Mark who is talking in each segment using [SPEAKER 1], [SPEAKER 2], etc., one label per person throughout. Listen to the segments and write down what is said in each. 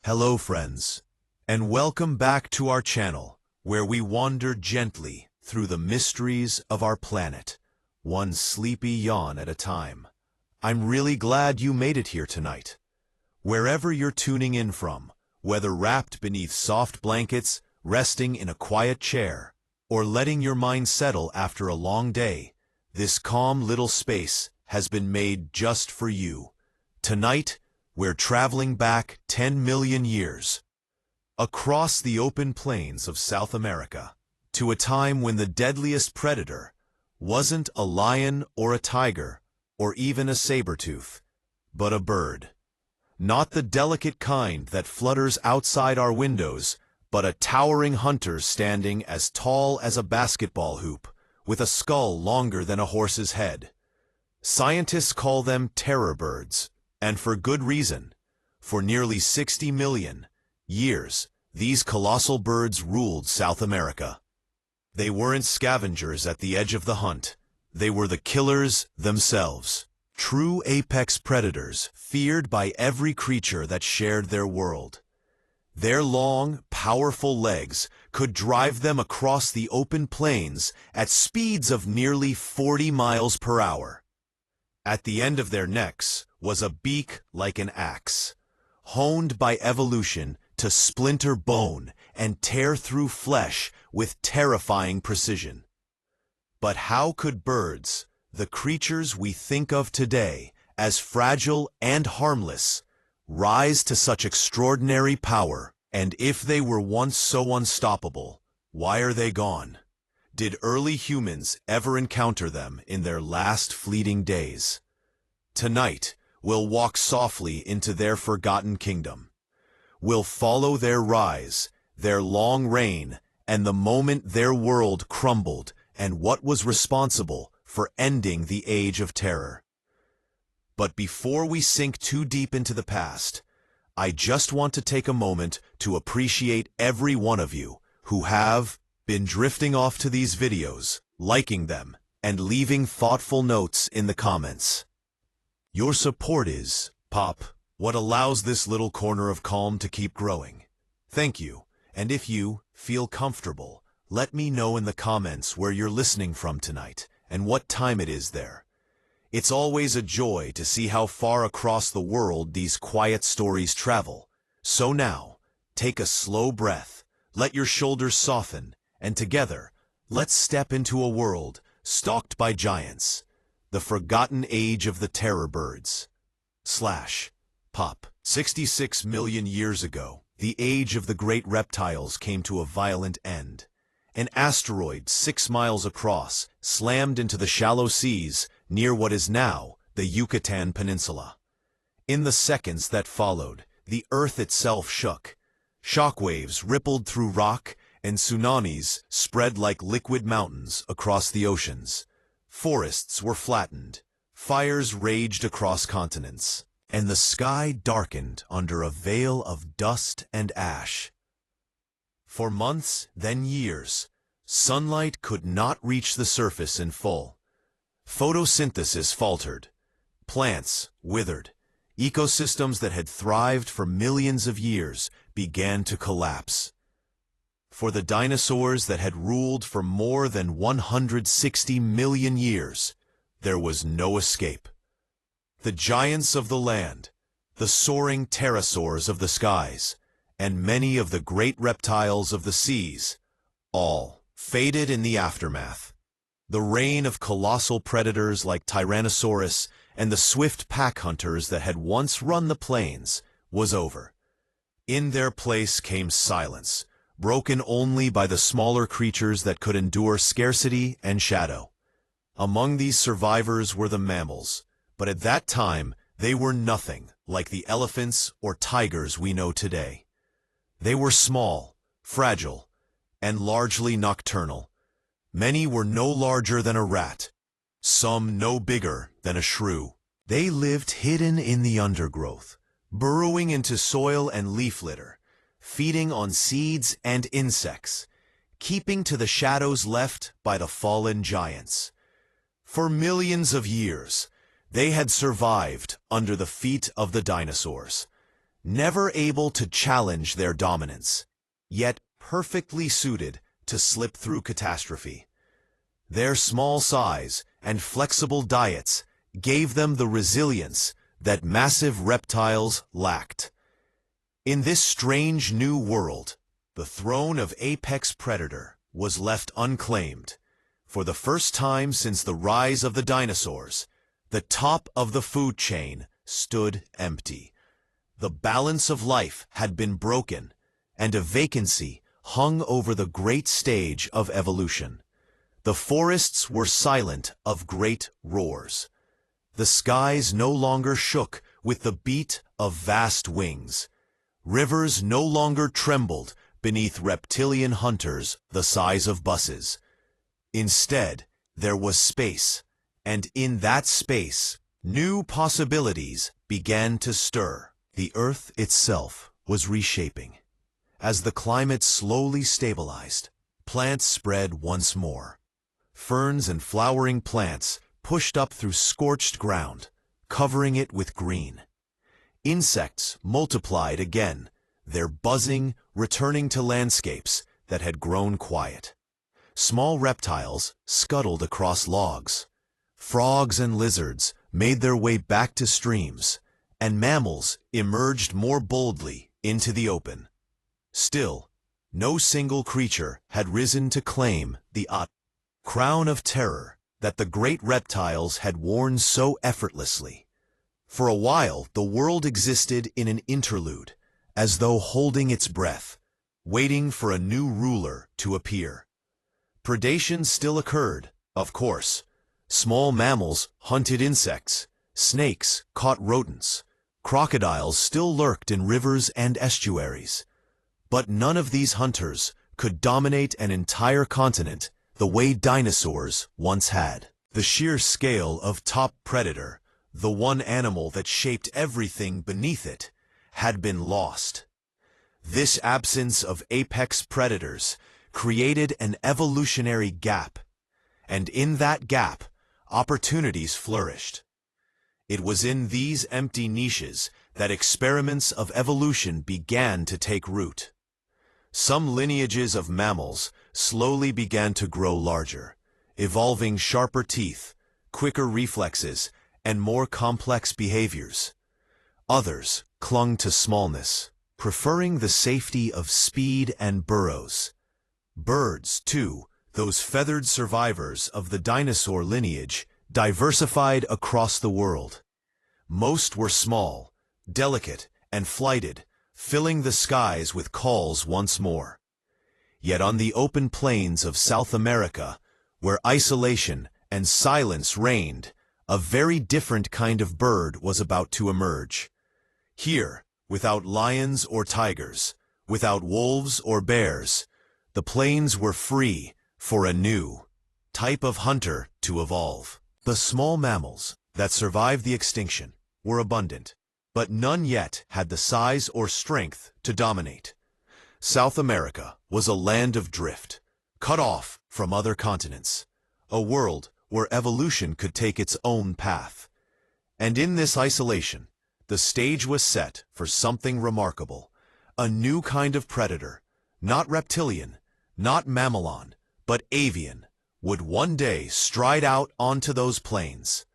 [SPEAKER 1] Hello friends, and welcome back to our channel, where we wander gently through the mysteries of our planet, one sleepy yawn at a time. I'm really glad you made it here tonight. Wherever you're tuning in from, whether wrapped beneath soft blankets, resting in a quiet chair, or letting your mind settle after a long day, this calm little space has been made just for you. Tonight, we're traveling back 10 million years, across the open plains of South America, to a time when the deadliest predator wasn't a lion or a tiger or even a saber-tooth, but a bird. Not the delicate kind that flutters outside our windows, but a towering hunter standing as tall as a basketball hoop, with a skull longer than a horse's head. Scientists call them terror birds. And for good reason. For nearly 60 million years, these colossal birds ruled South America. They weren't scavengers at the edge of the hunt. They were the killers themselves. True apex predators, feared by every creature that shared their world. Their long, powerful legs could drive them across the open plains at speeds of nearly 40 miles per hour. At the end of their necks was a beak like an axe, honed by evolution to splinter bone and tear through flesh with terrifying precision. But how could birds, the creatures we think of today as fragile and harmless, rise to such extraordinary power? And if they were once so unstoppable, why are they gone? Did early humans ever encounter them in their last fleeting days? Tonight, we'll walk softly into their forgotten kingdom. We'll follow their rise, their long reign, and the moment their world crumbled and what was responsible for ending the Age of Terror. But before we sink too deep into the past, I just want to take a moment to appreciate every one of you who have been drifting off to these videos, liking them, and leaving thoughtful notes in the comments. Your support is, Pop, what allows this little corner of calm to keep growing. Thank you, and if you feel comfortable, let me know in the comments where you're listening from tonight and what time it is there. It's always a joy to see how far across the world these quiet stories travel. So now, take a slow breath, let your shoulders soften, and together, let's step into a world stalked by giants. The forgotten age of the terror birds. Pop. 66 million years ago, the age of the great reptiles came to a violent end. An asteroid 6 miles across slammed into the shallow seas near what is now the Yucatan Peninsula. In the seconds that followed, the Earth itself shook. Shockwaves rippled through rock, and tsunamis spread like liquid mountains across the oceans. Forests were flattened, fires raged across continents, and the sky darkened under a veil of dust and ash. For months, then years, sunlight could not reach the surface in full. Photosynthesis faltered. Plants withered. Ecosystems that had thrived for millions of years began to collapse. For the dinosaurs that had ruled for more than 160 million years, there was no escape. The giants of the land, the soaring pterosaurs of the skies, and many of the great reptiles of the seas, all faded in the aftermath. The reign of colossal predators like Tyrannosaurus and the swift pack hunters that had once run the plains was over. In their place came silence, broken only by the smaller creatures that could endure scarcity and shadow. Among these survivors were the mammals, but at that time they were nothing like the elephants or tigers we know today. They were small, fragile, and largely nocturnal. Many were no larger than a rat, some no bigger than a shrew. They lived hidden in the undergrowth, burrowing into soil and leaf litter, feeding on seeds and insects, keeping to the shadows left by the fallen giants. For millions of years, they had survived under the feet of the dinosaurs. never able to challenge their dominance, yet perfectly suited to slip through catastrophe. Their small size and flexible diets gave them the resilience that massive reptiles lacked. In this strange new world, the throne of apex predator was left unclaimed. For the first time since the rise of the dinosaurs, the top of the food chain stood empty. The balance of life had been broken, and a vacancy hung over the great stage of evolution. The forests were silent of great roars. The skies no longer shook with the beat of vast wings. Rivers no longer trembled beneath reptilian hunters the size of buses. Instead, there was space, and in that space, new possibilities began to stir. The Earth itself was reshaping. As the climate slowly stabilized, plants spread once more. Ferns and flowering plants pushed up through scorched ground, covering it with green. Insects multiplied again, their buzzing returning to landscapes that had grown quiet. Small reptiles scuttled across logs. Frogs and lizards made their way back to streams, and mammals emerged more boldly into the open. Still, no single creature had risen to claim the crown of terror that the great reptiles had worn so effortlessly. For a while, the world existed in an interlude, as though holding its breath, waiting for a new ruler to appear. Predation still occurred, of course. Small mammals hunted insects, snakes caught rodents, crocodiles still lurked in rivers and estuaries. But none of these hunters could dominate an entire continent the way dinosaurs once had. The sheer scale of top predator, the one animal that shaped everything beneath it, had been lost. This absence of apex predators created an evolutionary gap, and in that gap, opportunities flourished. It was in these empty niches that experiments of evolution began to take root. Some lineages of mammals slowly began to grow larger, evolving sharper teeth, quicker reflexes, and more complex behaviors. Others clung to smallness, preferring the safety of speed and burrows. Birds, too, those feathered survivors of the dinosaur lineage, diversified across the world. Most were small, delicate, and flighted, filling the skies with calls once more. Yet on the open plains of South America, where isolation and silence reigned, a very different kind of bird was about to emerge. Here, without lions or tigers, without wolves or bears, the plains were free for a new type of hunter to evolve. The small mammals that survived the extinction were abundant, but none yet had the size or strength to dominate. South America was a land of drift, cut off from other continents, a world where evolution could take its own path. And in this isolation, the stage was set for something remarkable, a new kind of predator, not reptilian, not mammalian, but avian, would one day stride out onto those plains.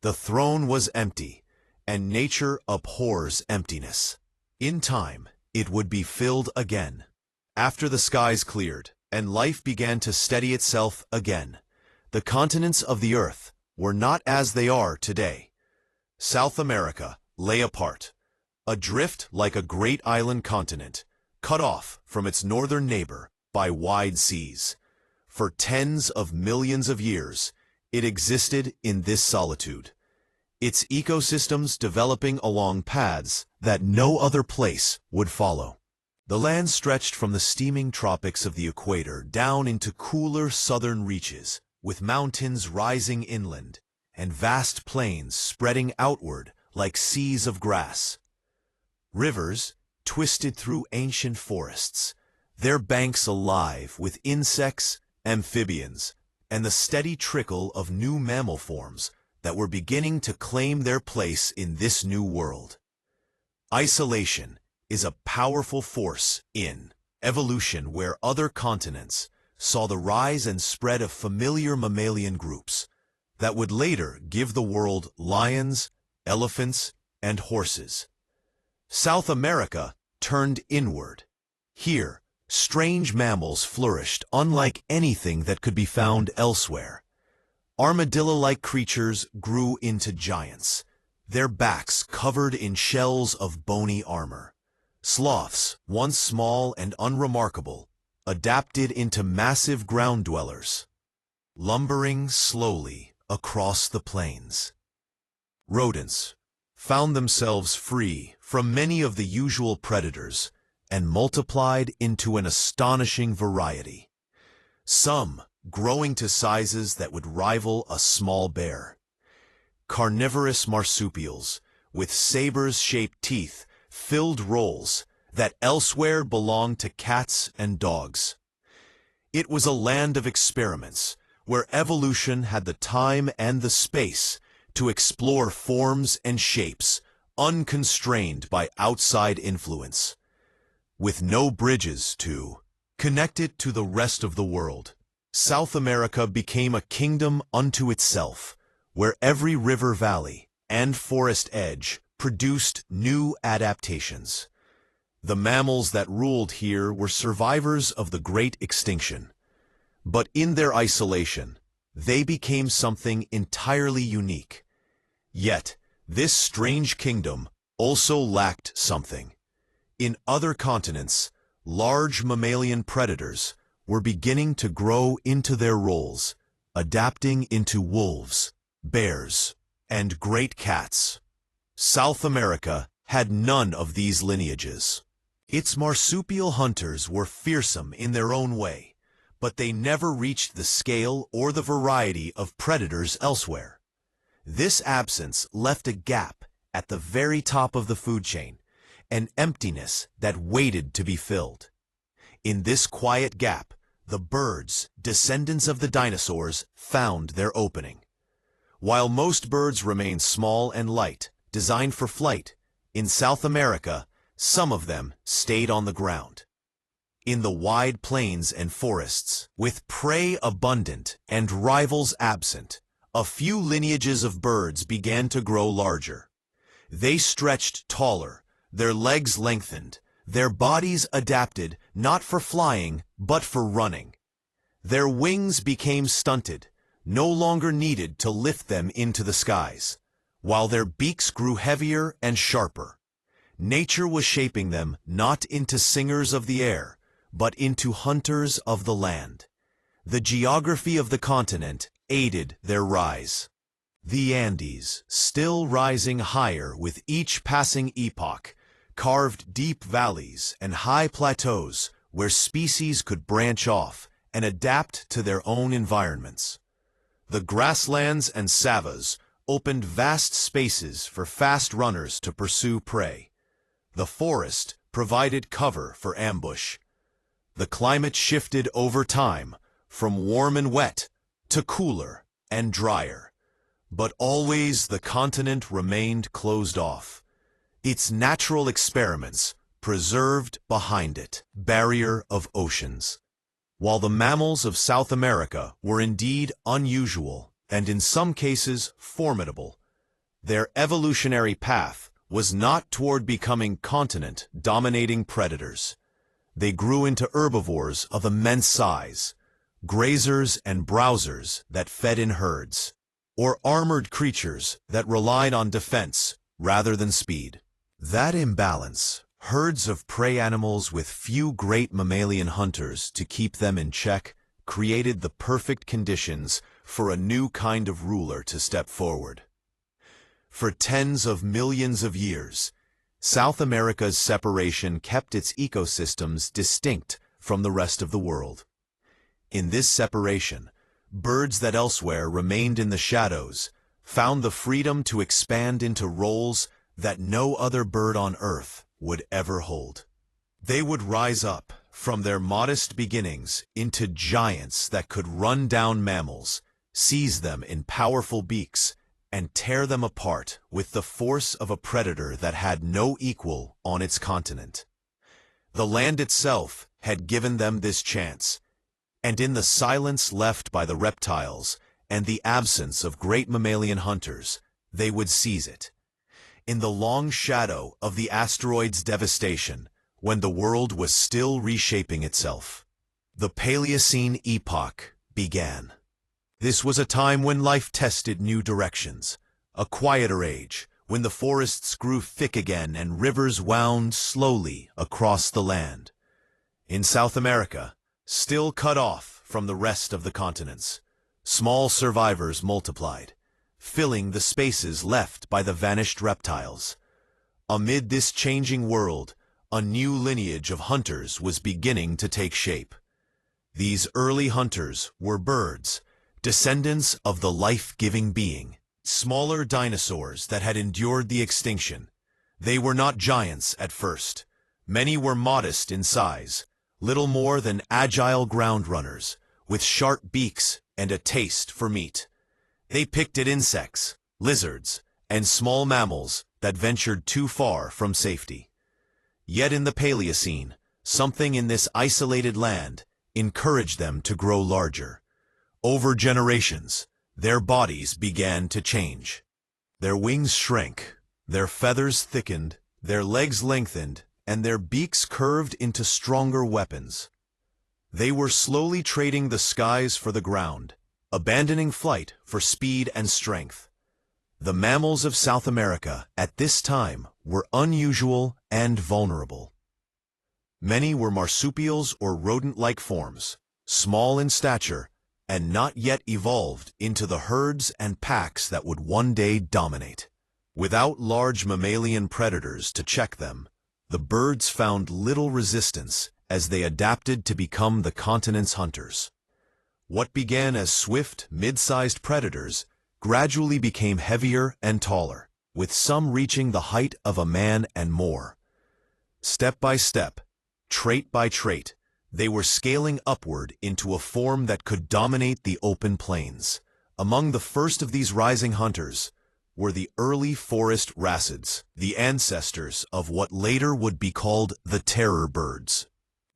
[SPEAKER 1] The throne was empty, and nature abhors emptiness. In time, it would be filled again. After the skies cleared, and life began to steady itself again, the continents of the Earth were not as they are today. South America lay apart, adrift like a great island continent, cut off from its northern neighbor by wide seas. For tens of millions of years, it existed in this solitude, its ecosystems developing along paths that no other place would follow. The land stretched from the steaming tropics of the equator down into cooler southern reaches, with mountains rising inland and vast plains spreading outward like seas of grass. Rivers twisted through ancient forests, their banks alive with insects, amphibians, and the steady trickle of new mammal forms that were beginning to claim their place in this new world. Isolation is a powerful force in evolution where other continents saw the rise and spread of familiar mammalian groups that would later give the world lions, elephants, and horses. South America turned inward. Here, strange mammals flourished unlike anything that could be found elsewhere. Armadillo-like creatures grew into giants, their backs covered in shells of bony armor. Sloths, once small and unremarkable, adapted into massive ground dwellers, lumbering slowly across the plains. Rodents found themselves free from many of the usual predators and multiplied into an astonishing variety, some growing to sizes that would rival a small bear. Carnivorous marsupials with sabers-shaped teeth filled roles that elsewhere belonged to cats and dogs. It was a land of experiments where evolution had the time and the space to explore forms and shapes unconstrained by outside influence. With no bridges to connect it to the rest of the world, South America became a kingdom unto itself, where every river valley and forest edge produced new adaptations. The mammals that ruled here were survivors of the Great Extinction. But in their isolation, they became something entirely unique. Yet, this strange kingdom also lacked something. In other continents, large mammalian predators were beginning to grow into their roles, adapting into wolves, bears, and great cats. South America had none of these lineages. Its marsupial hunters were fearsome in their own way, but they never reached the scale or the variety of predators elsewhere. This absence left a gap at the very top of the food chain, an emptiness that waited to be filled. In this quiet gap, the birds, descendants of the dinosaurs, found their opening. While most birds remain small and light, designed for flight, in South America, some of them stayed on the ground. In the wide plains and forests, with prey abundant and rivals absent, a few lineages of birds began to grow larger. They stretched taller, their legs lengthened, their bodies adapted not for flying but for running. Their wings became stunted, no longer needed to lift them into the skies, while their beaks grew heavier and sharper. Nature was shaping them not into singers of the air, but into hunters of the land. The geography of the continent aided their rise. The Andes, still rising higher with each passing epoch, carved deep valleys and high plateaus where species could branch off and adapt to their own environments. The grasslands and savannas opened vast spaces for fast runners to pursue prey. The forest provided cover for ambush. The climate shifted over time from warm and wet to cooler and drier. But always the continent remained closed off, its natural experiments preserved behind it, barrier of oceans. While the mammals of South America were indeed unusual and in some cases formidable, their evolutionary path was not toward becoming continent-dominating predators. They grew into herbivores of immense size, grazers and browsers that fed in herds, or armored creatures that relied on defense rather than speed. That imbalance, herds of prey animals with few great mammalian hunters to keep them in check, created the perfect conditions for a new kind of ruler to step forward. For tens of millions of years, South America's separation kept its ecosystems distinct from the rest of the world. In this separation, birds that elsewhere remained in the shadows found the freedom to expand into roles that no other bird on Earth would ever hold. They would rise up from their modest beginnings into giants that could run down mammals, seize them in powerful beaks, and tear them apart with the force of a predator that had no equal on its continent. The land itself had given them this chance, and in the silence left by the reptiles and the absence of great mammalian hunters, they would seize it. In the long shadow of the asteroid's devastation, when the world was still reshaping itself, the Paleocene epoch began. This was a time when life tested new directions, a quieter age, when the forests grew thick again and rivers wound slowly across the land. In South America, still cut off from the rest of the continents, small survivors multiplied, filling the spaces left by the vanished reptiles. Amid this changing world, a new lineage of hunters was beginning to take shape. These early hunters were birds, descendants of the life-giving being, smaller dinosaurs that had endured the extinction. They were not giants at first. Many were modest in size, little more than agile ground runners, with sharp beaks and a taste for meat. They picked at insects, lizards, and small mammals that ventured too far from safety. Yet in the Paleocene, something in this isolated land encouraged them to grow larger. Over generations, their bodies began to change. Their wings shrank, their feathers thickened, their legs lengthened, and their beaks curved into stronger weapons. They were slowly trading the skies for the ground, abandoning flight for speed and strength. The mammals of South America at this time were unusual and vulnerable. Many were marsupials or rodent-like forms, small in stature, and not yet evolved into the herds and packs that would one day dominate. Without large mammalian predators to check them, the birds found little resistance as they adapted to become the continent's hunters. What began as swift, mid-sized predators gradually became heavier and taller, with some reaching the height of a man and more. Step by step, trait by trait, they were scaling upward into a form that could dominate the open plains. Among the first of these rising hunters were the early forest wrasses, the ancestors of what later would be called the terror birds.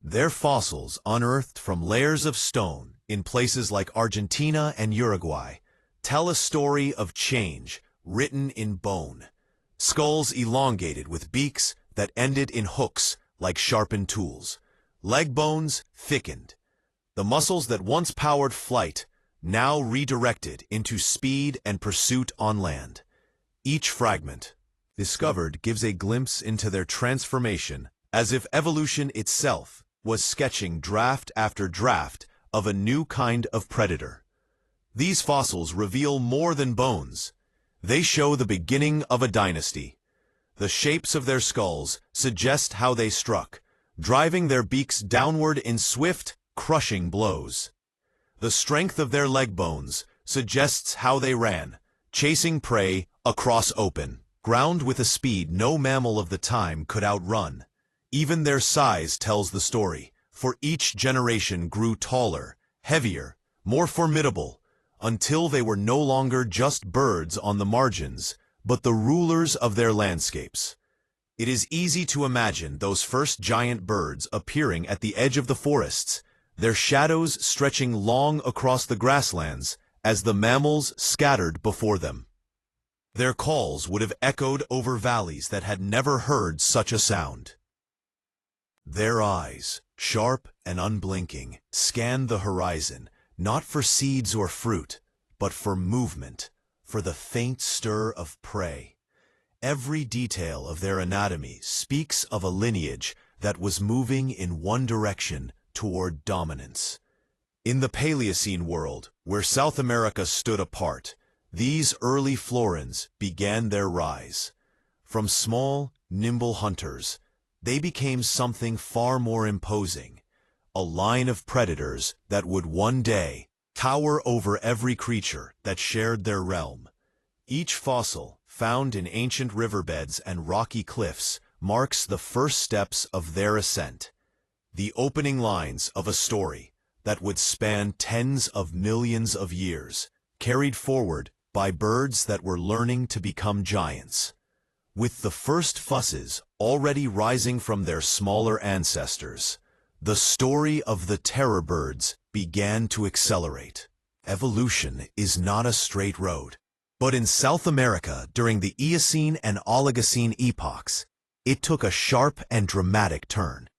[SPEAKER 1] Their fossils, unearthed from layers of stone in places like Argentina and Uruguay, tell a story of change written in bone. Skulls elongated with beaks that ended in hooks like sharpened tools. Leg bones thickened. The muscles that once powered flight now redirected into speed and pursuit on land. Each fragment discovered gives a glimpse into their transformation, as if evolution itself was sketching draft after draft of a new kind of predator. These fossils reveal more than bones. They show the beginning of a dynasty. The shapes of their skulls suggest how they struck, driving their beaks downward in swift, crushing blows. The strength of their leg bones suggests how they ran, chasing prey across open ground with a speed no mammal of the time could outrun. Even their size tells the story, for each generation grew taller, heavier, more formidable, until they were no longer just birds on the margins, but the rulers of their landscapes. It is easy to imagine those first giant birds appearing at the edge of the forests, their shadows stretching long across the grasslands as the mammals scattered before them. Their calls would have echoed over valleys that had never heard such a sound. Their eyes, sharp and unblinking, scanned the horizon, not for seeds or fruit, but for movement, for the faint stir of prey. Every detail of their anatomy speaks of a lineage that was moving in one direction toward dominance. In the Paleocene world, where South America stood apart, these early florins began their rise. From small, nimble hunters, they became something far more imposing, a line of predators that would one day tower over every creature that shared their realm. Each fossil, found in ancient riverbeds and rocky cliffs, marks the first steps of their ascent, the opening lines of a story that would span tens of millions of years, carried forward by birds that were learning to become giants. With the first fusses already rising from their smaller ancestors, the story of the terror birds began to accelerate. Evolution is not a straight road. But in South America during the Eocene and Oligocene epochs, it took a sharp and dramatic turn.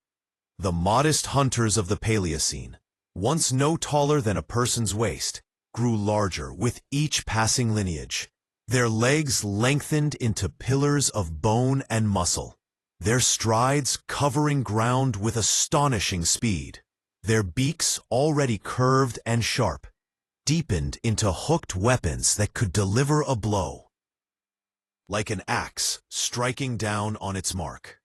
[SPEAKER 1] The modest hunters of the Paleocene, once no taller than a person's waist, grew larger with each passing lineage. Their legs lengthened into pillars of bone and muscle, their strides covering ground with astonishing speed. Their beaks, already curved and sharp, deepened into hooked weapons that could deliver a blow, like an axe striking down on its mark.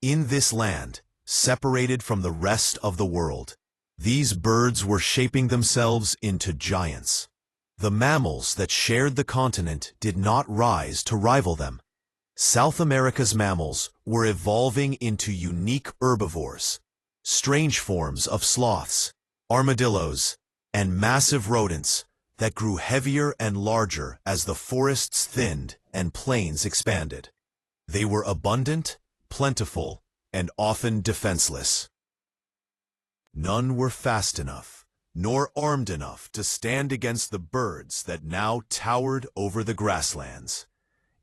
[SPEAKER 1] In this land, separated from the rest of the world, these birds were shaping themselves into giants. The mammals that shared the continent did not rise to rival them. South America's mammals were evolving into unique herbivores, strange forms of sloths, armadillos, and massive rodents that grew heavier and larger as the forests thinned and plains expanded. They were abundant, plentiful, and often defenseless. None were fast enough, nor armed enough to stand against the birds that now towered over the grasslands.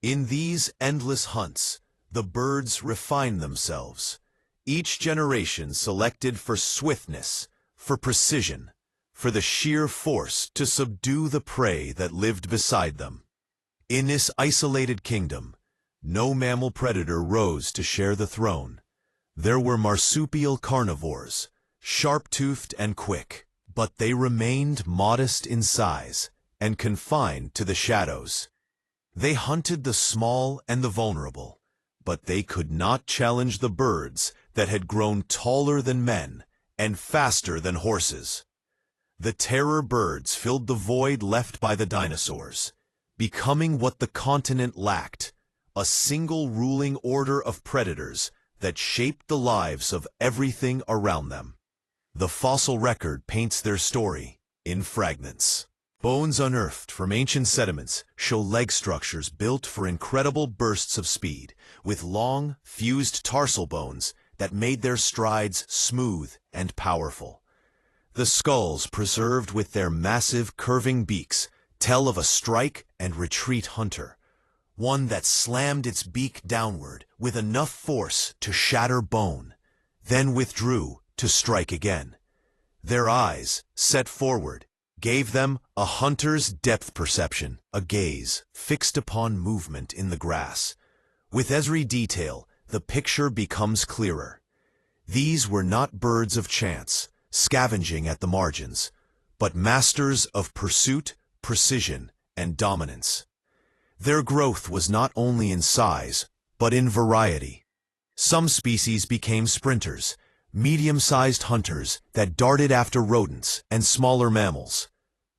[SPEAKER 1] In these endless hunts, the birds refined themselves, each generation selected for swiftness, for precision, for the sheer force to subdue the prey that lived beside them. In this isolated kingdom, no mammal predator rose to share the throne. There were marsupial carnivores, sharp-toothed and quick, but they remained modest in size and confined to the shadows. They hunted the small and the vulnerable, but they could not challenge the birds that had grown taller than men and faster than horses. The terror birds filled the void left by the dinosaurs, becoming what the continent lacked, a single ruling order of predators that shaped the lives of everything around them. The fossil record paints their story in fragments. Bones unearthed from ancient sediments show leg structures built for incredible bursts of speed, with long, fused tarsal bones that made their strides smooth and powerful. The skulls, preserved with their massive, curving beaks, tell of a strike and retreat hunter, one that slammed its beak downward with enough force to shatter bone, then withdrew to strike again. Their eyes, set forward, gave them a hunter's depth perception, a gaze fixed upon movement in the grass. With every detail, the picture becomes clearer. These were not birds of chance, scavenging at the margins, but masters of pursuit, precision, and dominance. Their growth was not only in size, but in variety. Some species became sprinters, medium-sized hunters that darted after rodents and smaller mammals.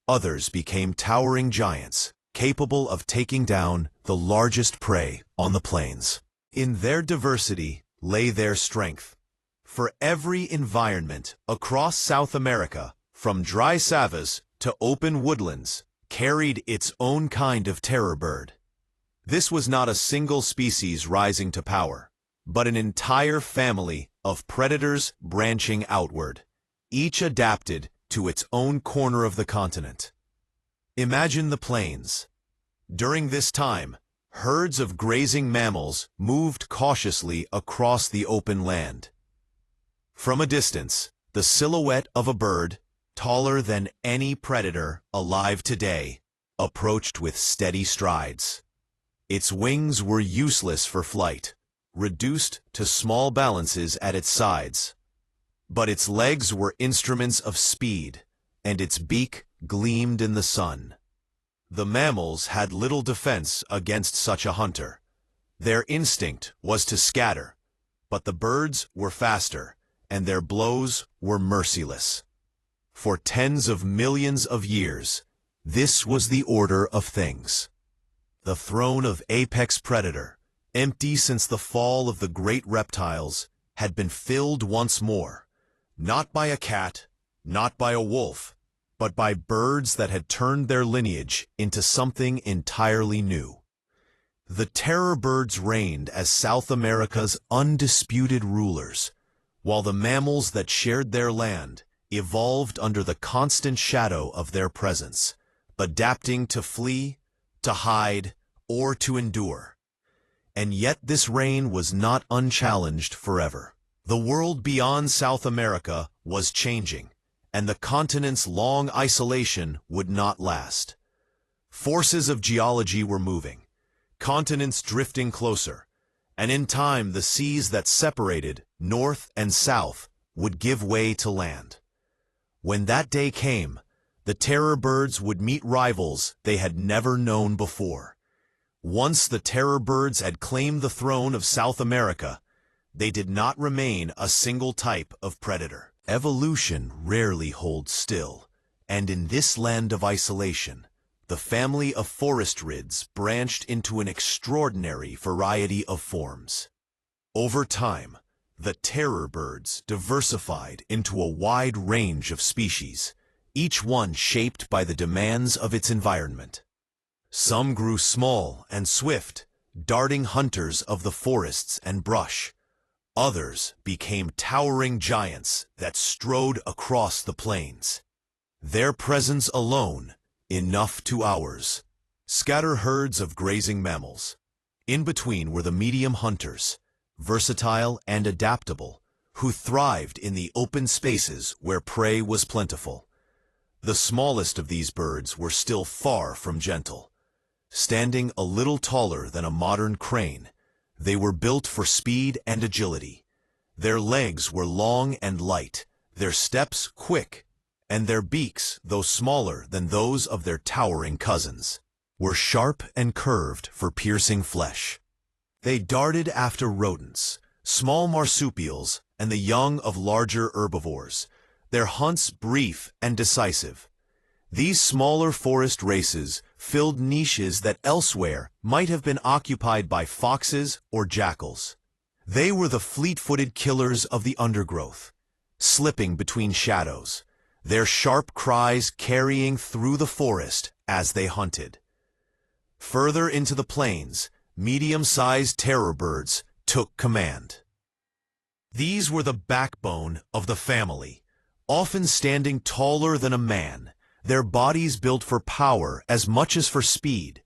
[SPEAKER 1] Others became towering giants, capable of taking down the largest prey on the plains. In their diversity lay their strength. For every environment across South America, from dry savannas to open woodlands, carried its own kind of terror bird. This was not a single species rising to power, but an entire family of predators branching outward, each adapted to its own corner of the continent. Imagine the plains. During this time, herds of grazing mammals moved cautiously across the open land. From a distance, the silhouette of a bird, taller than any predator alive today, approached with steady strides. Its wings were useless for flight, reduced to small balances at its sides. But its legs were instruments of speed, and its beak gleamed in the sun. The mammals had little defense against such a hunter. Their instinct was to scatter, but the birds were faster, and their blows were merciless. For tens of millions of years, this was the order of things. The throne of apex predator, empty since the fall of the great reptiles, had been filled once more, not by a cat, not by a wolf, but by birds that had turned their lineage into something entirely new. The terror birds reigned as South America's undisputed rulers, while the mammals that shared their land evolved under the constant shadow of their presence, adapting to flee, to hide, or to endure. And yet this reign was not unchallenged forever. The world beyond South America was changing, and the continent's long isolation would not last. Forces of geology were moving, continents drifting closer, and in time the seas that separated north and south would give way to land. When that day came, the terror birds would meet rivals they had never known before. Once the terror birds had claimed the throne of South America, they did not remain a single type of predator. Evolution rarely holds still, and in this land of isolation, the family of forest-rids branched into an extraordinary variety of forms. Over time, the terror birds diversified into a wide range of species, each one shaped by the demands of its environment. Some grew small and swift, darting hunters of the forests and brush. Others became towering giants that strode across the plains. Their presence alone, enough to ours. Scatter herds of grazing mammals. In between were the medium hunters, versatile and adaptable, who thrived in the open spaces where prey was plentiful. The smallest of these birds were still far from gentle. Standing a little taller than a modern crane, they were built for speed and agility. Their legs were long and light, their steps quick, and their beaks, though smaller than those of their towering cousins, were sharp and curved for piercing flesh. They darted after rodents, small marsupials, and the young of larger herbivores, their hunts brief and decisive. These smaller forest races filled niches that elsewhere might have been occupied by foxes or jackals. They were the fleet-footed killers of the undergrowth, slipping between shadows, their sharp cries carrying through the forest as they hunted. Further into the plains, medium-sized terror birds took command. These were the backbone of the family, often standing taller than a man, their bodies built for power as much as for speed.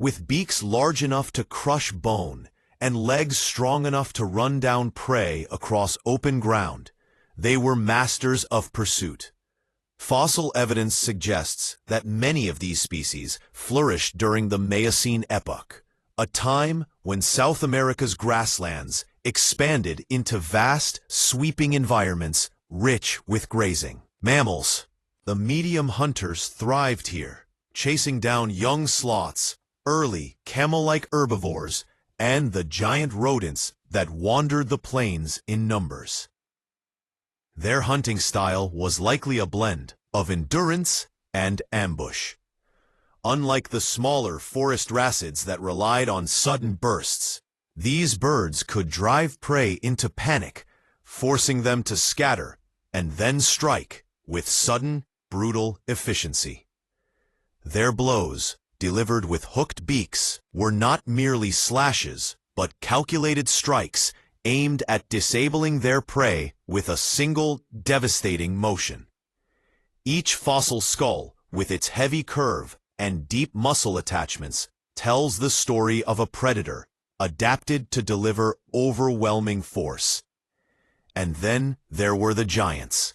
[SPEAKER 1] With beaks large enough to crush bone and legs strong enough to run down prey across open ground, they were masters of pursuit. Fossil evidence suggests that many of these species flourished during the Miocene epoch, a time when South America's grasslands expanded into vast, sweeping environments rich with grazing. Mammals. The medium hunters thrived here, chasing down young sloths, early camel-like herbivores, and the giant rodents that wandered the plains in numbers. Their hunting style was likely a blend of endurance and ambush. Unlike the smaller forest racids that relied on sudden bursts, these birds could drive prey into panic, forcing them to scatter and then strike with sudden, brutal efficiency. Their blows, delivered with hooked beaks, were not merely slashes, but calculated strikes aimed at disabling their prey with a single, devastating motion. Each fossil skull, with its heavy curve and deep muscle attachments, tells the story of a predator adapted to deliver overwhelming force. And then there were the giants.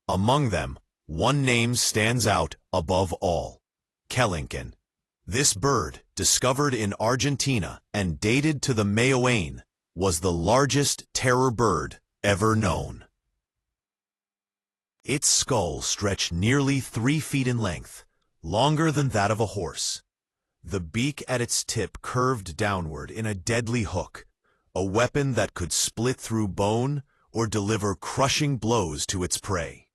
[SPEAKER 1] Among them, one name stands out above all: Kelinken. This bird, discovered in Argentina and dated to the Miocene, was the largest terror bird ever known. Its skull stretched nearly 3 feet in length, longer than that of a horse. The beak at its tip curved downward in a deadly hook, a weapon that could split through bone or deliver crushing blows to its prey.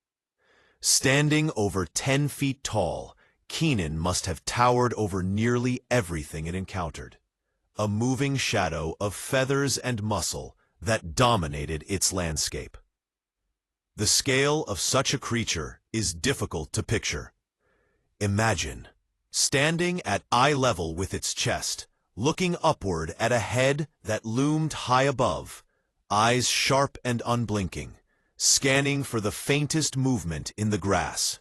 [SPEAKER 1] Standing over 10 feet tall, Keenan must have towered over nearly everything it encountered, a moving shadow of feathers and muscle that dominated its landscape. The scale of such a creature is difficult to picture. Imagine, standing at eye level with its chest, looking upward at a head that loomed high above, eyes sharp and unblinking, scanning for the faintest movement in the grass.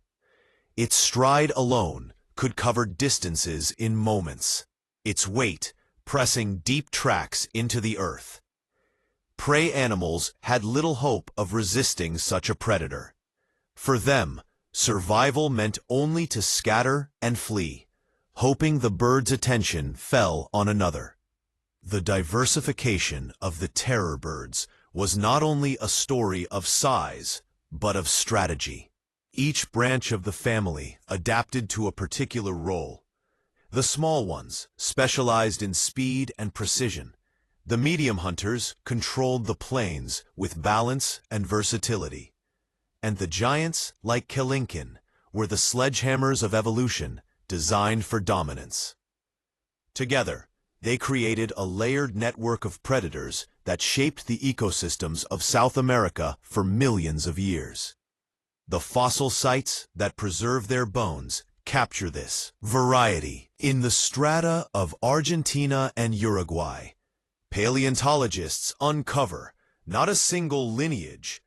[SPEAKER 1] Its stride alone could cover distances in moments, its weight pressing deep tracks into the earth. Prey animals had little hope of resisting such a predator. For them, survival meant only to scatter and flee, hoping the bird's attention fell on another. The diversification of the terror birds was not only a story of size, but of strategy. Each branch of the family adapted to a particular role. The small ones specialized in speed and precision. The medium hunters controlled the plains with balance and versatility. And the giants, like Kelinkin, were the sledgehammers of evolution, designed for dominance. Together, they created a layered network of predators that shaped the ecosystems of South America for millions of years. The fossil sites that preserve their bones capture this variety. In the strata of Argentina and Uruguay, paleontologists uncover not a single lineage,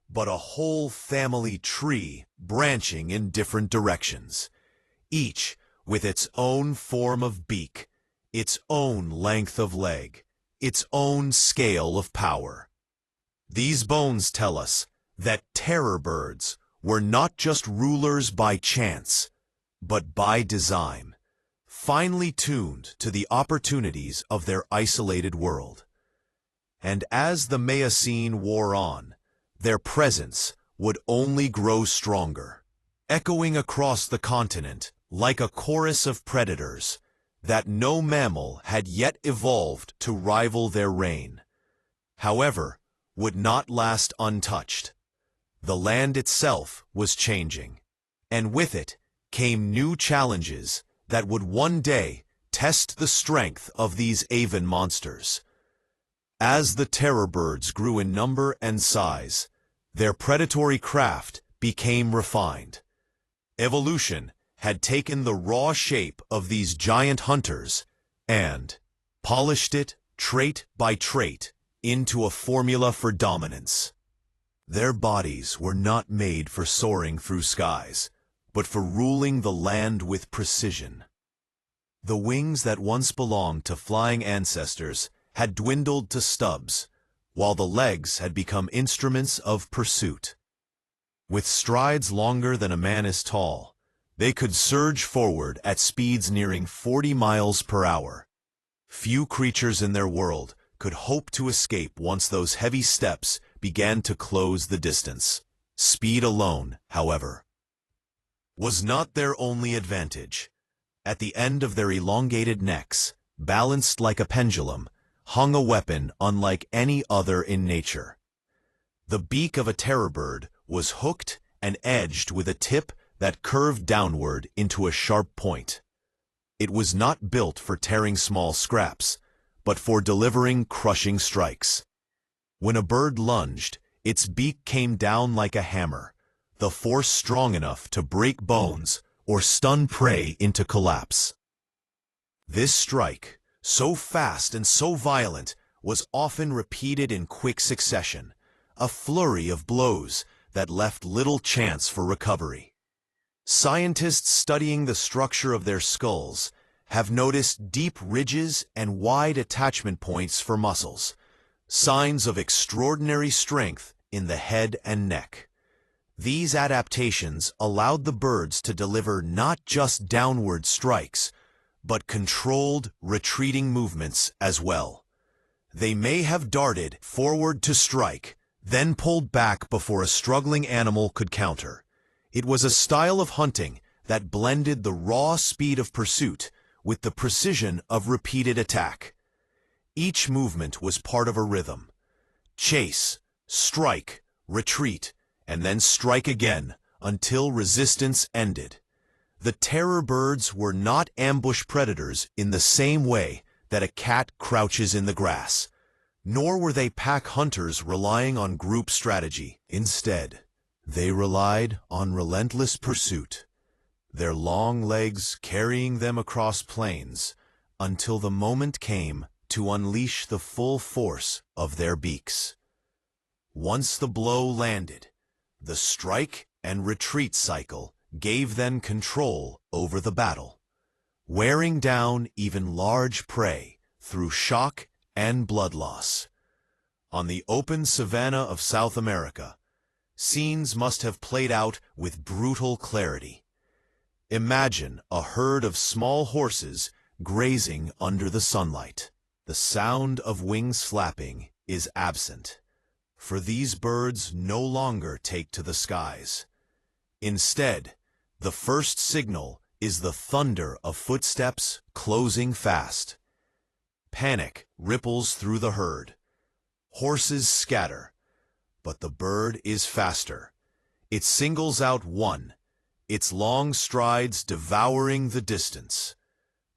[SPEAKER 1] but a whole family tree branching in different directions, each with its own form of beak, its own length of leg, its own scale of power. These bones tell us that terror birds were not just rulers by chance, but by design, finely tuned to the opportunities of their isolated world. And as the Miocene wore on, their presence would only grow stronger, echoing across the continent like a chorus of predators that no mammal had yet evolved to rival their reign. However, would not last untouched. The land itself was changing, and with it came new challenges that would one day test the strength of these avian monsters. As the terror birds grew in number and size, their predatory craft became refined. Evolution had taken the raw shape of these giant hunters and polished it, trait by trait, into a formula for dominance. Their bodies were not made for soaring through skies, but for ruling the land with precision. The wings that once belonged to flying ancestors had dwindled to stubs, while the legs had become instruments of pursuit. With strides longer than a man is tall, they could surge forward at speeds nearing 40 miles per hour. Few creatures in their world could hope to escape once those heavy steps began to close the distance. Speed alone, however, was not their only advantage. At the end of their elongated necks, balanced like a pendulum, hung a weapon unlike any other in nature. The beak of a terror bird was hooked and edged with a tip that curved downward into a sharp point. It was not built for tearing small scraps, but for delivering crushing strikes. When a bird lunged, its beak came down like a hammer, the force strong enough to break bones or stun prey into collapse. This strike, so fast and so violent, was often repeated in quick succession, a flurry of blows that left little chance for recovery. Scientists studying the structure of their skulls have noticed deep ridges and wide attachment points for muscles, signs of extraordinary strength in the head and neck. These adaptations allowed the birds to deliver not just downward strikes, but controlled, retreating movements as well. They may have darted forward to strike, then pulled back before a struggling animal could counter. It was a style of hunting that blended the raw speed of pursuit with the precision of repeated attack. Each movement was part of a rhythm. Chase, strike, retreat, and then strike again until resistance ended. The terror birds were not ambush predators in the same way that a cat crouches in the grass, nor were they pack hunters relying on group strategy. Instead, They relied on relentless pursuit, their long legs carrying them across plains, until the moment came to unleash the full force of their beaks. Once the blow landed, the strike and retreat cycle gave them control over the battle, wearing down even large prey through shock and blood loss. On the open savanna of South America, scenes must have played out with brutal clarity. Imagine a herd of small horses grazing under the sunlight. The sound of wings flapping is absent, for these birds no longer take to the skies. Instead, the first signal is the thunder of footsteps closing fast. Panic ripples through the herd. Horses scatter, but the bird is faster. It singles out one, its long strides devouring the distance.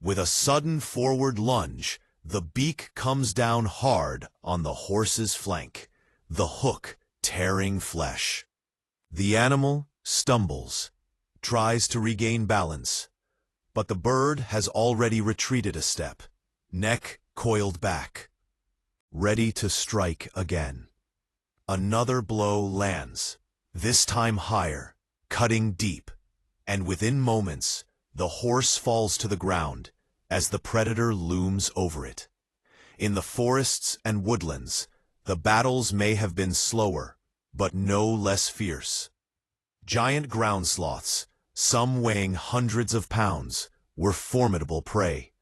[SPEAKER 1] With a sudden forward lunge, the beak comes down hard on the horse's flank, the hook tearing flesh. The animal stumbles, tries to regain balance, but the bird has already retreated a step, neck coiled back, ready to strike again. Another blow lands, this time higher, cutting deep, and within moments, the horse falls to the ground as the predator looms over it. In the forests and woodlands, the battles may have been slower, but no less fierce. Giant ground sloths, some weighing hundreds of pounds, were formidable prey,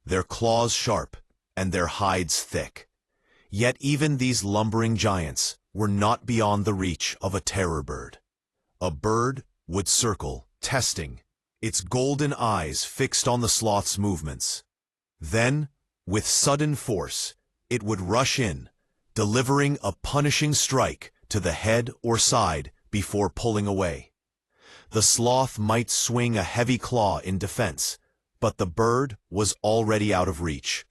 [SPEAKER 1] their claws sharp and their hides thick. Yet even these lumbering giants were not beyond the reach of a terror bird. A bird would circle, testing, its golden eyes fixed on the sloth's movements. Then, with sudden force, it would rush in, delivering a punishing strike to the head or side before pulling away. The sloth might swing a heavy claw in defense, but the bird was already out of reach.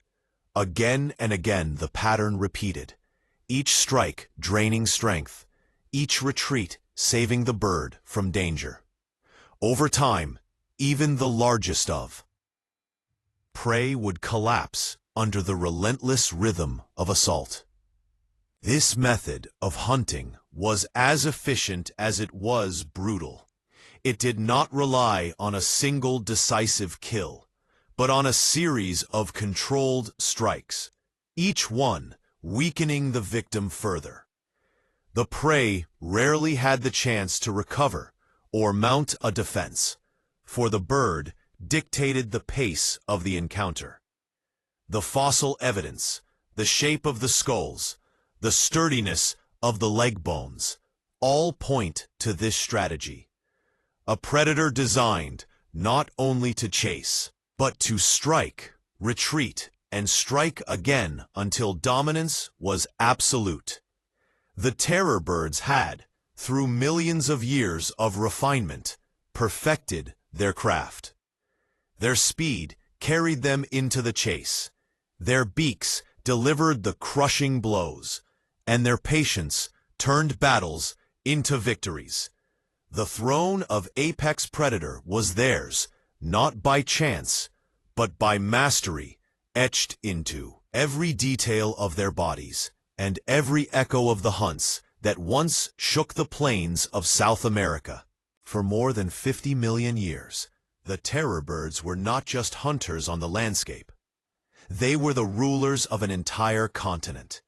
[SPEAKER 1] Again and again the pattern repeated, each strike draining strength, each retreat saving the bird from danger. Over time, even the largest of prey would collapse under the relentless rhythm of assault. This method of hunting was as efficient as it was brutal. It did not rely on a single decisive kill, but on a series of controlled strikes, each one weakening the victim further. The prey rarely had the chance to recover or mount a defense, for the bird dictated the pace of the encounter. The fossil evidence, the shape of the skulls, the sturdiness of the leg bones, all point to this strategy. A predator designed not only to chase, but to strike, retreat, and strike again until dominance was absolute. The terror birds had, through millions of years of refinement, perfected their craft. Their speed carried them into the chase. Their beaks delivered the crushing blows, and their patience turned battles into victories. The throne of apex predator was theirs, not by chance, but by mastery, etched into every detail of their bodies and every echo of the hunts that once shook the plains of South America. For more than 50 million years, the terror birds were not just hunters on the landscape. They were the rulers of an entire continent.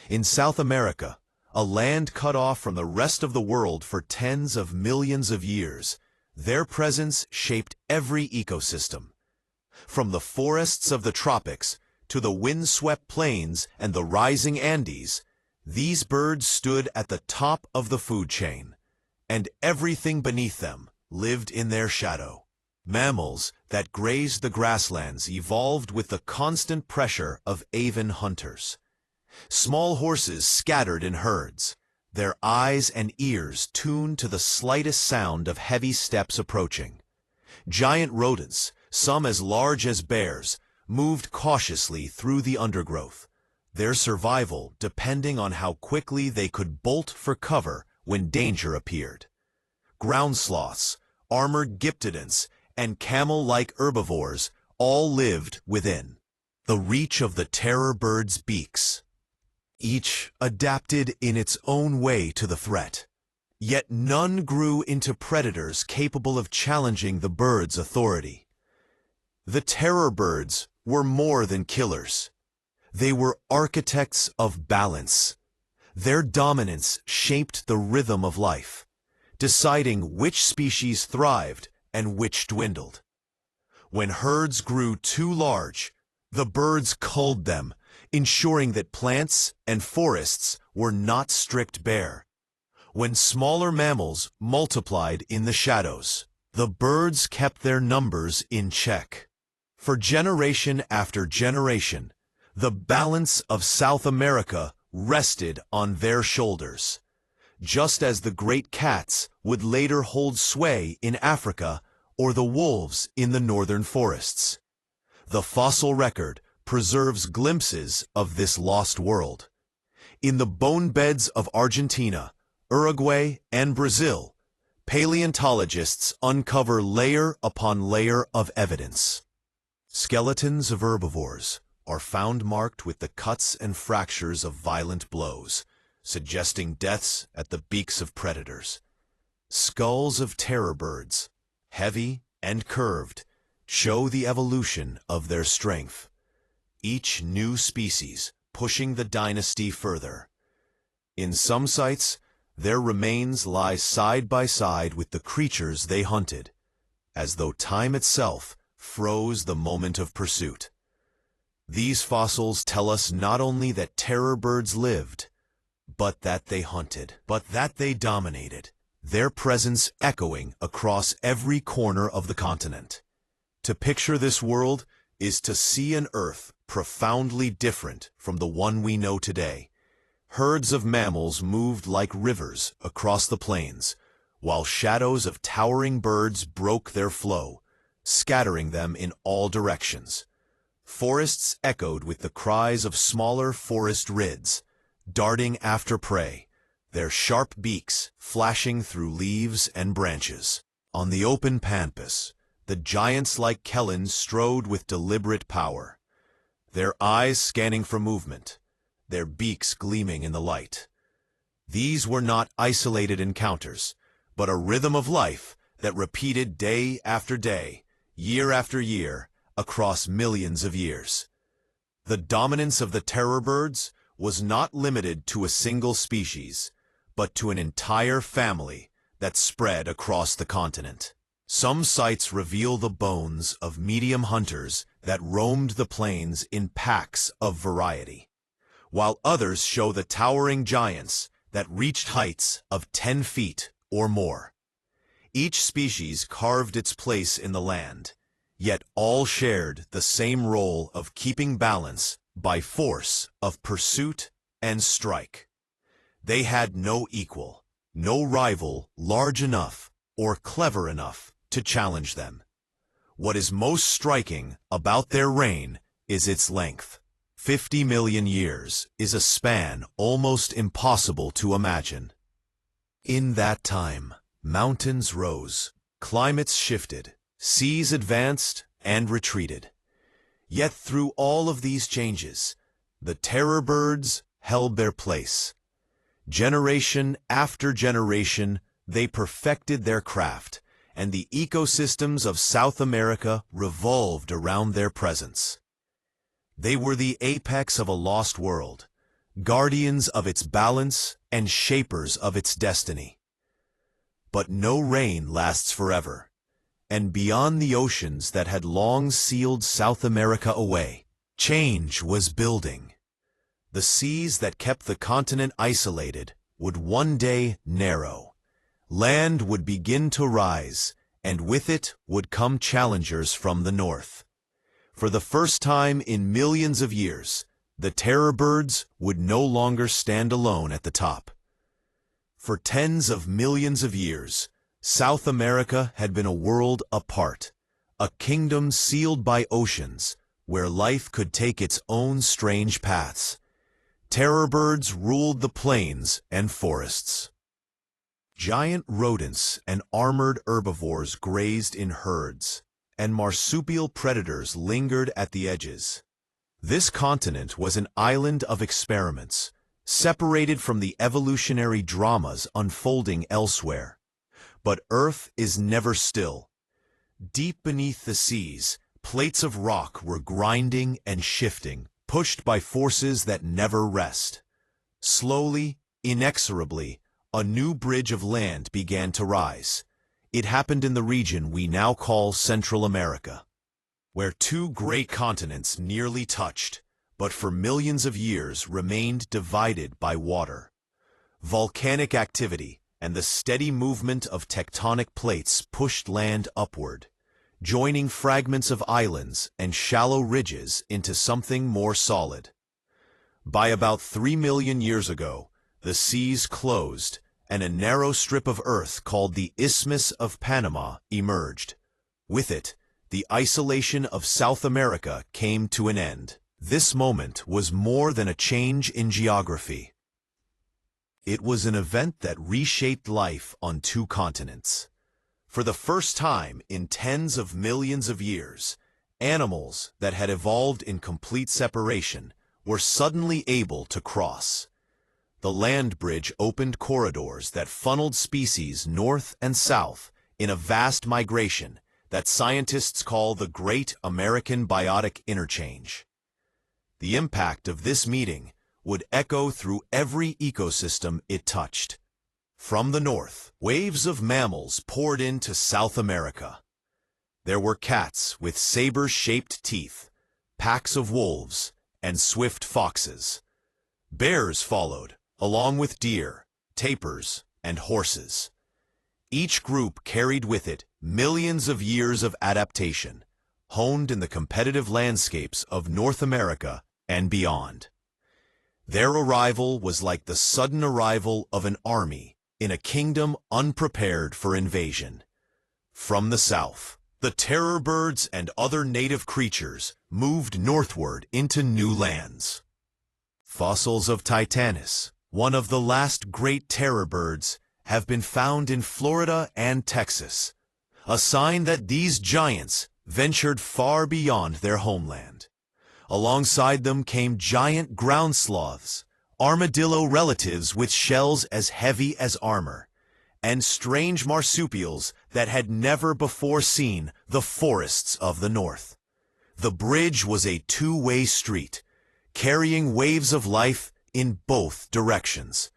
[SPEAKER 1] In South America, a land cut off from the rest of the world for tens of millions of years, their presence shaped every ecosystem. From the forests of the tropics to the windswept plains and the rising Andes, these birds stood at the top of the food chain, and everything beneath them lived in their shadow. Mammals that grazed the grasslands evolved with the constant pressure of avian hunters. Small horses scattered in herds, their eyes and ears tuned to the slightest sound of heavy steps approaching. Giant rodents, some as large as bears, moved cautiously through the undergrowth, their survival depending on how quickly they could bolt for cover when danger appeared. ground sloths, armored gyptodonts, and camel-like herbivores all lived within the reach of the terror bird's beaks. Each adapted in its own way to the threat, yet none grew into predators capable of challenging the bird's authority. The terror birds were more than killers. They were architects of balance. Their dominance shaped the rhythm of life, deciding which species thrived and which dwindled. When herds grew too large, the birds culled them, ensuring that plants and forests were not stripped bare. When smaller mammals multiplied in the shadows, the birds kept their numbers in check. For generation after generation, the balance of South America rested on their shoulders, just as the great cats would later hold sway in Africa or the wolves in the northern forests. The fossil record preserves glimpses of this lost world. In the bone beds of Argentina, Uruguay, and Brazil, paleontologists uncover layer upon layer of evidence. Skeletons of herbivores are found marked with the cuts and fractures of violent blows, suggesting deaths at the beaks of predators. Skulls of terror birds, heavy and curved, show the evolution of their strength, each new species pushing the dynasty further. In some sites, their remains lie side by side with the creatures they hunted, as though time itself froze the moment of pursuit. These fossils tell us not only that terror birds lived, but that they hunted, but that they dominated, their presence echoing across every corner of the continent. To picture this world is to see an Earth profoundly different from the one we know today. Herds of mammals moved like rivers across the plains, while shadows of towering birds broke their flow, scattering them in all directions. Forests echoed with the cries of smaller forest rids, darting after prey, their sharp beaks flashing through leaves and branches. On the open pampas, the giants like Kellins strode with deliberate power, their eyes scanning for movement, their beaks gleaming in the light. These were not isolated encounters, but a rhythm of life that repeated day after day, year after year, across millions of years. The dominance of the terror birds was not limited to a single species, but to an entire family that spread across the continent. Some sites reveal the bones of medium hunters that roamed the plains in packs of variety, while others show the towering giants that reached heights of 10 feet or more. Each species carved its place in the land, yet all shared the same role of keeping balance by force of pursuit and strike. They had no equal, no rival large enough or clever enough to challenge them. What is most striking about their reign is its length. 50 million years is a span almost impossible to imagine. In that time, mountains rose, climates shifted, seas advanced and retreated. Yet through all of these changes, the terror birds held their place. Generation after generation, they perfected their craft, and the ecosystems of South America revolved around their presence. They were the apex of a lost world, guardians of its balance and shapers of its destiny. But no reign lasts forever, and beyond the oceans that had long sealed South America away, change was building. The seas that kept the continent isolated would one day narrow. Land would begin to rise, and with it would come challengers from the north. For the first time in millions of years, the terror birds would no longer stand alone at the top. For tens of millions of years, South America had been a world apart, a kingdom sealed by oceans, where life could take its own strange paths. Terror birds ruled the plains and forests. Giant rodents and armored herbivores grazed in herds, and marsupial predators lingered at the edges. This continent was an island of experiments, separated from the evolutionary dramas unfolding elsewhere. But Earth is never still. Deep beneath the seas, plates of rock were grinding and shifting, pushed by forces that never rest. Slowly, inexorably, a new bridge of land began to rise. It happened in the region we now call Central America, where two great continents nearly touched, but for millions of years remained divided by water. Volcanic activity and the steady movement of tectonic plates pushed land upward, joining fragments of islands and shallow ridges into something more solid. By about 3 million years ago, the seas closed, and a narrow strip of earth called the Isthmus of Panama emerged. With it, the isolation of South America came to an end. This moment was more than a change in geography. It was an event that reshaped life on two continents. For the first time in tens of millions of years, animals that had evolved in complete separation were suddenly able to cross. The land bridge opened corridors that funneled species north and south in a vast migration that scientists call the Great American Biotic Interchange. The impact of this meeting would echo through every ecosystem it touched. From the north, waves of mammals poured into South America. There were cats with saber-shaped teeth, packs of wolves, and swift foxes. Bears followed, along with deer, tapirs, and horses. Each group carried with it millions of years of adaptation, honed in the competitive landscapes of North America and beyond. Their arrival was like the sudden arrival of an army in a kingdom unprepared for invasion. From the south, the terror birds and other native creatures moved northward into new lands. Fossils of Titanis, one of the last great terror birds, have been found in Florida and Texas, a sign that these giants ventured far beyond their homeland. Alongside them came giant ground sloths, armadillo relatives with shells as heavy as armor, and strange marsupials that had never before seen the forests of the north. The bridge was a two-way street, carrying waves of life in both directions.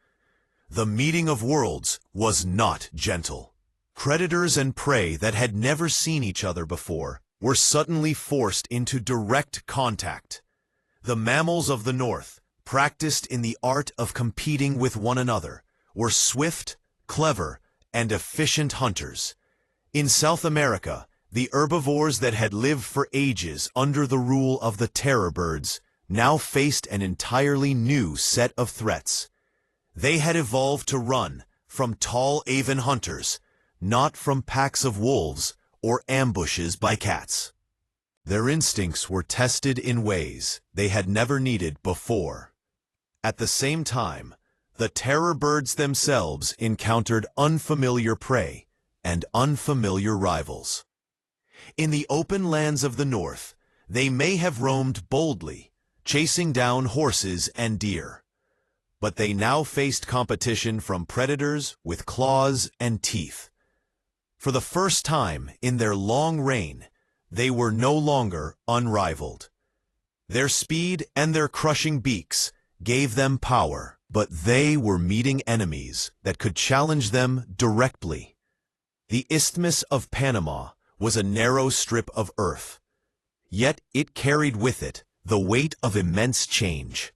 [SPEAKER 1] The meeting of worlds was not gentle. Predators and prey that had never seen each other before were suddenly forced into direct contact. The mammals of the north, practiced in the art of competing with one another, were swift, clever, and efficient hunters. In South America, the herbivores that had lived for ages under the rule of the terror birds now faced an entirely new set of threats. They had evolved to run from tall avian hunters, not from packs of wolves or ambushes by cats. Their instincts were tested in ways they had never needed before. At the same time, the terror birds themselves encountered unfamiliar prey and unfamiliar rivals. In the open lands of the north, they may have roamed boldly, chasing down horses and deer. But they now faced competition from predators with claws and teeth. For the first time in their long reign, they were no longer unrivaled. Their speed and their crushing beaks gave them power, but they were meeting enemies that could challenge them directly. The Isthmus of Panama was a narrow strip of earth, yet it carried with it the weight of immense change.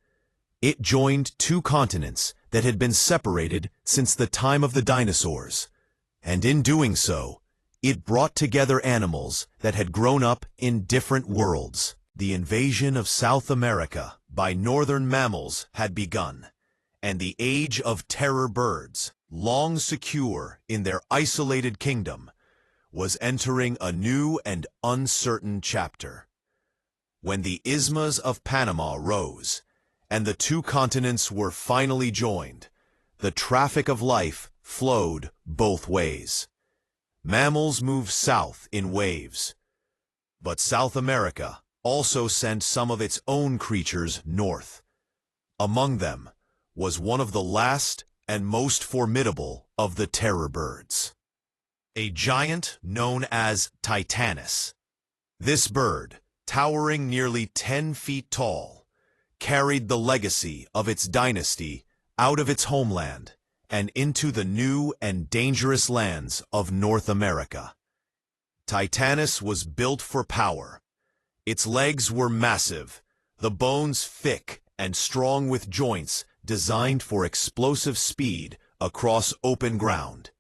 [SPEAKER 1] It joined two continents that had been separated since the time of the dinosaurs, and in doing so, it brought together animals that had grown up in different worlds. The invasion of South America by northern mammals had begun, and the age of terror birds, long secure in their isolated kingdom, was entering a new and uncertain chapter. When the Isthmus of Panama rose, and the two continents were finally joined, the traffic of life flowed both ways. Mammals moved south in waves. But South America also sent some of its own creatures north. Among them was one of the last and most formidable of the terror birds, a giant known as Titanis. This bird, towering nearly 10 feet tall, carried the legacy of its dynasty out of its homeland and into the new and dangerous lands of North America. Titanis was built for power. Its legs were massive, the bones thick and strong with joints designed for explosive speed across open ground.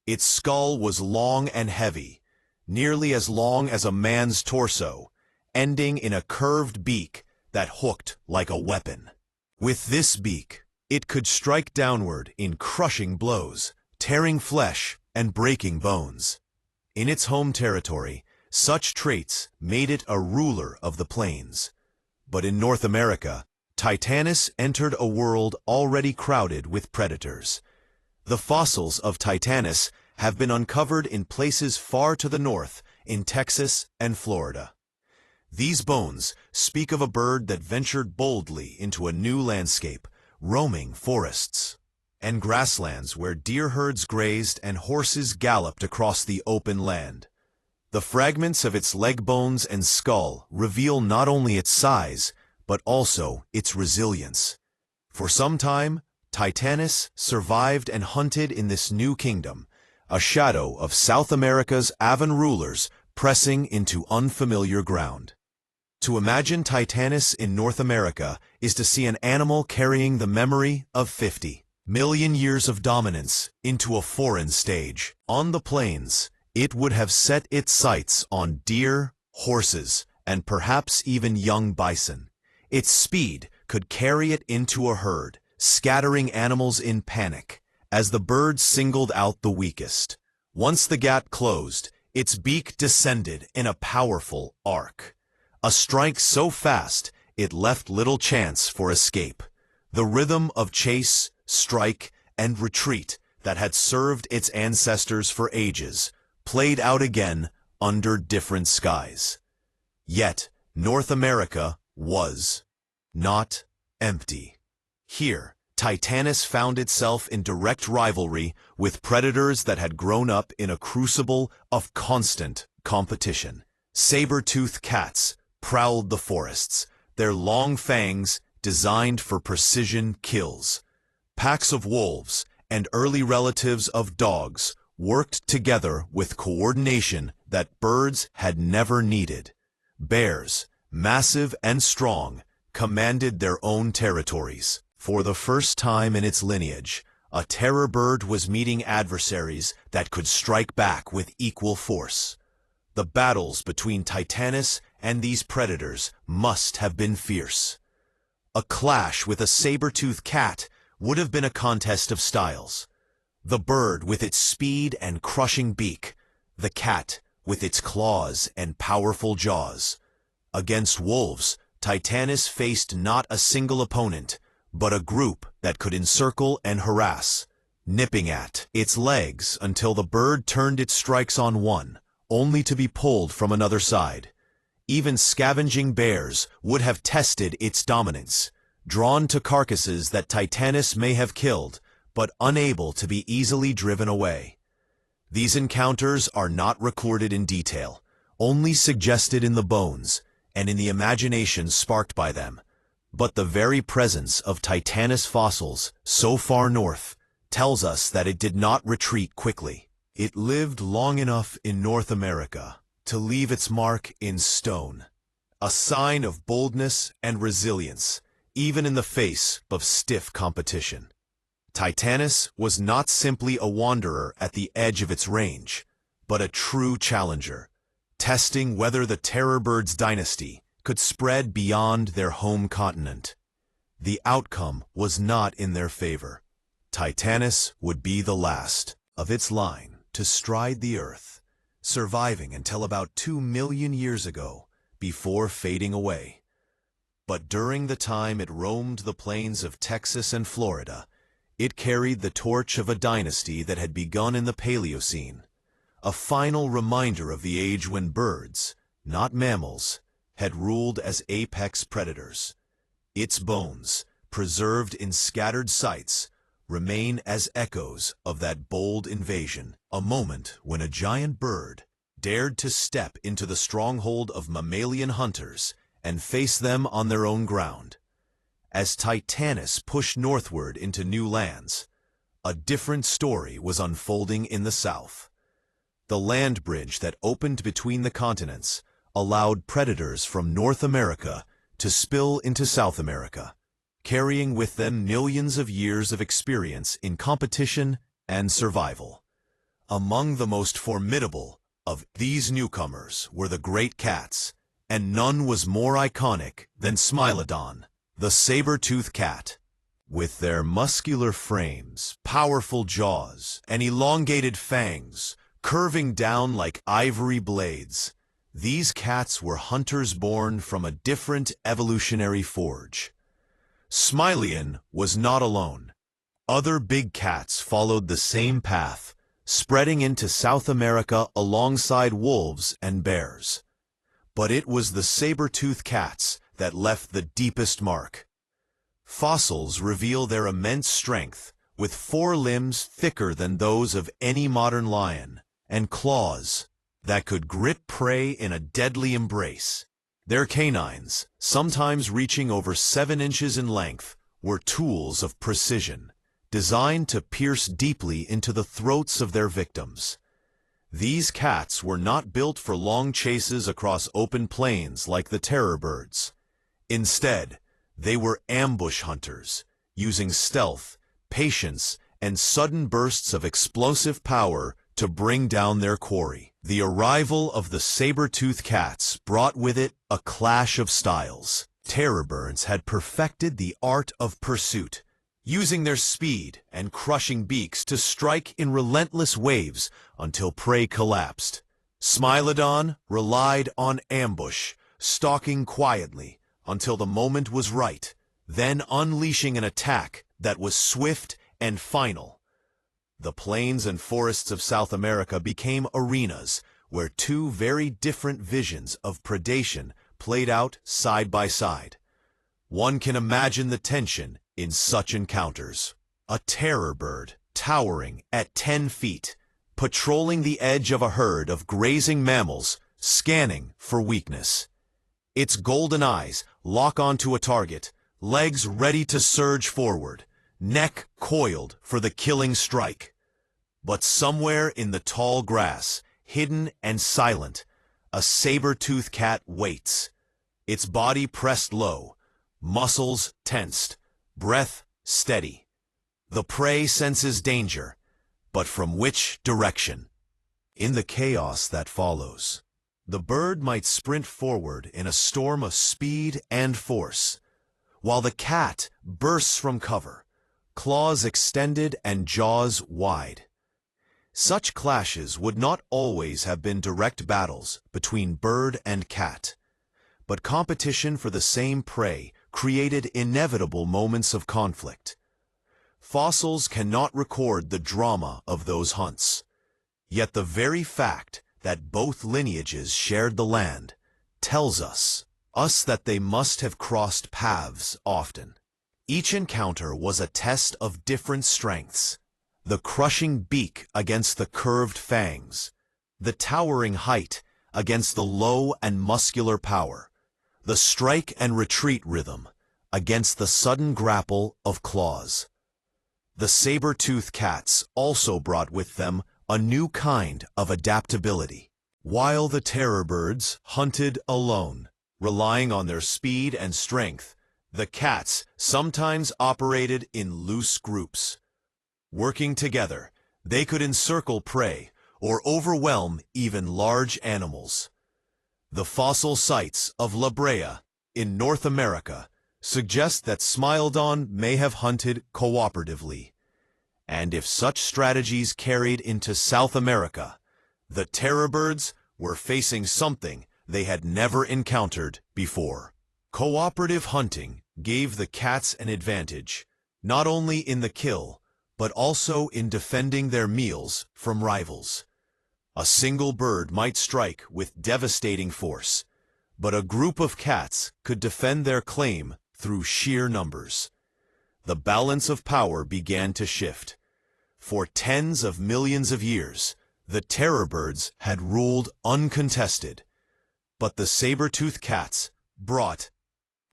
[SPEAKER 1] Its skull was long and heavy, nearly as long as a man's torso, ending in a curved beak that hooked like a weapon. With this beak, it could strike downward in crushing blows, tearing flesh and breaking bones. In its home territory, such traits made it a ruler of the plains. But in North America, Titanis entered a world already crowded with predators. The fossils of Titanis have been uncovered in places far to the north, in Texas and Florida. These bones speak of a bird that ventured boldly into a new landscape, roaming forests and grasslands where deer herds grazed and horses galloped across the open land. The fragments of its leg bones and skull reveal not only its size, but also its resilience. For some time, Titanis survived and hunted in this new kingdom, a shadow of South America's avian rulers pressing into unfamiliar ground. To imagine Titanis in North America is to see an animal carrying the memory of 50 million years of dominance into a foreign stage. On the plains, it would have set its sights on deer, horses, and perhaps even young bison. Its speed could carry it into a herd, scattering animals in panic, as the bird singled out the weakest. Once the gap closed, its beak descended in a powerful arc. A strike so fast, it left little chance for escape. The rhythm of chase, strike, and retreat that had served its ancestors for ages played out again under different skies. Yet, North America was not empty. Here, Titanis found itself in direct rivalry with predators that had grown up in a crucible of constant competition. Saber-toothed cats prowled the forests, their long fangs designed for precision kills. Packs of wolves and early relatives of dogs worked together with coordination that birds had never needed. Bears, massive and strong, commanded their own territories. For the first time in its lineage, a terror bird was meeting adversaries that could strike back with equal force. The battles between Titanis and these predators must have been fierce. A clash with a saber-toothed cat would have been a contest of styles. The bird with its speed and crushing beak, the cat with its claws and powerful jaws. Against wolves, Titanis faced not a single opponent, but a group that could encircle and harass, nipping at its legs until the bird turned its strikes on one, only to be pulled from another side. Even scavenging bears would have tested its dominance, drawn to carcasses that Titanis may have killed, but unable to be easily driven away. These encounters are not recorded in detail, only suggested in the bones and in the imagination sparked by them. But the very presence of Titanis fossils so far north tells us that it did not retreat quickly. It lived long enough in North America to leave its mark in stone, a sign of boldness and resilience, even in the face of stiff competition. Titanis was not simply a wanderer at the edge of its range, but a true challenger, testing whether the terror bird's dynasty could spread beyond their home continent. The outcome was not in their favor. Titanis would be the last of its line to stride the earth, surviving until about 2 million years ago before fading away. But during the time it roamed the plains of Texas and Florida, It carried the torch of a dynasty that had begun in the Paleocene, a final reminder of the age when birds, not mammals, had ruled as apex predators. Its bones, preserved in scattered sites, remain as echoes of that bold invasion, a moment when a giant bird dared to step into the stronghold of mammalian hunters and face them on their own ground. As Titanis pushed northward into new lands, a different story was unfolding in the south. The land bridge that opened between the continents allowed predators from North America to spill into South America, carrying with them millions of years of experience in competition and survival. Among the most formidable of these newcomers were the great cats, and none was more iconic than Smilodon, the saber-toothed cat. With their muscular frames, powerful jaws, and elongated fangs curving down like ivory blades, these cats were hunters born from a different evolutionary forge. Smilodon was not alone. Other big cats followed the same path, spreading into South America alongside wolves and bears. But it was the saber-toothed cats that left the deepest mark. Fossils reveal their immense strength, with forelimbs thicker than those of any modern lion, and claws that could grip prey in a deadly embrace. Their canines, sometimes reaching over 7 inches in length, were tools of precision, designed to pierce deeply into the throats of their victims. These cats were not built for long chases across open plains like the terror birds. Instead, they were ambush hunters, using stealth, patience, and sudden bursts of explosive power to bring down their quarry. The arrival of the saber-toothed cats brought with it a clash of styles. Terror birds had perfected the art of pursuit, using their speed and crushing beaks to strike in relentless waves until prey collapsed. Smilodon relied on ambush, stalking quietly until the moment was right, then unleashing an attack that was swift and final. The plains and forests of South America became arenas where two very different visions of predation played out side by side. One can imagine the tension in such encounters. A terror bird, towering at 10 feet, patrolling the edge of a herd of grazing mammals, scanning for weakness. Its golden eyes lock onto a target, legs ready to surge forward, neck coiled for the killing strike. But somewhere in the tall grass, hidden and silent, a saber-toothed cat waits. Its body pressed low, muscles tensed, breath steady. The prey senses danger, but from which direction? In the chaos that follows, the bird might sprint forward in a storm of speed and force, while the cat bursts from cover, claws extended and jaws wide. Such clashes would not always have been direct battles between bird and cat, but competition for the same prey created inevitable moments of conflict. Fossils cannot record the drama of those hunts, yet the very fact that both lineages shared the land tells us that they must have crossed paths often. Each encounter was a test of different strengths. The crushing beak against the curved fangs, the towering height against the low and muscular power, the strike and retreat rhythm against the sudden grapple of claws. The saber-toothed cats also brought with them a new kind of adaptability. While the terror birds hunted alone, relying on their speed and strength, the cats sometimes operated in loose groups. Working together, they could encircle prey or overwhelm even large animals. The fossil sites of La Brea in North America suggest that Smilodon may have hunted cooperatively. And if such strategies carried into South America, the terror birds were facing something they had never encountered before. Cooperative hunting gave the cats an advantage, not only in the kill, but also in defending their meals from rivals. A single bird might strike with devastating force, but a group of cats could defend their claim through sheer numbers. The balance of power began to shift. For tens of millions of years, the terror birds had ruled uncontested, but the saber-toothed cats brought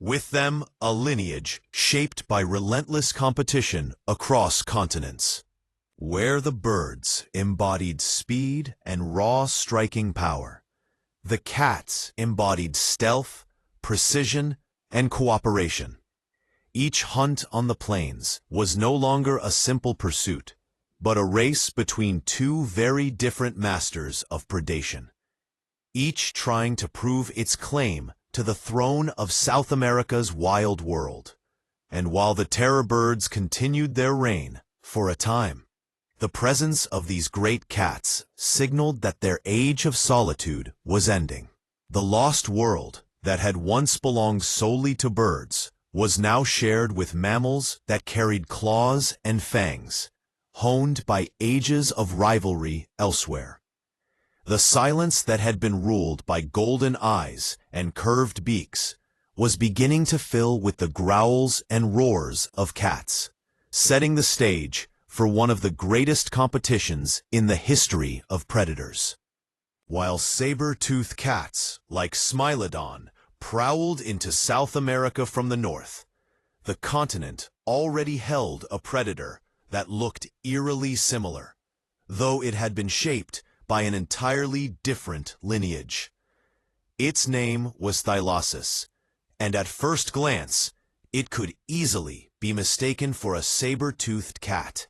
[SPEAKER 1] with them a lineage shaped by relentless competition across continents. Where the birds embodied speed and raw striking power, the cats embodied stealth, precision, and cooperation. Each hunt on the plains was no longer a simple pursuit, but a race between two very different masters of predation, each trying to prove its claim to the throne of South America's wild world. And while the terror birds continued their reign for a time, the presence of these great cats signaled that their age of solitude was ending. The lost world that had once belonged solely to birds was now shared with mammals that carried claws and fangs, honed by ages of rivalry elsewhere. The silence that had been ruled by golden eyes and curved beaks was beginning to fill with the growls and roars of cats, setting the stage for one of the greatest competitions in the history of predators. While saber-toothed cats like Smilodon prowled into South America from the north, the continent already held a predator that looked eerily similar, though it had been shaped by an entirely different lineage. Its name was Thylacis, and at first glance, it could easily be mistaken for a saber-toothed cat.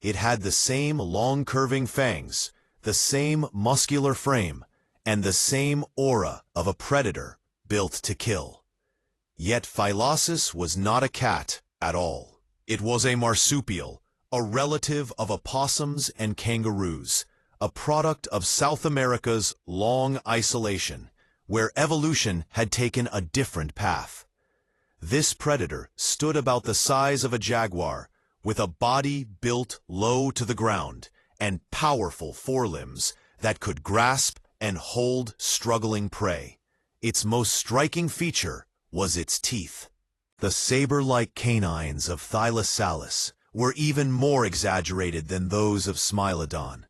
[SPEAKER 1] It had the same long curving fangs, the same muscular frame, and the same aura of a predator built to kill. Yet Thylacis was not a cat at all. It was a marsupial, a relative of opossums and kangaroos, a product of South America's long isolation, where evolution had taken a different path. This predator stood about the size of a jaguar, with a body built low to the ground and powerful forelimbs that could grasp and hold struggling prey. Its most striking feature was its teeth. The saber-like canines of Thylacis were even more exaggerated than those of Smilodon,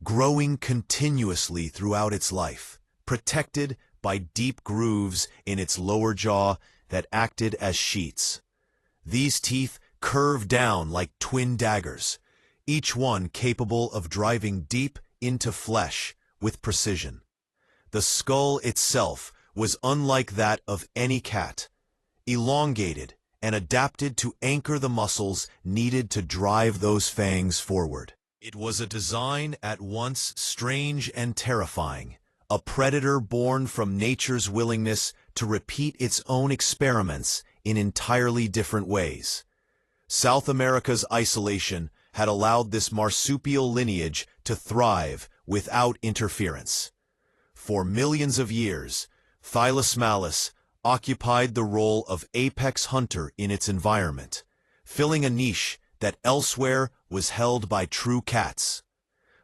[SPEAKER 1] growing continuously throughout its life, protected by deep grooves in its lower jaw that acted as sheaths. These teeth curved down like twin daggers, each one capable of driving deep into flesh with precision. The skull itself was unlike that of any cat, elongated and adapted to anchor the muscles needed to drive those fangs forward. It was a design at once strange and terrifying, a predator born from nature's willingness to repeat its own experiments in entirely different ways. South America's isolation had allowed this marsupial lineage to thrive without interference. For millions of years, Thylacis occupied the role of apex hunter in its environment, filling a niche that elsewhere was held by true cats.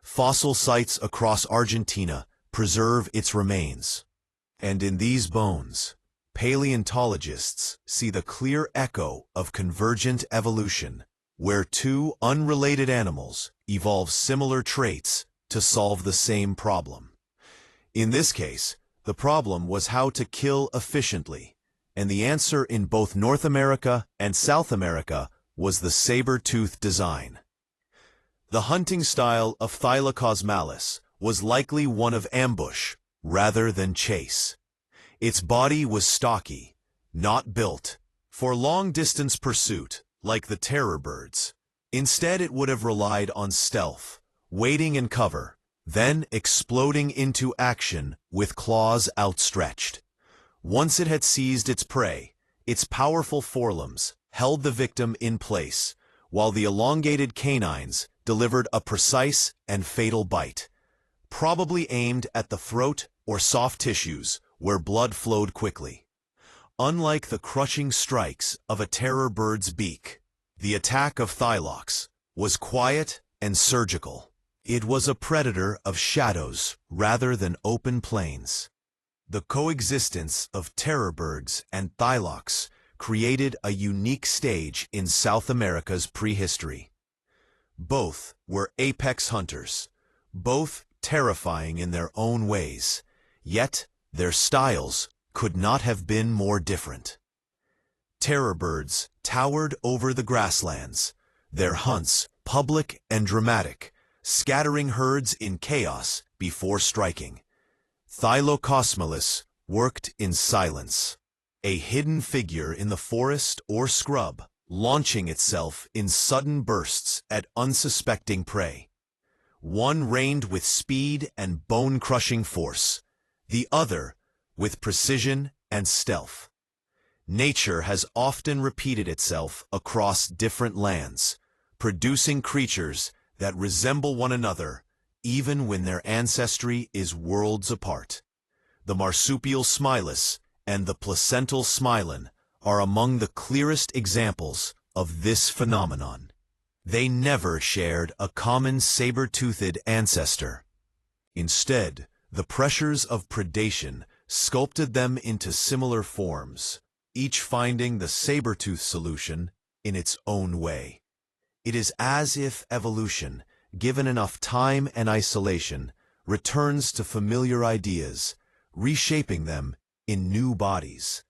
[SPEAKER 1] Fossil sites across Argentina preserve its remains, and in these bones, paleontologists see the clear echo of convergent evolution, where two unrelated animals evolve similar traits to solve the same problem. In this case, the problem was how to kill efficiently, and the answer in both North America and South America was the saber-tooth design. The hunting style of Thylacis was likely one of ambush rather than chase. Its body was stocky, not built for long-distance pursuit like the terror birds. Instead, it would have relied on stealth, waiting in cover, then exploding into action with claws outstretched. Once it had seized its prey, its powerful forelimbs held the victim in place, while the elongated canines delivered a precise and fatal bite, probably aimed at the throat or soft tissues where blood flowed quickly. Unlike the crushing strikes of a terror bird's beak, the attack of Thylacis was quiet and surgical. It was a predator of shadows rather than open plains. The coexistence of terrorbirds and thylox created a unique stage in South America's prehistory. Both were apex hunters, both terrifying in their own ways, yet their styles could not have been more different. Terrorbirds towered over the grasslands, their hunts public and dramatic, scattering herds in chaos before striking. Thylacosmilus worked in silence, a hidden figure in the forest or scrub, launching itself in sudden bursts at unsuspecting prey. One reigned with speed and bone-crushing force, the other with precision and stealth. Nature has often repeated itself across different lands, producing creatures that resemble one another even when their ancestry is worlds apart. The marsupial smilus and the placental smilin are among the clearest examples of this phenomenon. They never shared a common saber-toothed ancestor. Instead, the pressures of predation sculpted them into similar forms, each finding the saber-tooth solution in its own way. It is as if evolution, given enough time and isolation, returns to familiar ideas, reshaping them in new bodies.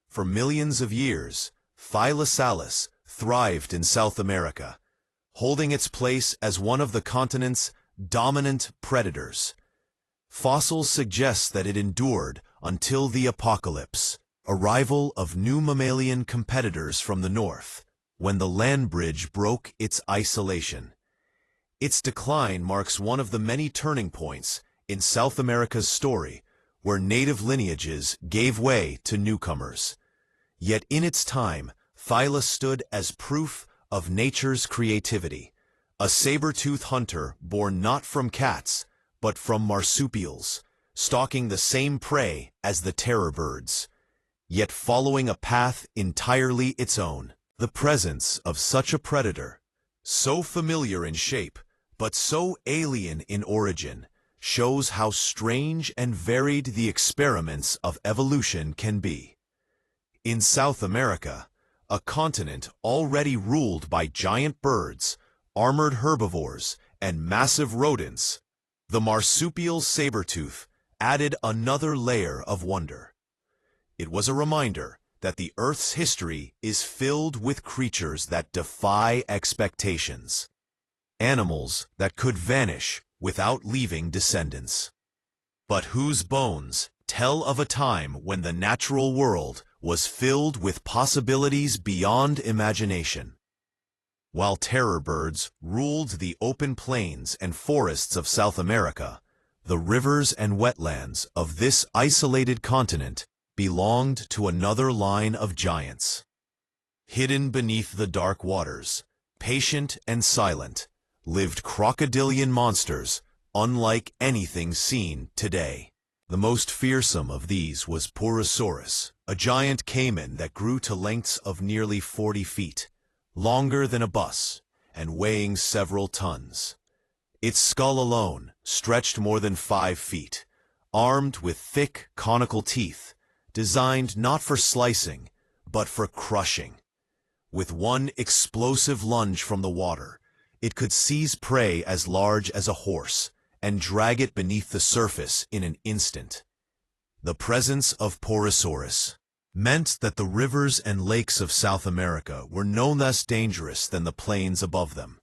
[SPEAKER 1] For millions of years, Thylasalus thrived in South America, holding its place as one of the continent's dominant predators. Fossils suggest that it endured until the apocalypse, arrival of new mammalian competitors from the north, when the land bridge broke its isolation. Its decline marks one of the many turning points in South America's story, where native lineages gave way to newcomers. Yet in its time, Thyla stood as proof of nature's creativity, a saber-tooth hunter born not from cats, but from marsupials, stalking the same prey as the terrorbirds, yet following a path entirely its own. The presence of such a predator, so familiar in shape, but so alien in origin, shows how strange and varied the experiments of evolution can be. In South America, a continent already ruled by giant birds, armored herbivores, and massive rodents, the marsupial saber-tooth added another layer of wonder. It was a reminder that the Earth's history is filled with creatures that defy expectations. Animals that could vanish without leaving descendants, but whose bones tell of a time when the natural world was filled with possibilities beyond imagination. While terrorbirds ruled the open plains and forests of South America, the rivers and wetlands of this isolated continent belonged to another line of giants. Hidden beneath the dark waters, patient and silent, lived crocodilian monsters unlike anything seen today. The most fearsome of these was Purosaurus, a giant caiman that grew to lengths of nearly 40 feet, longer than a bus, and weighing several tons. Its skull alone stretched more than 5 feet, armed with thick, conical teeth, designed not for slicing, but for crushing. With one explosive lunge from the water, it could seize prey as large as a horse and drag it beneath the surface in an instant. The presence of Purosaurus meant that the rivers and lakes of South America were no less dangerous than the plains above them.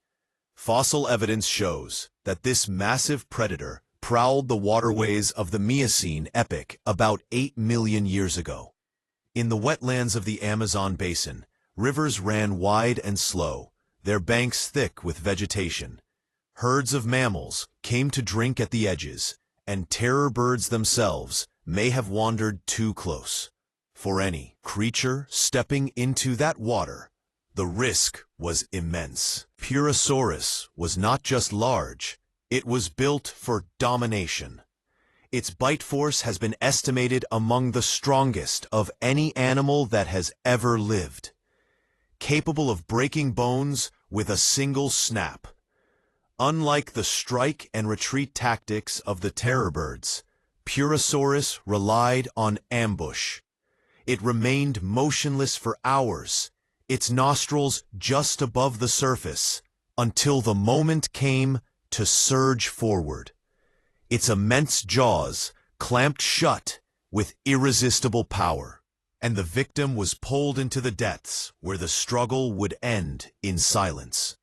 [SPEAKER 1] Fossil evidence shows that this massive predator prowled the waterways of the Miocene epoch about 8 million years ago. In the wetlands of the Amazon basin, rivers ran wide and slow, their banks thick with vegetation. Herds of mammals came to drink at the edges, and terror birds themselves may have wandered too close. For any creature stepping into that water, the risk was immense. Purosaurus was not just large, it was built for domination. Its bite force has been estimated among the strongest of any animal that has ever lived. Capable of breaking bones with a single snap. Unlike the strike and retreat tactics of the terrorbirds, Purosaurus relied on ambush. It remained motionless for hours, its nostrils just above the surface, until the moment came to surge forward. Its immense jaws clamped shut with irresistible power, and the victim was pulled into the depths where the struggle would end in silence.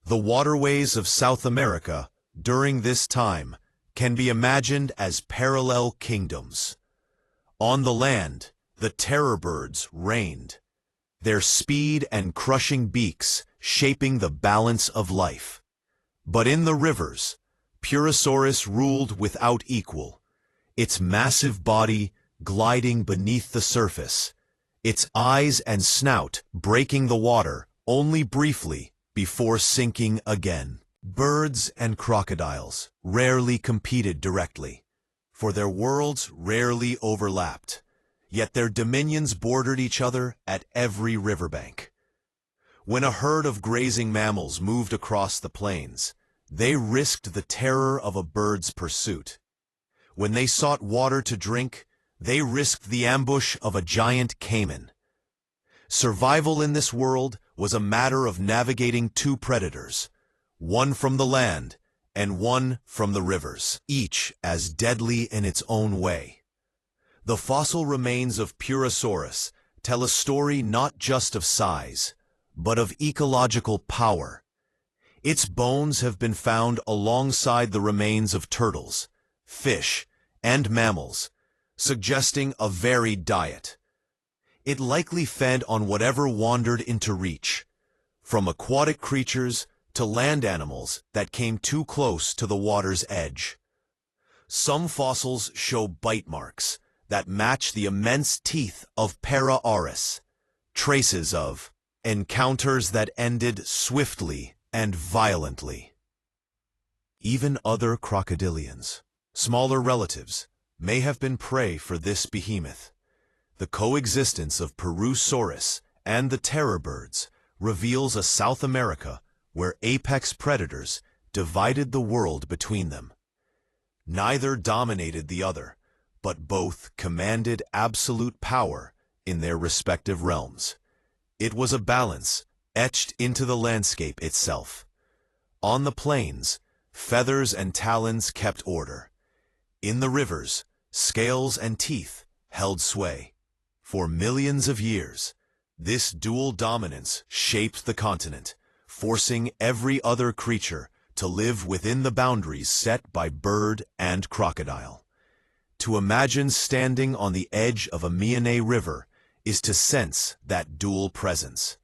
[SPEAKER 1] The waterways of South America during this time can be imagined as parallel kingdoms. On the land, the terrorbirds reigned, their speed and crushing beaks shaping the balance of life. But in the rivers, Purosaurus ruled without equal, its massive body gliding beneath the surface, its eyes and snout breaking the water only briefly before sinking again. Birds and crocodiles rarely competed directly, for their worlds rarely overlapped, yet their dominions bordered each other at every riverbank. When a herd of grazing mammals moved across the plains, they risked the terror of a bird's pursuit. When they sought water to drink, they risked the ambush of a giant caiman. Survival in this world was a matter of navigating two predators, one from the land and one from the rivers, each as deadly in its own way. The fossil remains of Purosaurus tell a story not just of size, but of ecological power. Its bones have been found alongside the remains of turtles, fish, and mammals, suggesting a varied diet. It likely fed on whatever wandered into reach, from aquatic creatures to land animals that came too close to the water's edge. Some fossils show bite marks that match the immense teeth of Parasaurus, traces of encounters that ended swiftly and violently. Even other crocodilians, smaller relatives, may have been prey for this behemoth. The coexistence of Purosaurus and the terrorbirds reveals a South America where apex predators divided the world between them. Neither dominated the other, but both commanded absolute power in their respective realms. It was a balance etched into the landscape itself. On the plains, feathers and talons kept order. In the rivers, scales and teeth held sway. For millions of years, this dual dominance shaped the continent, forcing every other creature to live within the boundaries set by bird and crocodile. To imagine standing on the edge of a Miami River is to sense that dual presence.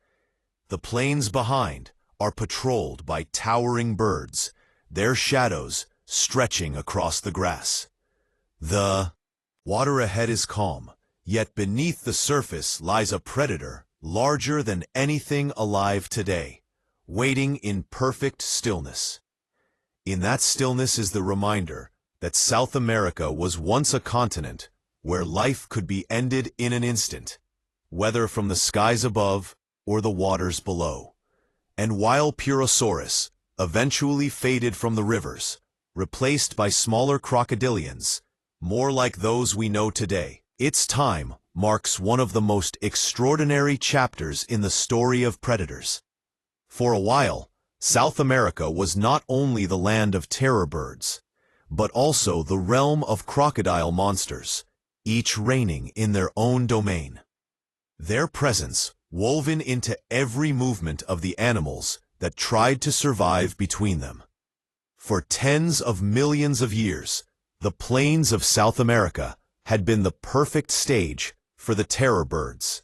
[SPEAKER 1] The plains behind are patrolled by towering birds, their shadows stretching across the grass. The water ahead is calm, yet beneath the surface lies a predator larger than anything alive today, waiting in perfect stillness. In that stillness is the reminder that South America was once a continent where life could be ended in an instant, whether from the skies above or the waters below. And while Purosaurus eventually faded from the rivers, replaced by smaller crocodilians, more like those we know today, its time marks one of the most extraordinary chapters in the story of predators. For a while, South America was not only the land of terrorbirds, but also the realm of crocodile monsters, each reigning in their own domain. Their presence woven into every movement of the animals that tried to survive between them. For tens of millions of years, the plains of South America had been the perfect stage for the terrorbirds.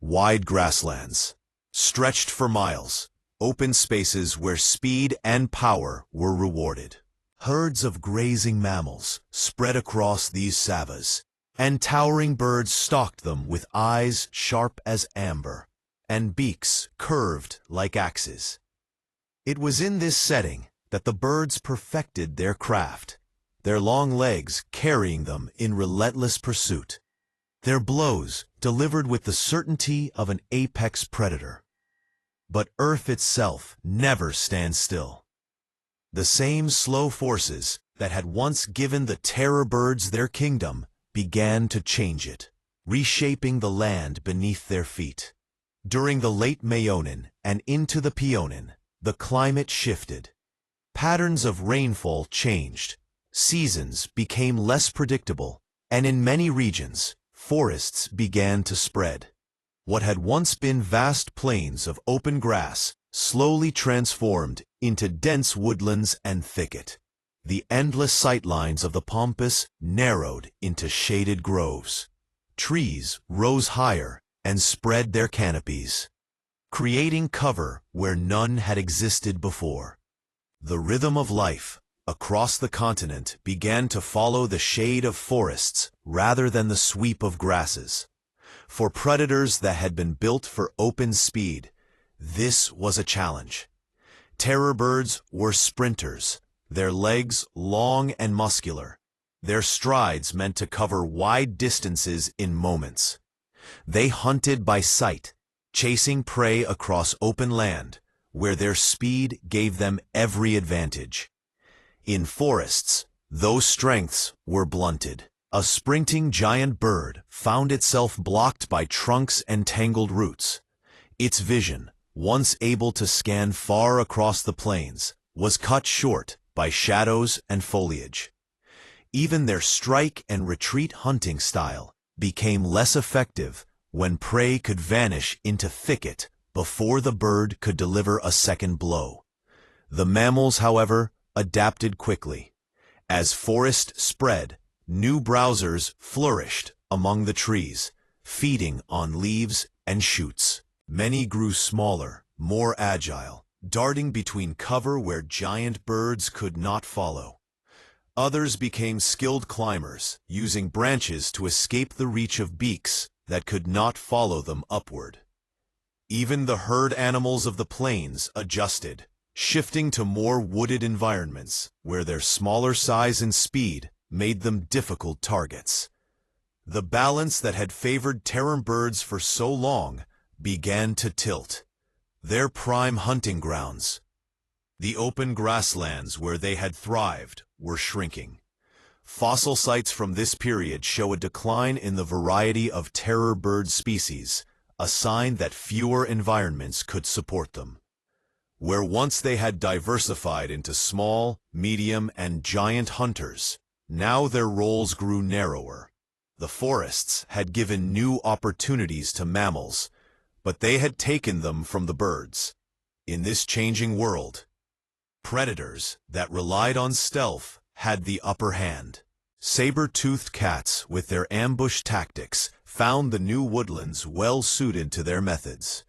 [SPEAKER 1] Wide grasslands, stretched for miles, open spaces where speed and power were rewarded. Herds of grazing mammals spread across these savannas, and towering birds stalked them with eyes sharp as amber and beaks curved like axes. It was in this setting that the birds perfected their craft, their long legs carrying them in relentless pursuit, their blows delivered with the certainty of an apex predator. But Earth itself never stands still. The same slow forces that had once given the terror birds their kingdom began to change it, reshaping the land beneath their feet. During the late Mayonan and into the Pionan, the climate shifted. Patterns of rainfall changed, seasons became less predictable, and in many regions, forests began to spread. What had once been vast plains of open grass slowly transformed into dense woodlands and thicket. The endless sightlines of the pampas narrowed into shaded groves. Trees rose higher and spread their canopies, creating cover where none had existed before. The rhythm of life across the continent began to follow the shade of forests rather than the sweep of grasses. For predators that had been built for open speed, this was a challenge. Terror birds were sprinters, their legs long and muscular. Their strides meant to cover wide distances in moments. They hunted by sight, chasing prey across open land, where their speed gave them every advantage. In forests, those strengths were blunted. A sprinting giant bird found itself blocked by trunks and tangled roots. Its vision, once able to scan far across the plains, was cut short by shadows and foliage. Even their strike and retreat hunting style became less effective when prey could vanish into thicket before the bird could deliver a second blow. The mammals, however, adapted quickly. As forest spread, new browsers flourished among the trees, feeding on leaves and shoots. Many grew smaller, more agile, darting between cover where giant birds could not follow. Others became skilled climbers, using branches to escape the reach of beaks that could not follow them upward. Even the herd animals of the plains adjusted, shifting to more wooded environments where their smaller size and speed made them difficult targets. The balance that had favored terror birds for so long began to tilt. Their prime hunting grounds, the open grasslands where they had thrived, were shrinking. Fossil sites from this period show a decline in the variety of terror bird species, a sign that fewer environments could support them. Where once they had diversified into small, medium, and giant hunters, now their roles grew narrower. The forests had given new opportunities to mammals, but they had taken them from the birds. In this changing world, predators that relied on stealth had the upper hand. Saber-toothed cats, with their ambush tactics, found the new woodlands well suited to their methods.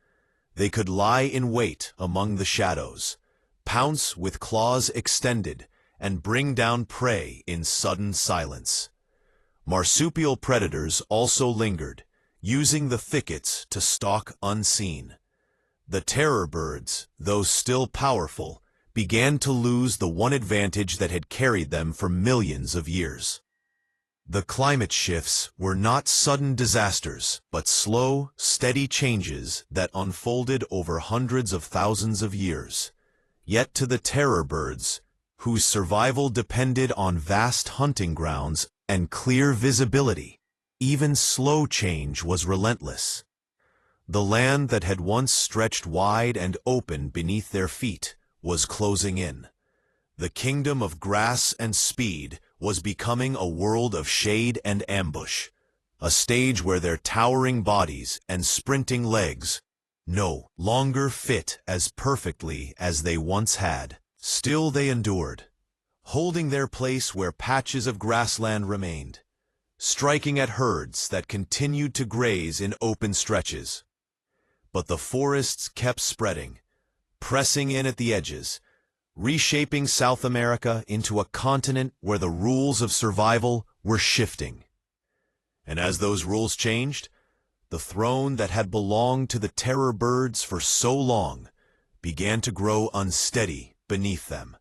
[SPEAKER 1] They could lie in wait among the shadows, pounce with claws extended, and bring down prey in sudden silence. Marsupial predators also lingered, using the thickets to stalk unseen. The terror birds, though still powerful, began to lose the one advantage that had carried them for millions of years. The climate shifts were not sudden disasters, but slow, steady changes that unfolded over hundreds of thousands of years. Yet to the terror birds, whose survival depended on vast hunting grounds and clear visibility, even slow change was relentless. The land that had once stretched wide and open beneath their feet was closing in. The kingdom of grass and speed was becoming a world of shade and ambush, a stage where their towering bodies and sprinting legs no longer fit as perfectly as they once had. Still they endured, holding their place where patches of grassland remained, striking at herds that continued to graze in open stretches. But the forests kept spreading, pressing in at the edges, reshaping South America into a continent where the rules of survival were shifting. And as those rules changed, the throne that had belonged to the terror birds for so long began to grow unsteady beneath them.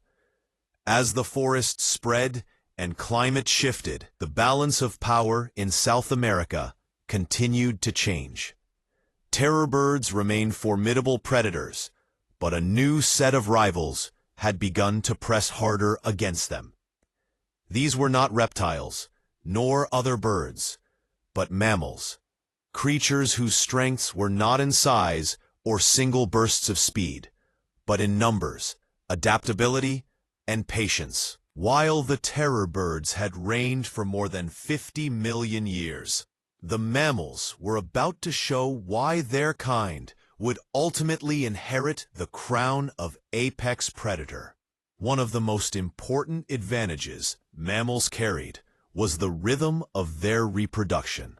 [SPEAKER 1] As the forests spread and climate shifted, the balance of power in South America continued to change. Terror birds remained formidable predators, but a new set of rivals had begun to press harder against them. These were not reptiles, nor other birds, but mammals, creatures whose strengths were not in size or single bursts of speed, but in numbers, adaptability, and patience. While the terror birds had reigned for more than 50 million years, the mammals were about to show why their kind would ultimately inherit the crown of apex predator. One of the most important advantages mammals carried was the rhythm of their reproduction.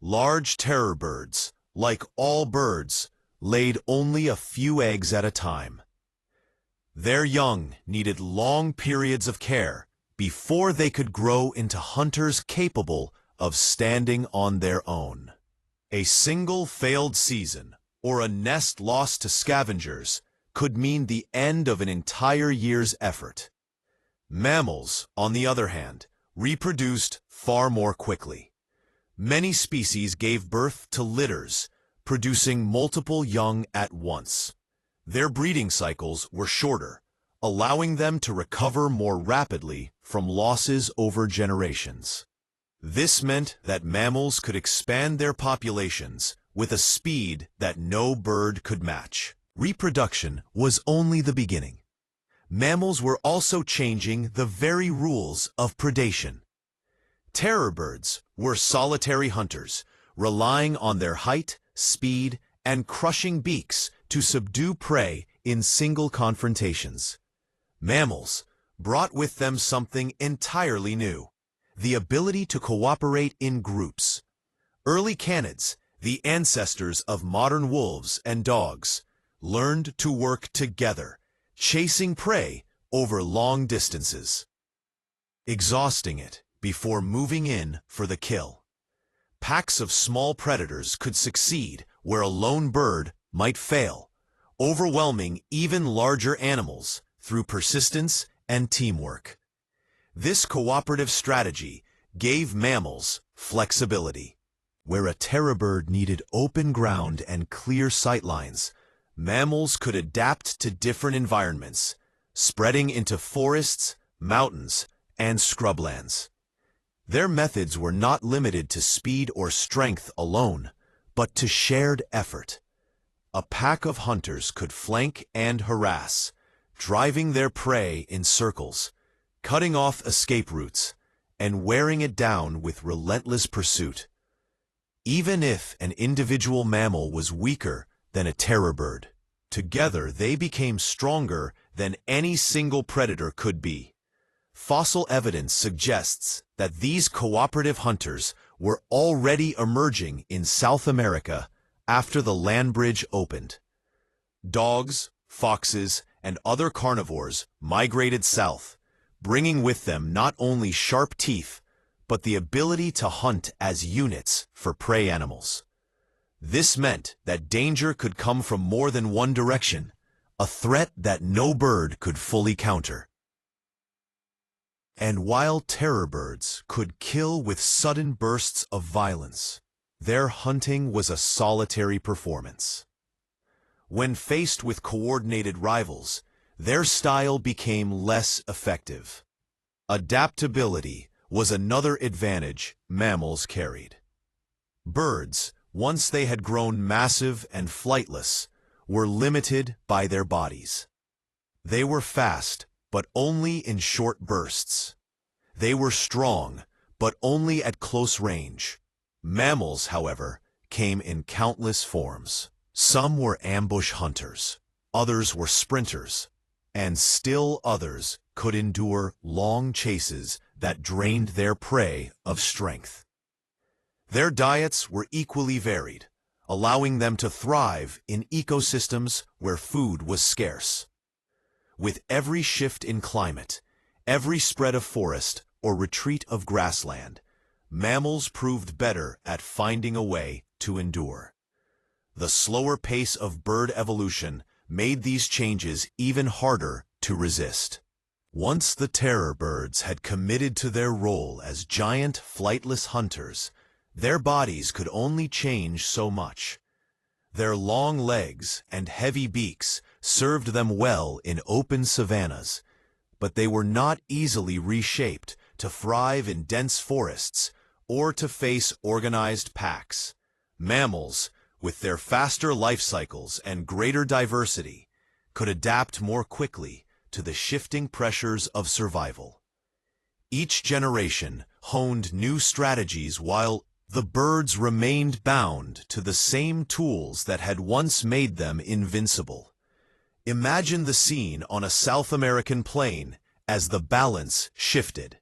[SPEAKER 1] Large terror birds, like all birds, laid only a few eggs at a time. Their young needed long periods of care before they could grow into hunters capable of standing on their own. A single failed season or a nest lost to scavengers could mean the end of an entire year's effort. Mammals, on the other hand, reproduced far more quickly. Many species gave birth to litters, producing multiple young at once. Their breeding cycles were shorter, allowing them to recover more rapidly from losses over generations. This meant that mammals could expand their populations with a speed that no bird could match. Reproduction was only the beginning. Mammals were also changing the very rules of predation. Terror birds were solitary hunters, relying on their height, speed, and crushing beaks to subdue prey in single confrontations. Mammals brought with them something entirely new: the ability to cooperate in groups. Early canids, the ancestors of modern wolves and dogs, learned to work together, chasing prey over long distances, exhausting it before moving in for the kill. Packs of small predators could succeed where a lone bird might fail, overwhelming even larger animals through persistence and teamwork. This cooperative strategy gave mammals flexibility. Where a terror bird needed open ground and clear sightlines, mammals could adapt to different environments, spreading into forests, mountains, and scrublands. Their methods were not limited to speed or strength alone, but to shared effort. A pack of hunters could flank and harass, driving their prey in circles, cutting off escape routes, and wearing it down with relentless pursuit. Even if an individual mammal was weaker than a terror bird, together they became stronger than any single predator could be. Fossil evidence suggests that these cooperative hunters were already emerging in South America after the land bridge opened. Dogs, foxes, and other carnivores migrated south, bringing with them not only sharp teeth, but the ability to hunt as units for prey animals. This meant that danger could come from more than one direction, a threat that no bird could fully counter. And while terror birds could kill with sudden bursts of violence, their hunting was a solitary performance. When faced with coordinated rivals, their style became less effective. Adaptability was another advantage mammals carried. Birds, once they had grown massive and flightless, were limited by their bodies. They were fast, but only in short bursts. They were strong, but only at close range. Mammals, however, came in countless forms. Some were ambush hunters, others were sprinters, and still others could endure long chases that drained their prey of strength. Their diets were equally varied, allowing them to thrive in ecosystems where food was scarce. With every shift in climate, every spread of forest or retreat of grassland, mammals proved better at finding a way to endure. The slower pace of bird evolution made these changes even harder to resist. Once the terror birds had committed to their role as giant flightless hunters, their bodies could only change so much. Their long legs and heavy beaks served them well in open savannas, but they were not easily reshaped to thrive in dense forests or to face organized packs. Mammals, with their faster life cycles and greater diversity, could adapt more quickly to the shifting pressures of survival. Each generation honed new strategies while the birds remained bound to the same tools that had once made them invincible. Imagine the scene on a South American plain as the balance shifted.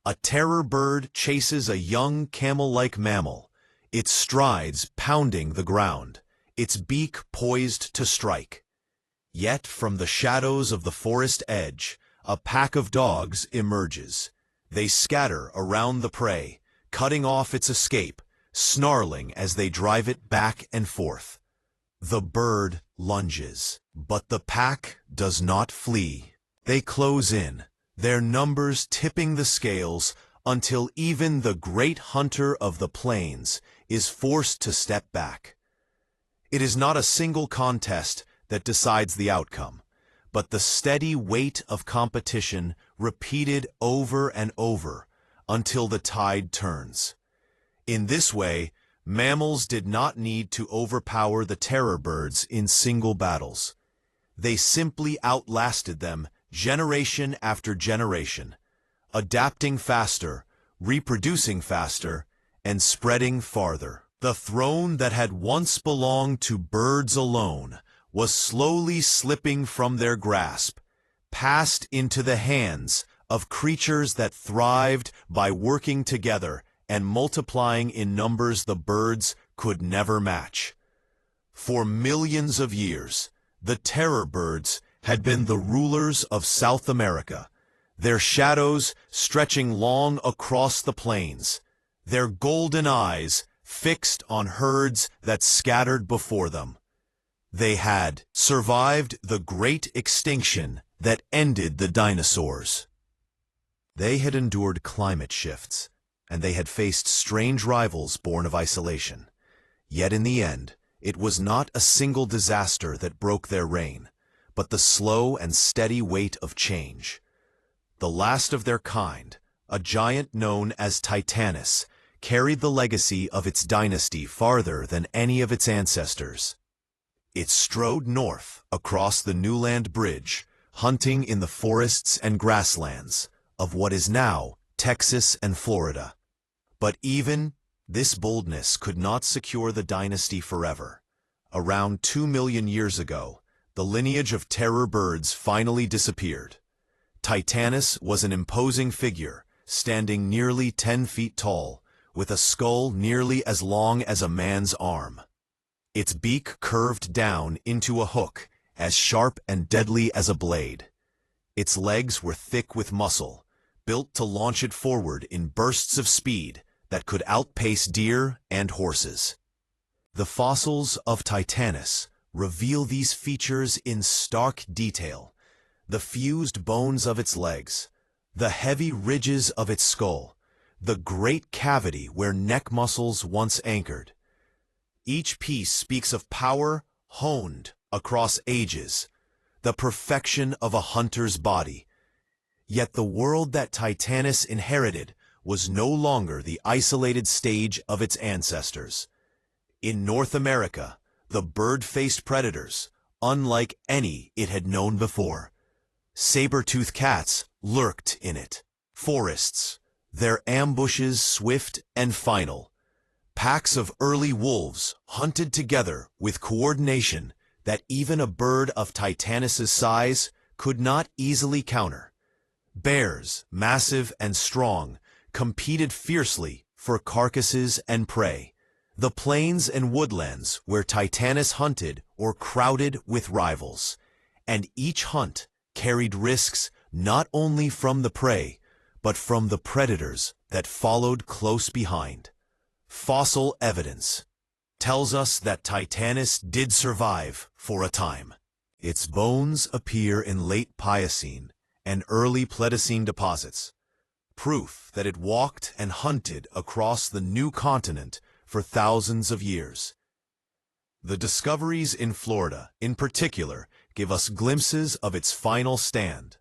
[SPEAKER 1] A terror bird chases a young camel-like mammal, its strides pounding the ground, its beak poised to strike. Yet from the shadows of the forest edge, a pack of dogs emerges. They scatter around the prey, cutting off its escape, snarling as they drive it back and forth. The bird lunges, but the pack does not flee. They close in, their numbers tipping the scales until even the great hunter of the plains is forced to step back. It is not a single contest that decides the outcome, but the steady weight of competition repeated over and over until the tide turns. In this way, mammals did not need to overpower the terror birds in single battles. They simply outlasted them generation after generation, adapting faster, reproducing faster, and spreading farther. The throne that had once belonged to birds alone was slowly slipping from their grasp, passed into the hands of creatures that thrived by working together and multiplying in numbers the birds could never match. For millions of years, the terror birds had been the rulers of South America, their shadows stretching long across the plains, their golden eyes fixed on herds that scattered before them. They had survived the great extinction that ended the dinosaurs. They had endured climate shifts, and they had faced strange rivals born of isolation. Yet in the end, it was not a single disaster that broke their reign, but the slow and steady weight of change. The last of their kind, a giant known as Titanis, carried the legacy of its dynasty farther than any of its ancestors. It strode north across the New Land Bridge, hunting in the forests and grasslands of what is now Texas and Florida. But even this boldness could not secure the dynasty forever. Around 2 million years ago, the lineage of terror birds finally disappeared. Titanis was an imposing figure, standing nearly 10 feet tall, with a skull nearly as long as a man's arm. Its beak curved down into a hook, as sharp and deadly as a blade. Its legs were thick with muscle, built to launch it forward in bursts of speed that could outpace deer and horses. The fossils of Titanis reveal these features in stark detail: the fused bones of its legs, the heavy ridges of its skull, the great cavity where neck muscles once anchored. Each piece speaks of power honed across ages, the perfection of a hunter's body. Yet the world that Titanis inherited was no longer the isolated stage of its ancestors. In North America, the bird-faced predators, unlike any it had known before. Saber-toothed cats lurked in it. Forests, their ambushes swift and final. Packs of early wolves hunted together with coordination that even a bird of Titanis' size could not easily counter. Bears, massive and strong, competed fiercely for carcasses and prey. The plains and woodlands where Titanis hunted or crowded with rivals, and each hunt carried risks not only from the prey, but from the predators that followed close behind. Fossil evidence tells us that Titanis did survive for a time. Its bones appear in late Pliocene and early Pleistocene deposits, proof that it walked and hunted across the new continent for thousands of years. The discoveries in Florida, in particular, give us glimpses of its final stand.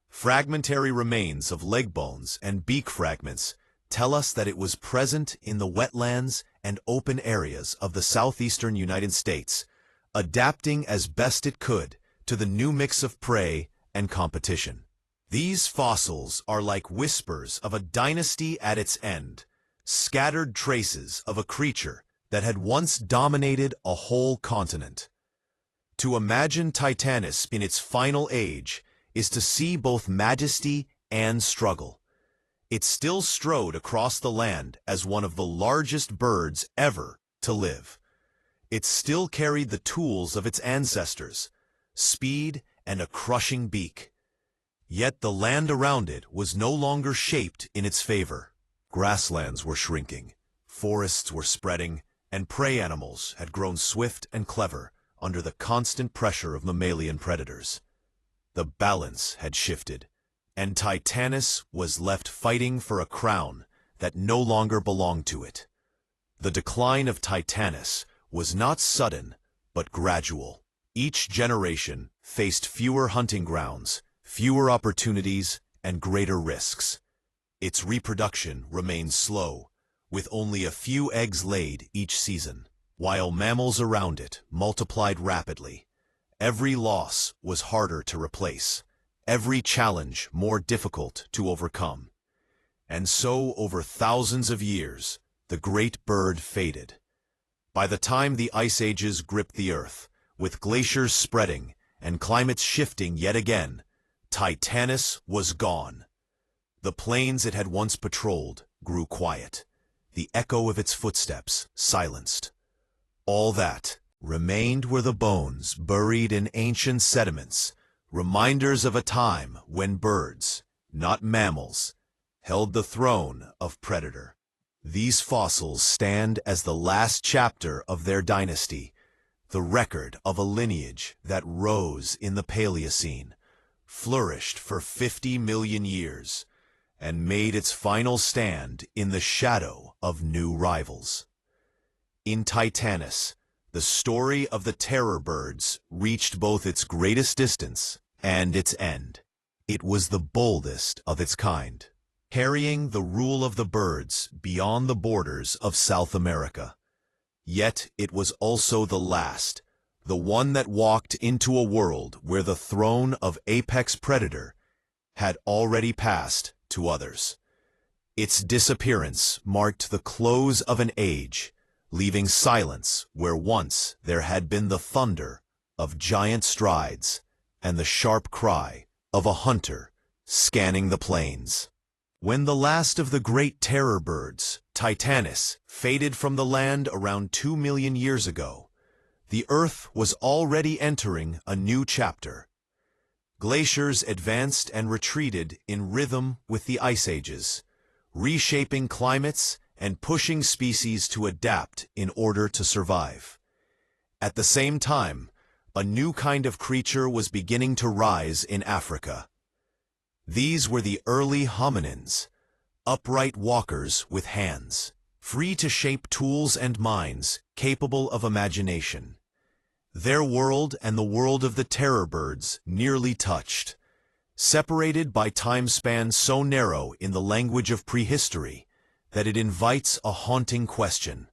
[SPEAKER 1] Fragmentary remains of leg bones and beak fragments tell us that it was present in the wetlands and open areas of the southeastern United States, adapting as best it could to the new mix of prey and competition. These fossils are like whispers of a dynasty at its end, scattered traces of a creature that had once dominated a whole continent. To imagine Titanis in its final age is to see both majesty and struggle. It still strode across the land as one of the largest birds ever to live. It still carried the tools of its ancestors, speed and a crushing beak. Yet the land around it was no longer shaped in its favor. Grasslands were shrinking, forests were spreading, and prey animals had grown swift and clever under the constant pressure of mammalian predators. The balance had shifted, and Titanis was left fighting for a crown that no longer belonged to it. The decline of Titanis was not sudden, but gradual. Each generation faced fewer hunting grounds, fewer opportunities, and greater risks. Its reproduction remained slow, with only a few eggs laid each season, while mammals around it multiplied rapidly. Every loss was harder to replace, every challenge more difficult to overcome. And so, over thousands of years, the great bird faded. By the time the ice ages gripped the earth, with glaciers spreading and climates shifting yet again, Titanis was gone. The plains it had once patrolled grew quiet, the echo of its footsteps silenced. All that remained were the bones buried in ancient sediments, reminders of a time when birds, not mammals, held the throne of predator. These fossils stand as the last chapter of their dynasty, the record of a lineage that rose in the Paleocene, flourished for 50 million years, and made its final stand in the shadow of new rivals. In Titanis, the story of the terror birds reached both its greatest distance and its end. It was the boldest of its kind, carrying the rule of the birds beyond the borders of South America. Yet it was also the last, the one that walked into a world where the throne of apex predator had already passed to others. Its disappearance marked the close of an age, leaving silence where once there had been the thunder of giant strides and the sharp cry of a hunter scanning the plains. When the last of the great terror birds, Titanis, faded from the land around 2 million years ago, the Earth was already entering a new chapter. Glaciers advanced and retreated in rhythm with the ice ages, reshaping climates and pushing species to adapt in order to survive. At the same time, a new kind of creature was beginning to rise in Africa. These were the early hominins, upright walkers with hands, free to shape tools and minds, capable of imagination. Their world and the world of the terror birds nearly touched, separated by time spans so narrow in the language of prehistory that it invites a haunting question.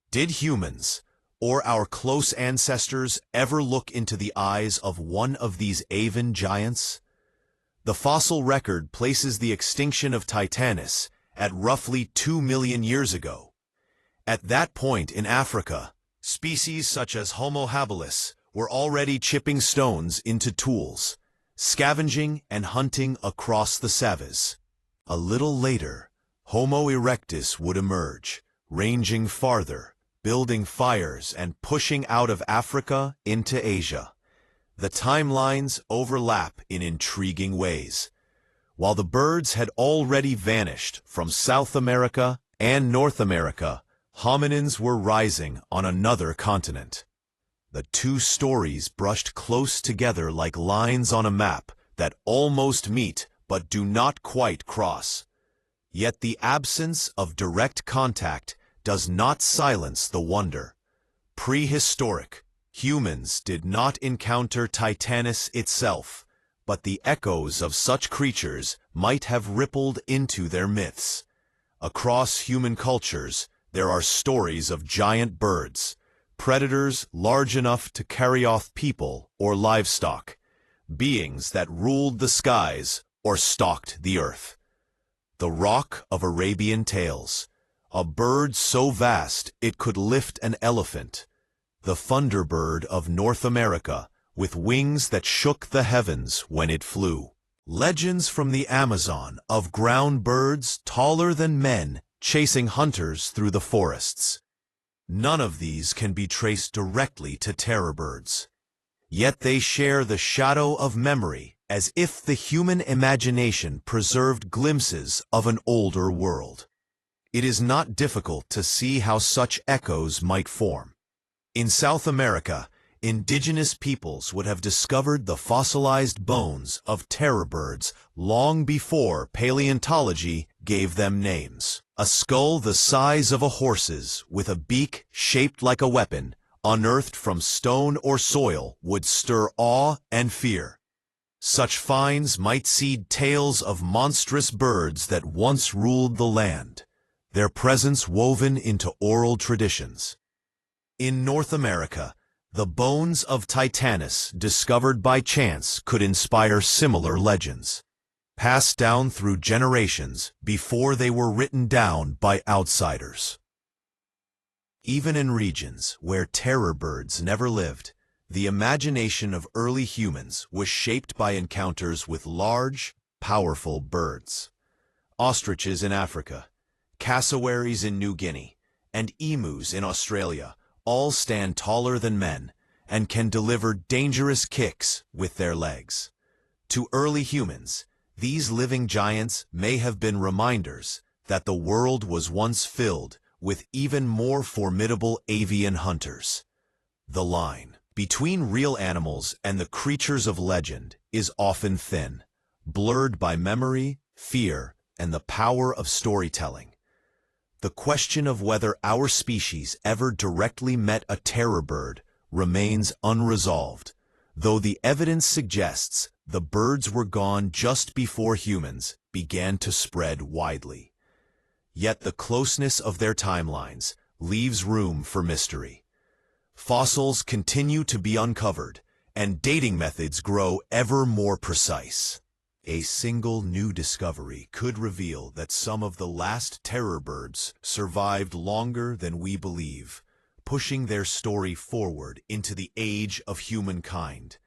[SPEAKER 1] Did humans, or our close ancestors, ever look into the eyes of one of these avian giants? The fossil record places the extinction of Titanis at roughly 2 million years ago. At that point in Africa, species such as Homo habilis were already chipping stones into tools, scavenging and hunting across the savas. A little later, Homo erectus would emerge, ranging farther, building fires and pushing out of Africa into Asia. The timelines overlap in intriguing ways. While the birds had already vanished from South America and North America, hominins were rising on another continent. The two stories brushed close together like lines on a map that almost meet but do not quite cross. Yet the absence of direct contact does not silence the wonder. Prehistoric. Humans did not encounter Titanis itself, but the echoes of such creatures might have rippled into their myths. Across human cultures, there are stories of giant birds, predators large enough to carry off people or livestock, beings that ruled the skies or stalked the earth. The Roc of Arabian Tales, a bird so vast it could lift an elephant. The thunderbird of North America, with wings that shook the heavens when it flew. Legends from the Amazon of ground birds taller than men chasing hunters through the forests. None of these can be traced directly to terrorbirds. Yet they share the shadow of memory, as if the human imagination preserved glimpses of an older world. It is not difficult to see how such echoes might form. In South America, indigenous peoples would have discovered the fossilized bones of terrorbirds long before paleontology gave them names. A skull the size of a horse's, with a beak shaped like a weapon, unearthed from stone or soil, would stir awe and fear. Such finds might seed tales of monstrous birds that once ruled the land, their presence woven into oral traditions. In North America, the bones of Titanis, discovered by chance, could inspire similar legends, passed down through generations before they were written down by outsiders. Even in regions where terrorbirds never lived, the imagination of early humans was shaped by encounters with large, powerful birds. Ostriches in Africa, cassowaries in New Guinea, and emus in Australia all stand taller than men and can deliver dangerous kicks with their legs. To early humans, these living giants may have been reminders that the world was once filled with even more formidable avian hunters. The line between real animals and the creatures of legend is often thin, blurred by memory, fear, and the power of storytelling. The question of whether our species ever directly met a terrorbird remains unresolved, though the evidence suggests the birds were gone just before humans began to spread widely. Yet the closeness of their timelines leaves room for mystery. Fossils continue to be uncovered, and dating methods grow ever more precise. A single new discovery could reveal that some of the last terrorbirds survived longer than we believe, pushing their story forward into the age of humankind.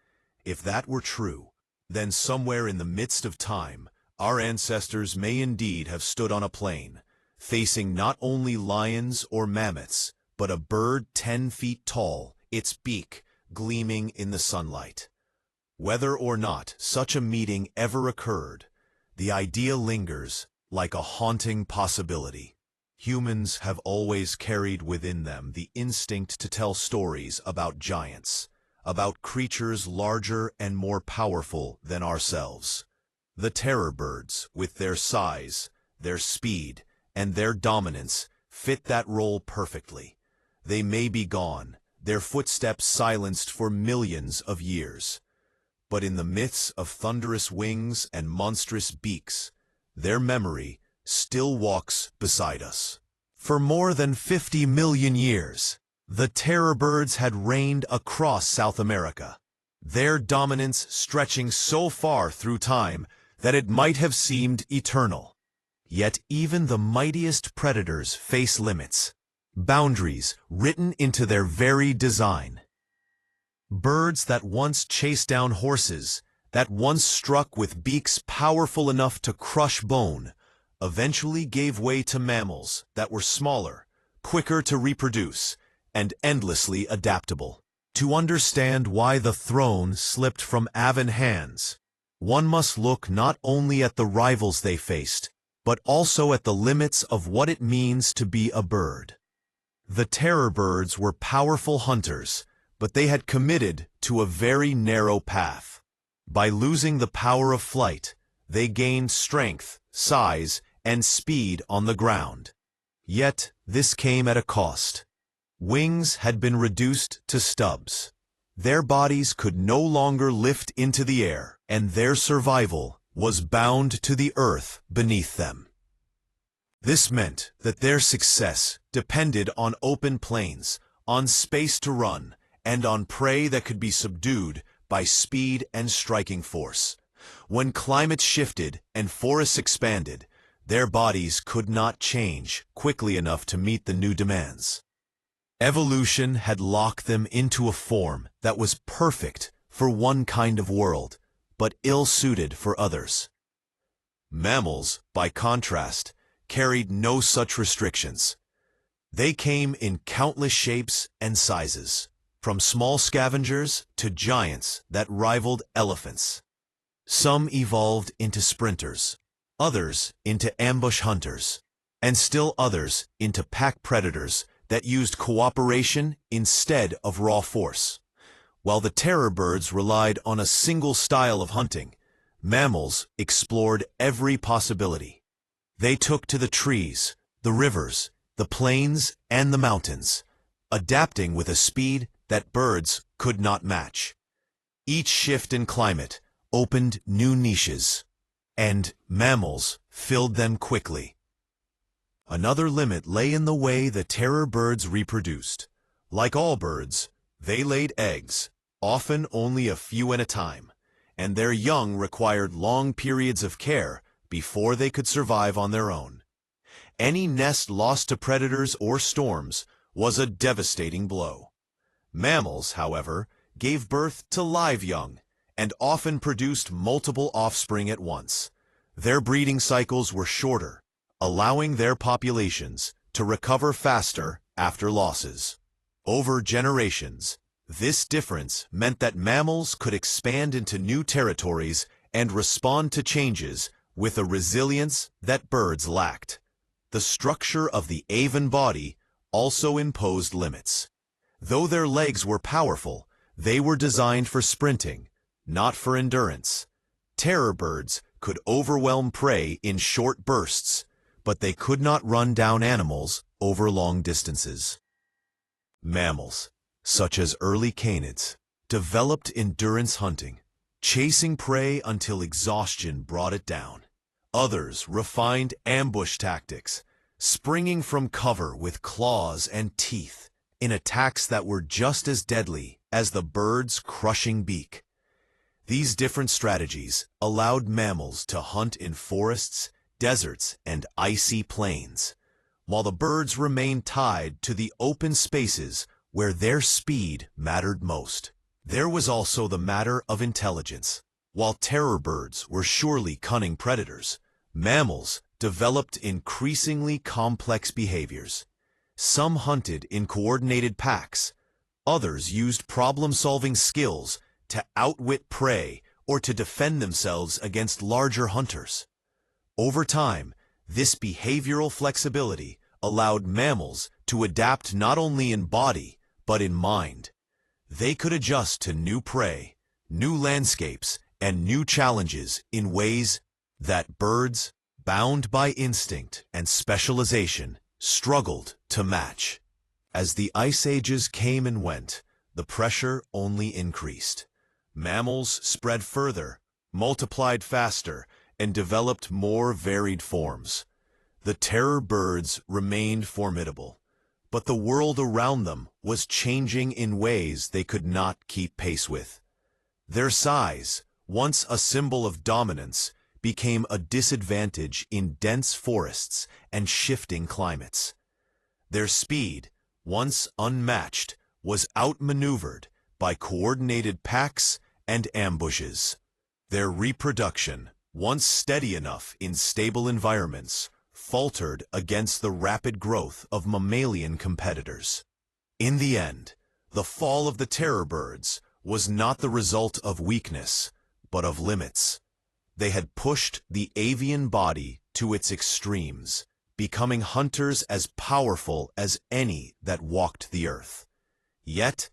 [SPEAKER 1] If that were true, then somewhere in the midst of time, our ancestors may indeed have stood on a plain, facing not only lions or mammoths, but a bird 10 feet tall, its beak gleaming in the sunlight. Whether or not such a meeting ever occurred, the idea lingers like a haunting possibility. Humans have always carried within them the instinct to tell stories about giants, about creatures larger and more powerful than ourselves. The terrorbirds, with their size, their speed, and their dominance, fit that role perfectly. They may be gone, their footsteps silenced for millions of years. But in the myths of thunderous wings and monstrous beaks, their memory still walks beside us. For more than 50 million years, the terrorbirds had reigned across South America, their dominance stretching so far through time that it might have seemed eternal. Yet even the mightiest predators face limits, boundaries written into their very design. Birds that once chased down horses, that once struck with beaks powerful enough to crush bone, eventually gave way to mammals that were smaller, quicker to reproduce, and endlessly adaptable. To understand why the throne slipped from avian hands, one must look not only at the rivals they faced, but also at the limits of what it means to be a bird. The terrorbirds were powerful hunters, but they had committed to a very narrow path. By losing the power of flight, they gained strength, size, and speed on the ground. Yet this came at a cost. Wings had been reduced to stubs. Their bodies could no longer lift into the air, and their survival was bound to the earth beneath them. This meant that their success depended on open plains, on space to run, and on prey that could be subdued by speed and striking force. When climates shifted and forests expanded, their bodies could not change quickly enough to meet the new demands. Evolution had locked them into a form that was perfect for one kind of world, but ill-suited for others. Mammals, by contrast, carried no such restrictions. They came in countless shapes and sizes, from small scavengers to giants that rivaled elephants. Some evolved into sprinters, others into ambush hunters, and still others into pack predators that used cooperation instead of raw force. While the terror birds relied on a single style of hunting, mammals explored every possibility. They took to the trees, the rivers, the plains, and the mountains, adapting with a speed that birds could not match. Each shift in climate opened new niches, and mammals filled them quickly. Another limit lay in the way the terror birds reproduced. Like all birds, they laid eggs, often only a few at a time, and their young required long periods of care before they could survive on their own. Any nest lost to predators or storms was a devastating blow. Mammals, however, gave birth to live young, and often produced multiple offspring at once. Their breeding cycles were shorter, allowing their populations to recover faster after losses. Over generations, this difference meant that mammals could expand into new territories and respond to changes with a resilience that birds lacked. The structure of the avian body also imposed limits. Though their legs were powerful, they were designed for sprinting, not for endurance. Terror birds could overwhelm prey in short bursts, but they could not run down animals over long distances. Mammals, such as early canids, developed endurance hunting, chasing prey until exhaustion brought it down. Others refined ambush tactics, springing from cover with claws and teeth in attacks that were just as deadly as the bird's crushing beak. These different strategies allowed mammals to hunt in forests, deserts, and icy plains, while the birds remained tied to the open spaces where their speed mattered most. There was also the matter of intelligence. While terror birds were surely cunning predators, mammals developed increasingly complex behaviors. Some hunted in coordinated packs, others used problem-solving skills to outwit prey or to defend themselves against larger hunters. Over time, this behavioral flexibility allowed mammals to adapt not only in body, but in mind. They could adjust to new prey, new landscapes, and new challenges in ways that birds, bound by instinct and specialization, struggled to match. As the ice ages came and went, the pressure only increased. Mammals spread further, multiplied faster, and developed more varied forms. The terror birds remained formidable, but the world around them was changing in ways they could not keep pace with. Their size, once a symbol of dominance, became a disadvantage in dense forests and shifting climates. Their speed, once unmatched, was outmaneuvered by coordinated packs and ambushes. Their reproduction, once steady enough in stable environments, faltered against the rapid growth of mammalian competitors. In the end, the fall of the terror birds was not the result of weakness, but of limits. They had pushed the avian body to its extremes, becoming hunters as powerful as any that walked the earth. Yet,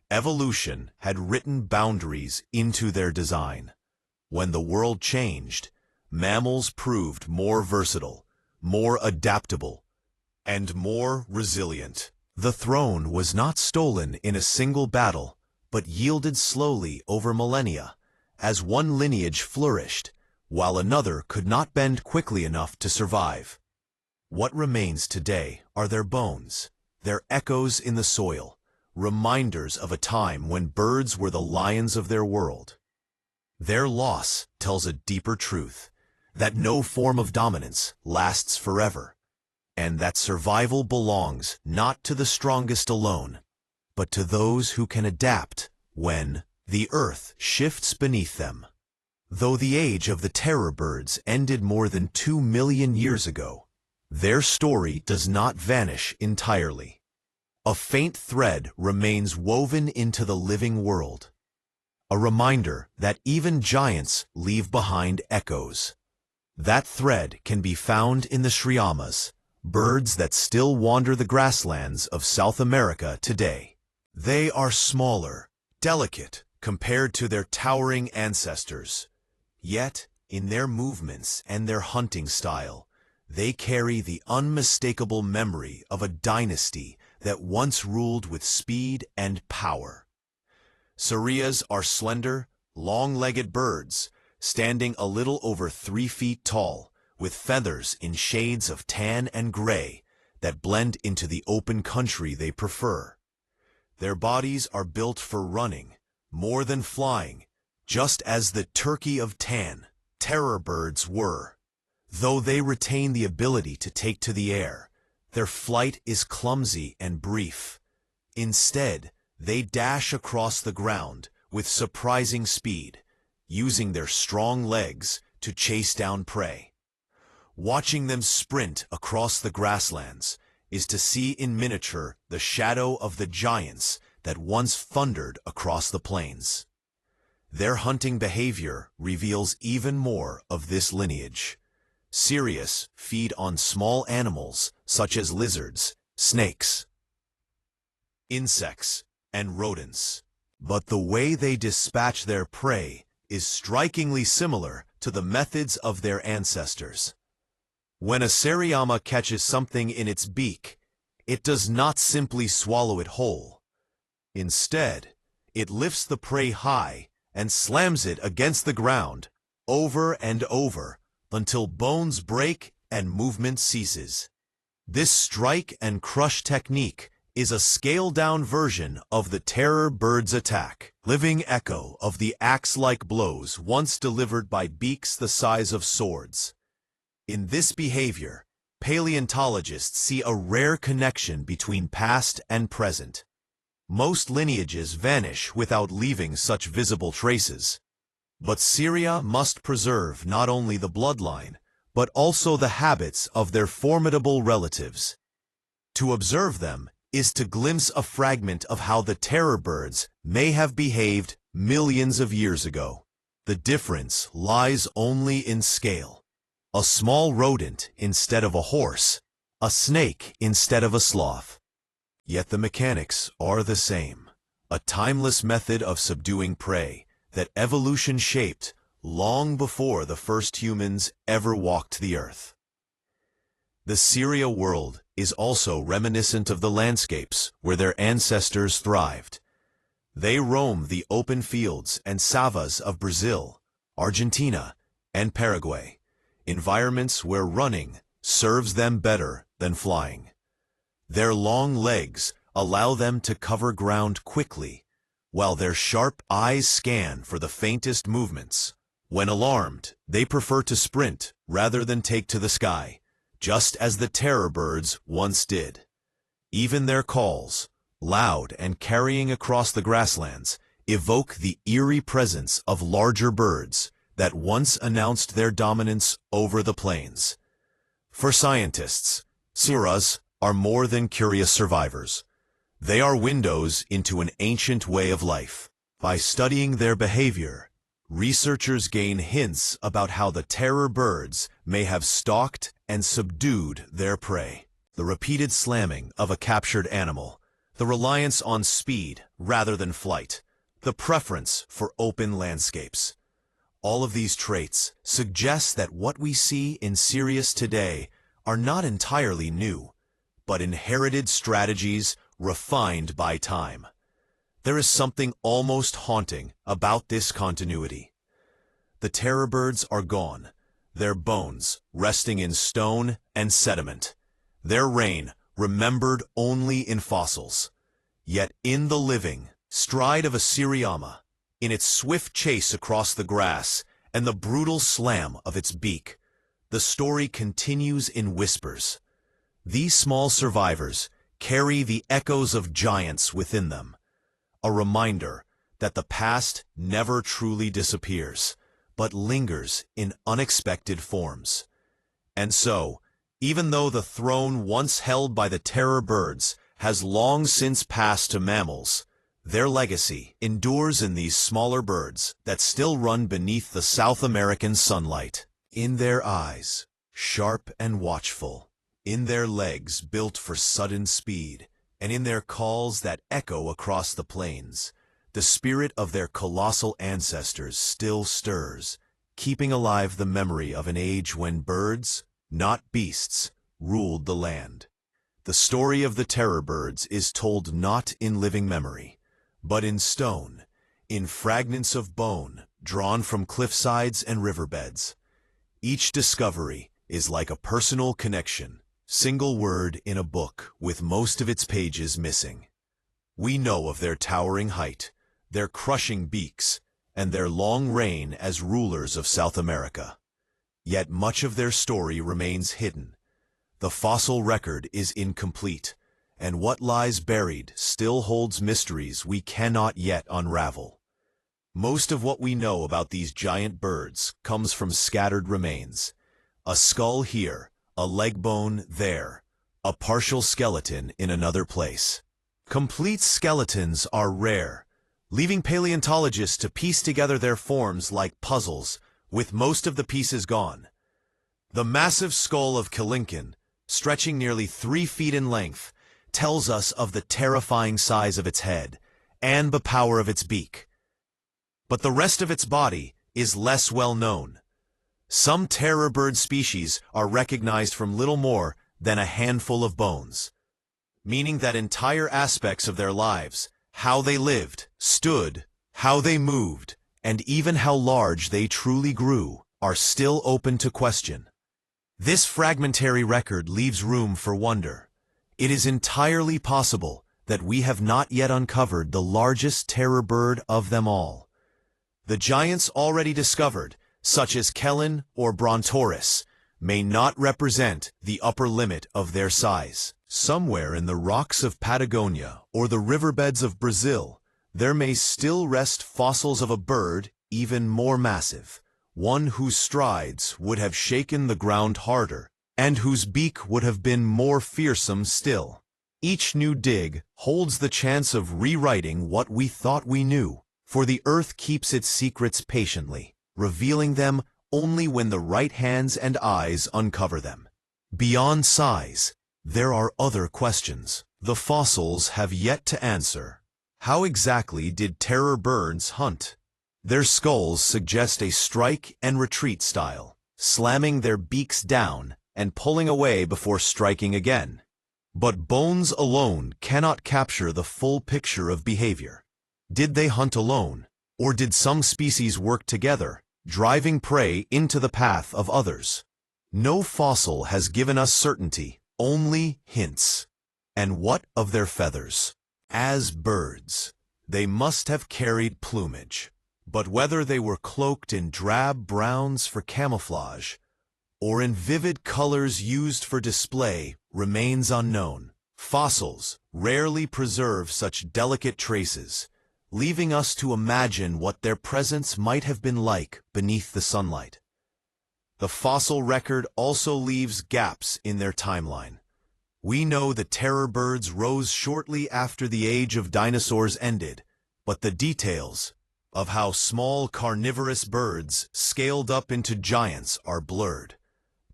[SPEAKER 1] evolution had written boundaries into their design. When the world changed, mammals proved more versatile, more adaptable, and more resilient. The throne was not stolen in a single battle, but yielded slowly over millennia, as one lineage flourished, while another could not bend quickly enough to survive. What remains today are their bones, their echoes in the soil, reminders of a time when birds were the lions of their world. Their loss tells a deeper truth, that no form of dominance lasts forever, and that survival belongs not to the strongest alone, but to those who can adapt when the earth shifts beneath them. Though the age of the terror birds ended more than 2 million years ago, their story does not vanish entirely. A faint thread remains woven into the living world, a reminder that even giants leave behind echoes. That thread can be found in the sriamas, birds that still wander the grasslands of South America today. They are smaller, delicate, compared to their towering ancestors. Yet, in their movements and their hunting style, they carry the unmistakable memory of a dynasty that once ruled with speed and power. Sirias are slender, long-legged birds, standing a little over 3 feet tall, with feathers in shades of tan and gray that blend into the open country they prefer. Their bodies are built for running, more than flying, just as the turkey of tan, terror birds were. Though they retain the ability to take to the air, their flight is clumsy and brief. Instead, they dash across the ground with surprising speed, using their strong legs to chase down prey. Watching them sprint across the grasslands is to see in miniature the shadow of the giants that once thundered across the plains. Their hunting behavior reveals even more of this lineage. Sirius feed on small animals such as lizards, snakes, insects, and rodents. But the way they dispatch their prey is strikingly similar to the methods of their ancestors. When a Sariama catches something in its beak, it does not simply swallow it whole. Instead, it lifts the prey high and slams it against the ground over and over until bones break and movement ceases. This strike and crush technique is a scaled-down version of the terror bird's attack, living echo of the axe-like blows once delivered by beaks the size of swords. In this behavior, paleontologists see a rare connection between past and present. Most lineages vanish without leaving such visible traces. But Syria must preserve not only the bloodline, but also the habits of their formidable relatives. To observe them is to glimpse a fragment of how the terror birds may have behaved millions of years ago. The difference lies only in scale. A small rodent instead of a horse, a snake instead of a sloth. Yet the mechanics are the same, a timeless method of subduing prey that evolution shaped long before the first humans ever walked the earth. The Syria world is also reminiscent of the landscapes where their ancestors thrived. They roam the open fields and savas of Brazil, Argentina, and Paraguay, environments where running serves them better than flying. Their long legs allow them to cover ground quickly, while their sharp eyes scan for the faintest movements. When alarmed, they prefer to sprint rather than take to the sky, just as the terror birds once did. Even their calls, loud and carrying across the grasslands, evoke the eerie presence of larger birds that once announced their dominance over the plains. For scientists, Suras are more than curious survivors. They are windows into an ancient way of life. By studying their behavior, researchers gain hints about how the terror birds may have stalked and subdued their prey. The repeated slamming of a captured animal, the reliance on speed rather than flight, the preference for open landscapes. All of these traits suggest that what we see in Sirius today are not entirely new. but inherited strategies refined by time. There is something almost haunting about this continuity. The terror birds are gone, their bones resting in stone and sediment, their reign remembered only in fossils. Yet in the living stride of a Siriyama, in its swift chase across the grass and the brutal slam of its beak, the story continues in whispers. These small survivors carry the echoes of giants within them, a reminder that the past never truly disappears, but lingers in unexpected forms. And so, even though the throne once held by the terror birds has long since passed to mammals, their legacy endures in these smaller birds that still run beneath the South American sunlight. In their eyes, sharp and watchful, in their legs built for sudden speed, and in their calls that echo across the plains, the spirit of their colossal ancestors still stirs, keeping alive the memory of an age when birds, not beasts, ruled the land. The story of the terror birds is told not in living memory, but in stone, in fragments of bone drawn from cliffsides and riverbeds. Each discovery is like a personal connection, single word in a book with most of its pages missing. We know of their towering height, their crushing beaks, and their long reign as rulers of South America. Yet much of their story remains hidden. The fossil record is incomplete, and what lies buried still holds mysteries we cannot yet unravel. Most of what we know about these giant birds comes from scattered remains. A skull here, a leg bone there, a partial skeleton in another place. Complete skeletons are rare, leaving paleontologists to piece together their forms like puzzles, with most of the pieces gone. The massive skull of Kelinken, stretching nearly 3 feet in length, tells us of the terrifying size of its head and the power of its beak. But the rest of its body is less well known. Some terror bird species are recognized from little more than a handful of bones, meaning that entire aspects of their lives, how they lived, stood, how they moved, and even how large they truly grew, are still open to question. This fragmentary record leaves room for wonder. It is entirely possible that we have not yet uncovered the largest terror bird of them all. The giants already discovered, such as Kellen or Brontosaurus, may not represent the upper limit of their size. Somewhere in the rocks of Patagonia or the riverbeds of Brazil, there may still rest fossils of a bird even more massive, one whose strides would have shaken the ground harder, and whose beak would have been more fearsome still. Each new dig holds the chance of rewriting what we thought we knew, for the earth keeps its secrets patiently, revealing them only when the right hands and eyes uncover them. Beyond size, there are other questions the fossils have yet to answer. How exactly did terror birds hunt? Their skulls suggest a strike and retreat style, slamming their beaks down and pulling away before striking again. But bones alone cannot capture the full picture of behavior. Did they hunt alone, or did some species work together, driving prey into the path of others? No fossil has given us certainty, only hints. And what of their feathers? As birds, they must have carried plumage, but whether they were cloaked in drab browns for camouflage or in vivid colors used for display remains unknown. Fossils rarely preserve such delicate traces, leaving us to imagine what their presence might have been like beneath the sunlight. The fossil record also leaves gaps in their timeline. We know the terror birds rose shortly after the age of dinosaurs ended, but the details of how small carnivorous birds scaled up into giants are blurred.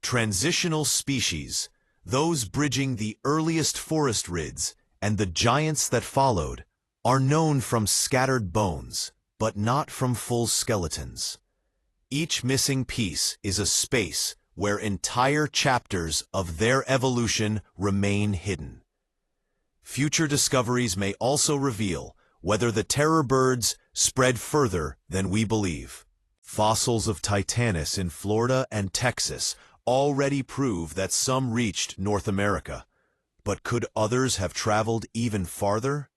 [SPEAKER 1] Transitional species, those bridging the earliest forest rids and the giants that followed, are known from scattered bones, but not from full skeletons. Each missing piece is a space where entire chapters of their evolution remain hidden. Future discoveries may also reveal whether the terror birds spread further than we believe. Fossils of Titanis in Florida and Texas already prove that some reached North America. But could others have traveled even farther?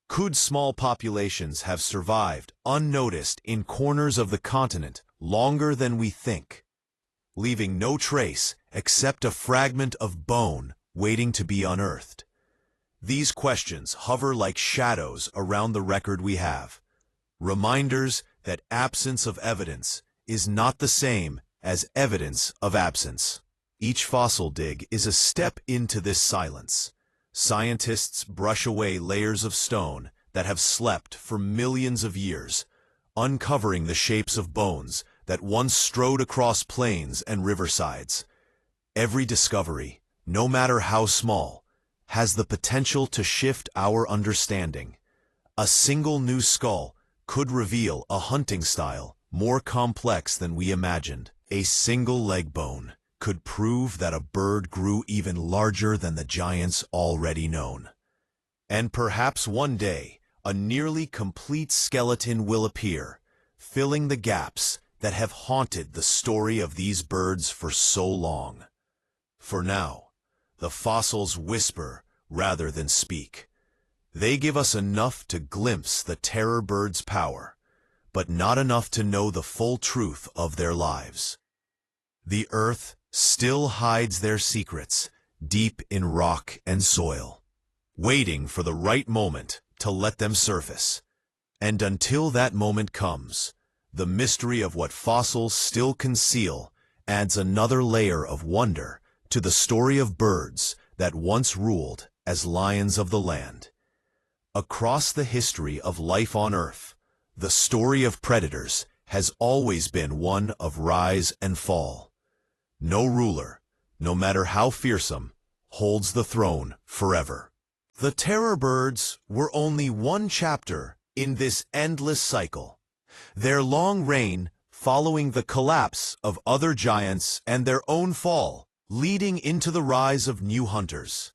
[SPEAKER 1] Could small populations have survived unnoticed in corners of the continent longer than we think, leaving no trace except a fragment of bone waiting to be unearthed? These questions hover like shadows around the record we have, reminders that absence of evidence is not the same as evidence of absence. Each fossil dig is a step into this silence. Scientists brush away layers of stone that have slept for millions of years, uncovering the shapes of bones that once strode across plains and riversides. Every discovery, no matter how small, has the potential to shift our understanding. A single new skull could reveal a hunting style more complex than we imagined. A single leg bone could prove that a bird grew even larger than the giants already known. And perhaps one day, a nearly complete skeleton will appear, filling the gaps that have haunted the story of these birds for so long. For now, the fossils whisper rather than speak. They give us enough to glimpse the terror bird's power, but not enough to know the full truth of their lives. The earth still hides their secrets deep in rock and soil, waiting for the right moment to let them surface. And until that moment comes, the mystery of what fossils still conceal adds another layer of wonder to the story of birds that once ruled as lions of the land. Across the history of life on Earth, the story of predators has always been one of rise and fall. No ruler, no matter how fearsome, holds the throne forever. The terror birds were only one chapter in this endless cycle, their long reign following the collapse of other giants and their own fall, leading into the rise of new hunters.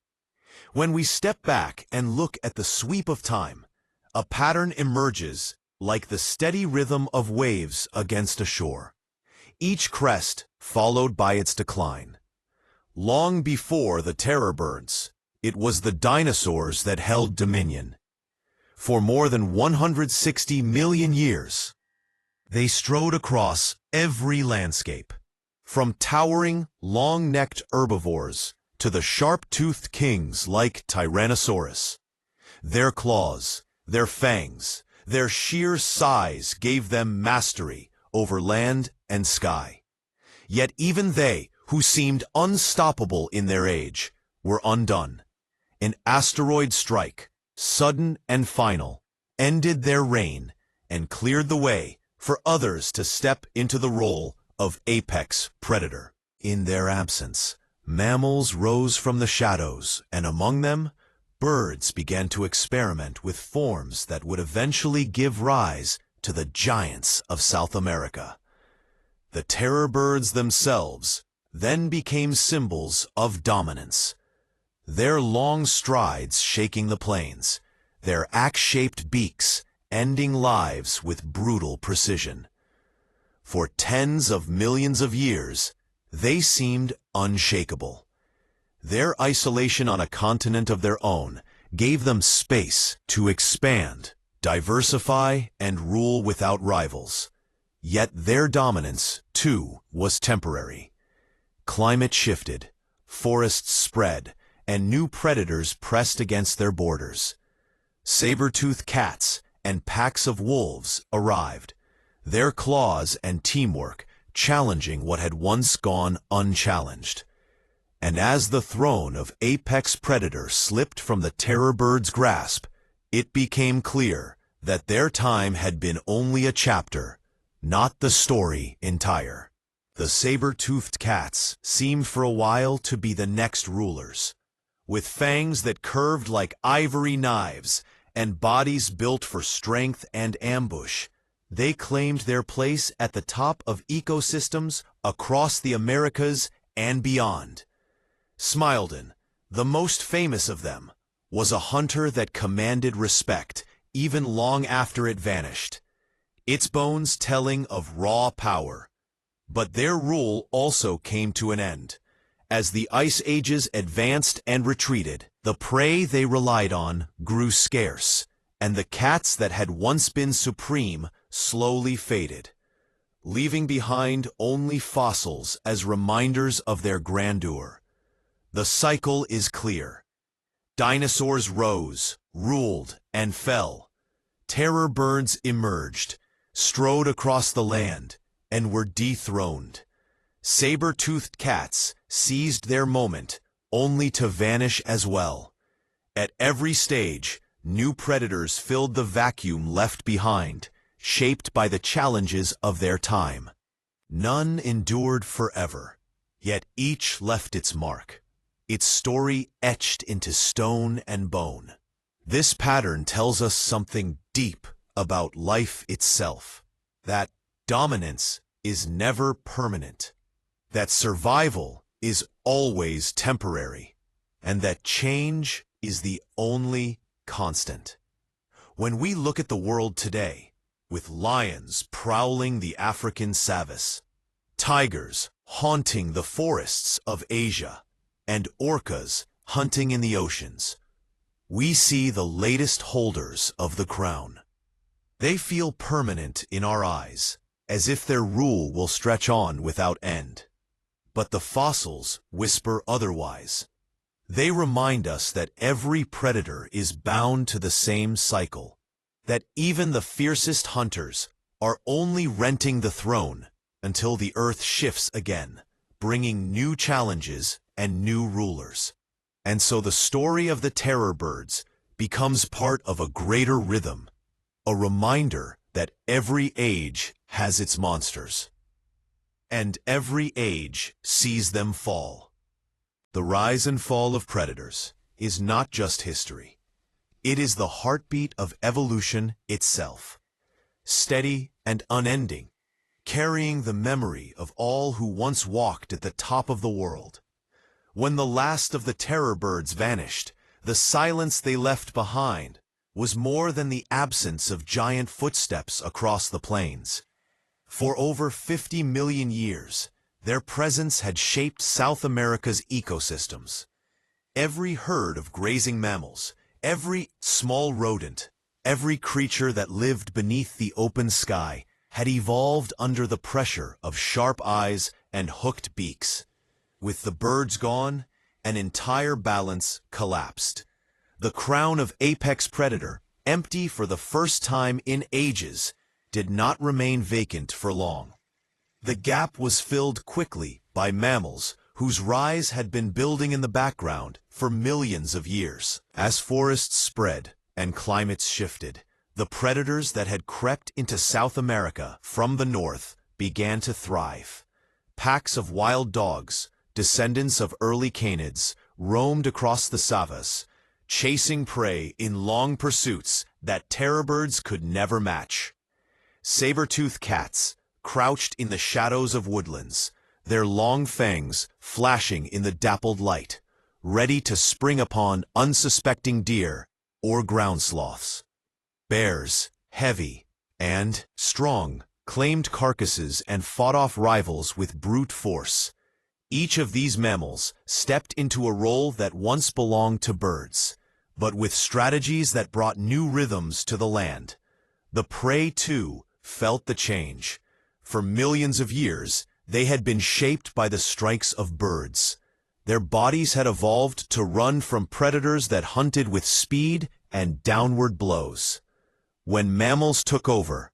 [SPEAKER 1] When we step back and look at the sweep of time, a pattern emerges like the steady rhythm of waves against a shore, each crest followed by its decline. Long before the terror birds, it was the dinosaurs that held dominion. For more than 160 million years, they strode across every landscape, from towering, long-necked herbivores to the sharp-toothed kings like Tyrannosaurus. Their claws, their fangs, their sheer size gave them mastery over land and sky. Yet even they, who seemed unstoppable in their age, were undone. An asteroid strike, sudden and final, ended their reign and cleared the way for others to step into the role of apex predator. In their absence, mammals rose from the shadows, and among them, birds began to experiment with forms that would eventually give rise to the giants of South America. The terror birds themselves then became symbols of dominance, their long strides shaking the plains, their axe-shaped beaks ending lives with brutal precision. For tens of millions of years, they seemed unshakable. Their isolation on a continent of their own gave them space to expand, diversify, and rule without rivals. Yet their dominance, too, was temporary. Climate shifted, forests spread, and new predators pressed against their borders. Saber-toothed cats and packs of wolves arrived, their claws and teamwork challenging what had once gone unchallenged. And as the throne of apex predator slipped from the terror bird's grasp, it became clear that their time had been only a chapter, not the story entire. The saber-toothed cats seemed for a while to be the next rulers. With fangs that curved like ivory knives and bodies built for strength and ambush, They claimed their place at the top of ecosystems across the Americas and beyond. Smilden, the most famous of them, was a hunter that commanded respect even long after it vanished, its bones telling of raw power. But their rule also came to an end. As the ice ages advanced and retreated, the prey they relied on grew scarce, and the cats that had once been supreme slowly faded, leaving behind only fossils as reminders of their grandeur. The cycle is clear. Dinosaurs rose, ruled, and fell. Terror birds emerged, strode across the land, and were dethroned. Saber-toothed cats seized their moment, only to vanish as well. At every stage, new predators filled the vacuum left behind, shaped by the challenges of their time. None endured forever, yet each left its mark, its story etched into stone and bone. This pattern tells us something deep about life itself, that dominance is never permanent, that survival is always temporary, and that change is the only constant. When we look at the world today, with lions prowling the African savannahs, tigers haunting the forests of Asia, and orcas hunting in the oceans, we see the latest holders of the crown. They feel permanent in our eyes, as if their rule will stretch on without end. But the fossils whisper otherwise. They remind us that every predator is bound to the same cycle, that even the fiercest hunters are only renting the throne until the earth shifts again, bringing new challenges and new rulers. And so the story of the terror birds becomes part of a greater rhythm, a reminder that every age has its monsters, and every age sees them fall. The rise and fall of predators is not just history. It is the heartbeat of evolution itself, steady and unending, carrying the memory of all who once walked at the top of the world. When the last of the terror birds vanished, the silence they left behind was more than the absence of giant footsteps across the plains. For over 50 million years, their presence had shaped South America's ecosystems. Every herd of grazing mammals, every small rodent, every creature that lived beneath the open sky had evolved under the pressure of sharp eyes and hooked beaks. With the birds gone, an entire balance collapsed. The crown of apex predator, empty for the first time in ages, did not remain vacant for long. The gap was filled quickly by mammals whose rise had been building in the background for millions of years. As forests spread and climates shifted, the predators that had crept into South America from the north began to thrive. Packs of wild dogs, descendants of early canids, roamed across the savannas, chasing prey in long pursuits that terror birds could never match. Saber-toothed cats crouched in the shadows of woodlands, their long fangs flashing in the dappled light, ready to spring upon unsuspecting deer or ground sloths. Bears, heavy and strong, claimed carcasses and fought off rivals with brute force. Each of these mammals stepped into a role that once belonged to birds, but with strategies that brought new rhythms to the land. The prey, too, felt the change. For millions of years, they had been shaped by the strikes of birds. Their bodies had evolved to run from predators that hunted with speed and downward blows. When mammals took over,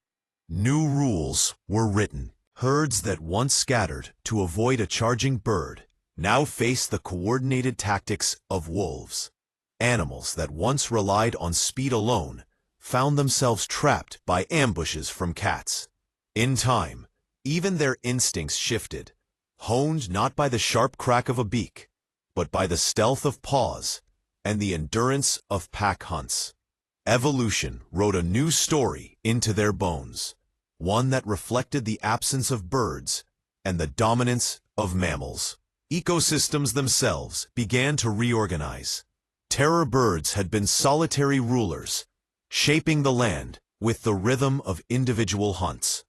[SPEAKER 1] new rules were written. Herds that once scattered to avoid a charging bird now faced the coordinated tactics of wolves. Animals that once relied on speed alone found themselves trapped by ambushes from cats. In time, even their instincts shifted, honed not by the sharp crack of a beak, but by the stealth of paws and the endurance of pack hunts. Evolution wrote a new story into their bones, one that reflected the absence of birds and the dominance of mammals. Ecosystems themselves began to reorganize. Terror birds had been solitary rulers, shaping the land with the rhythm of individual hunts.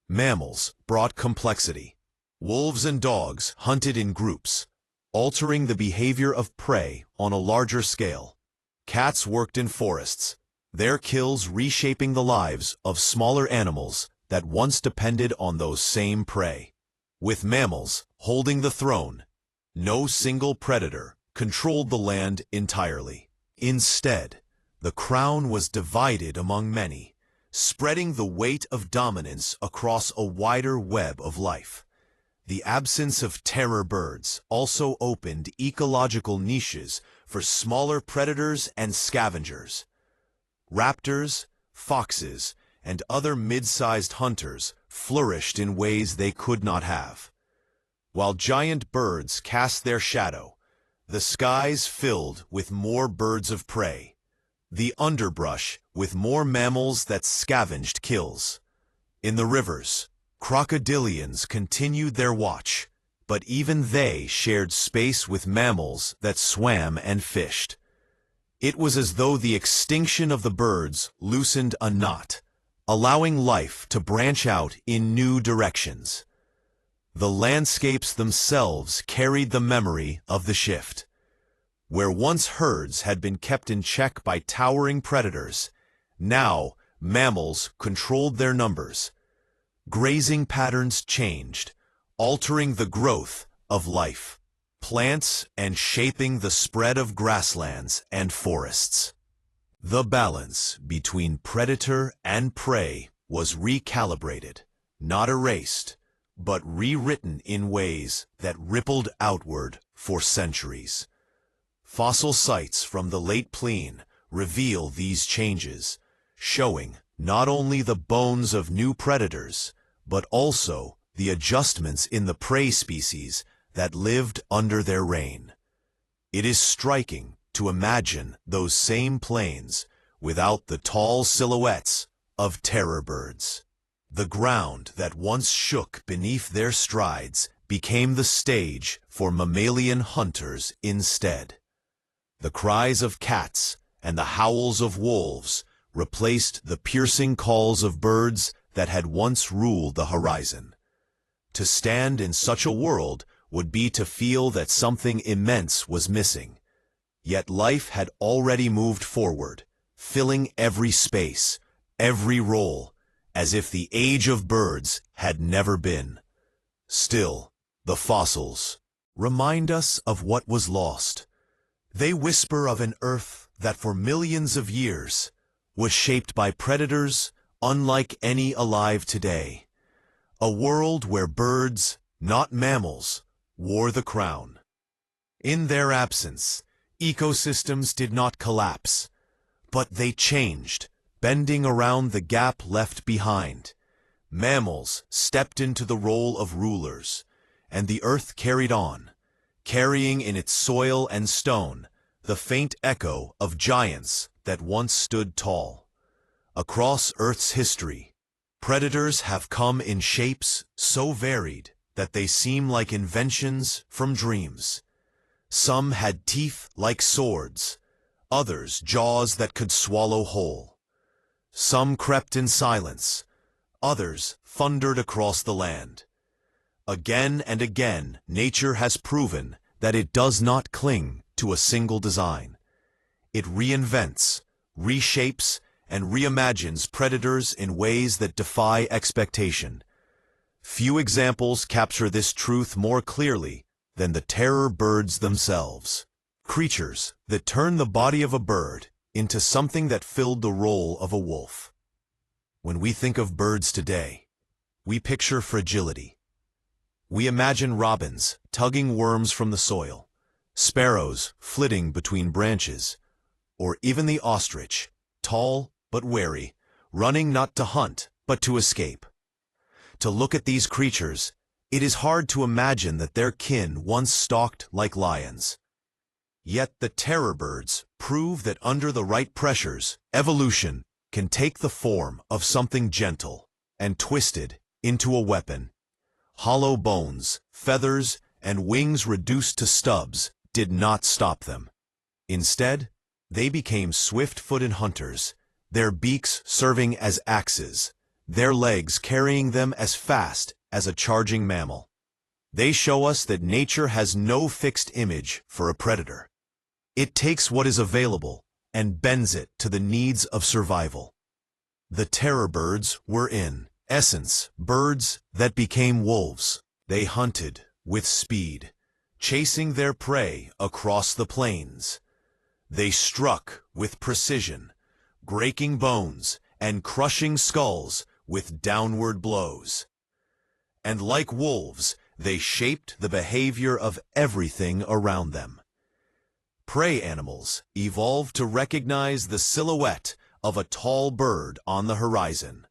[SPEAKER 1] Mammals brought complexity. Wolves and dogs hunted in groups, altering the behavior of prey on a larger scale. Cats worked in forests, their kills reshaping the lives of smaller animals that once depended on those same prey. With mammals holding the throne, no single predator controlled the land entirely. Instead, the crown was divided among many, spreading the weight of dominance across a wider web of life. The absence of terror birds also opened ecological niches for smaller predators and scavengers. Raptors, foxes, and other mid-sized hunters flourished in ways they could not have. While giant birds cast their shadow, the skies filled with more birds of prey, the underbrush with more mammals that scavenged kills. In the rivers, crocodilians continued their watch, but even they shared space with mammals that swam and fished. It was as though the extinction of the birds loosened a knot, allowing life to branch out in new directions. The landscapes themselves carried the memory of the shift. Where once herds had been kept in check by towering predators, now mammals controlled their numbers. Grazing patterns changed, altering the growth of life, plants, and shaping the spread of grasslands and forests. The balance between predator and prey was recalibrated, not erased, but rewritten in ways that rippled outward for centuries. Fossil sites from the late Pliocene reveal these changes, showing not only the bones of new predators, but also the adjustments in the prey species that lived under their reign. It is striking to imagine those same plains without the tall silhouettes of terror birds. The ground that once shook beneath their strides became the stage for mammalian hunters instead. The cries of cats and the howls of wolves replaced the piercing calls of birds that had once ruled the horizon. To stand in such a world would be to feel that something immense was missing. Yet life had already moved forward, filling every space, every role, as if the age of birds had never been. Still, the fossils remind us of what was lost. They whisper of an Earth that for millions of years was shaped by predators unlike any alive today. A world where birds, not mammals, wore the crown. In their absence, ecosystems did not collapse, but they changed, bending around the gap left behind. Mammals stepped into the role of rulers, and the Earth carried on, carrying in its soil and stone the faint echo of giants that once stood tall. Across Earth's history, predators have come in shapes so varied that they seem like inventions from dreams. Some had teeth like swords, others jaws that could swallow whole. Some crept in silence, others thundered across the land. Again and again, nature has proven that it does not cling to a single design. It reinvents, reshapes, and reimagines predators in ways that defy expectation. Few examples capture this truth more clearly than the terror birds themselves. Creatures that turn the body of a bird into something that filled the role of a wolf. When we think of birds today, we picture fragility. We imagine robins tugging worms from the soil, sparrows flitting between branches, or even the ostrich, tall but wary, running not to hunt but to escape. To look at these creatures, it is hard to imagine that their kin once stalked like lions. Yet the terror birds prove that under the right pressures, evolution can take the form of something gentle, and twisted into a weapon. Hollow bones, feathers, and wings reduced to stubs did not stop them. Instead, they became swift-footed hunters, their beaks serving as axes, their legs carrying them as fast as a charging mammal. They show us that nature has no fixed image for a predator. It takes what is available and bends it to the needs of survival. The terror birds were, in essence, birds that became wolves. They hunted with speed, chasing their prey across the plains. They struck with precision, breaking bones and crushing skulls with downward blows. And like wolves, they shaped the behavior of everything around them. Prey animals evolved to recognize the silhouette of a tall bird on the horizon,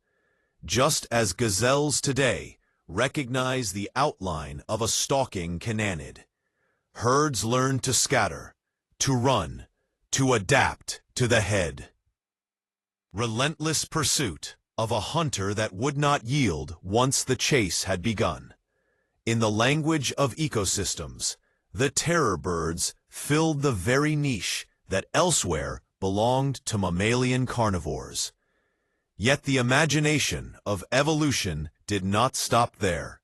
[SPEAKER 1] just as gazelles today recognize the outline of a stalking cananid. Herds learned to scatter, to run, to adapt to the head. Relentless pursuit of a hunter that would not yield once the chase had begun. In the language of ecosystems, the terror birds filled the very niche that elsewhere belonged to mammalian carnivores. Yet the imagination of evolution did not stop there.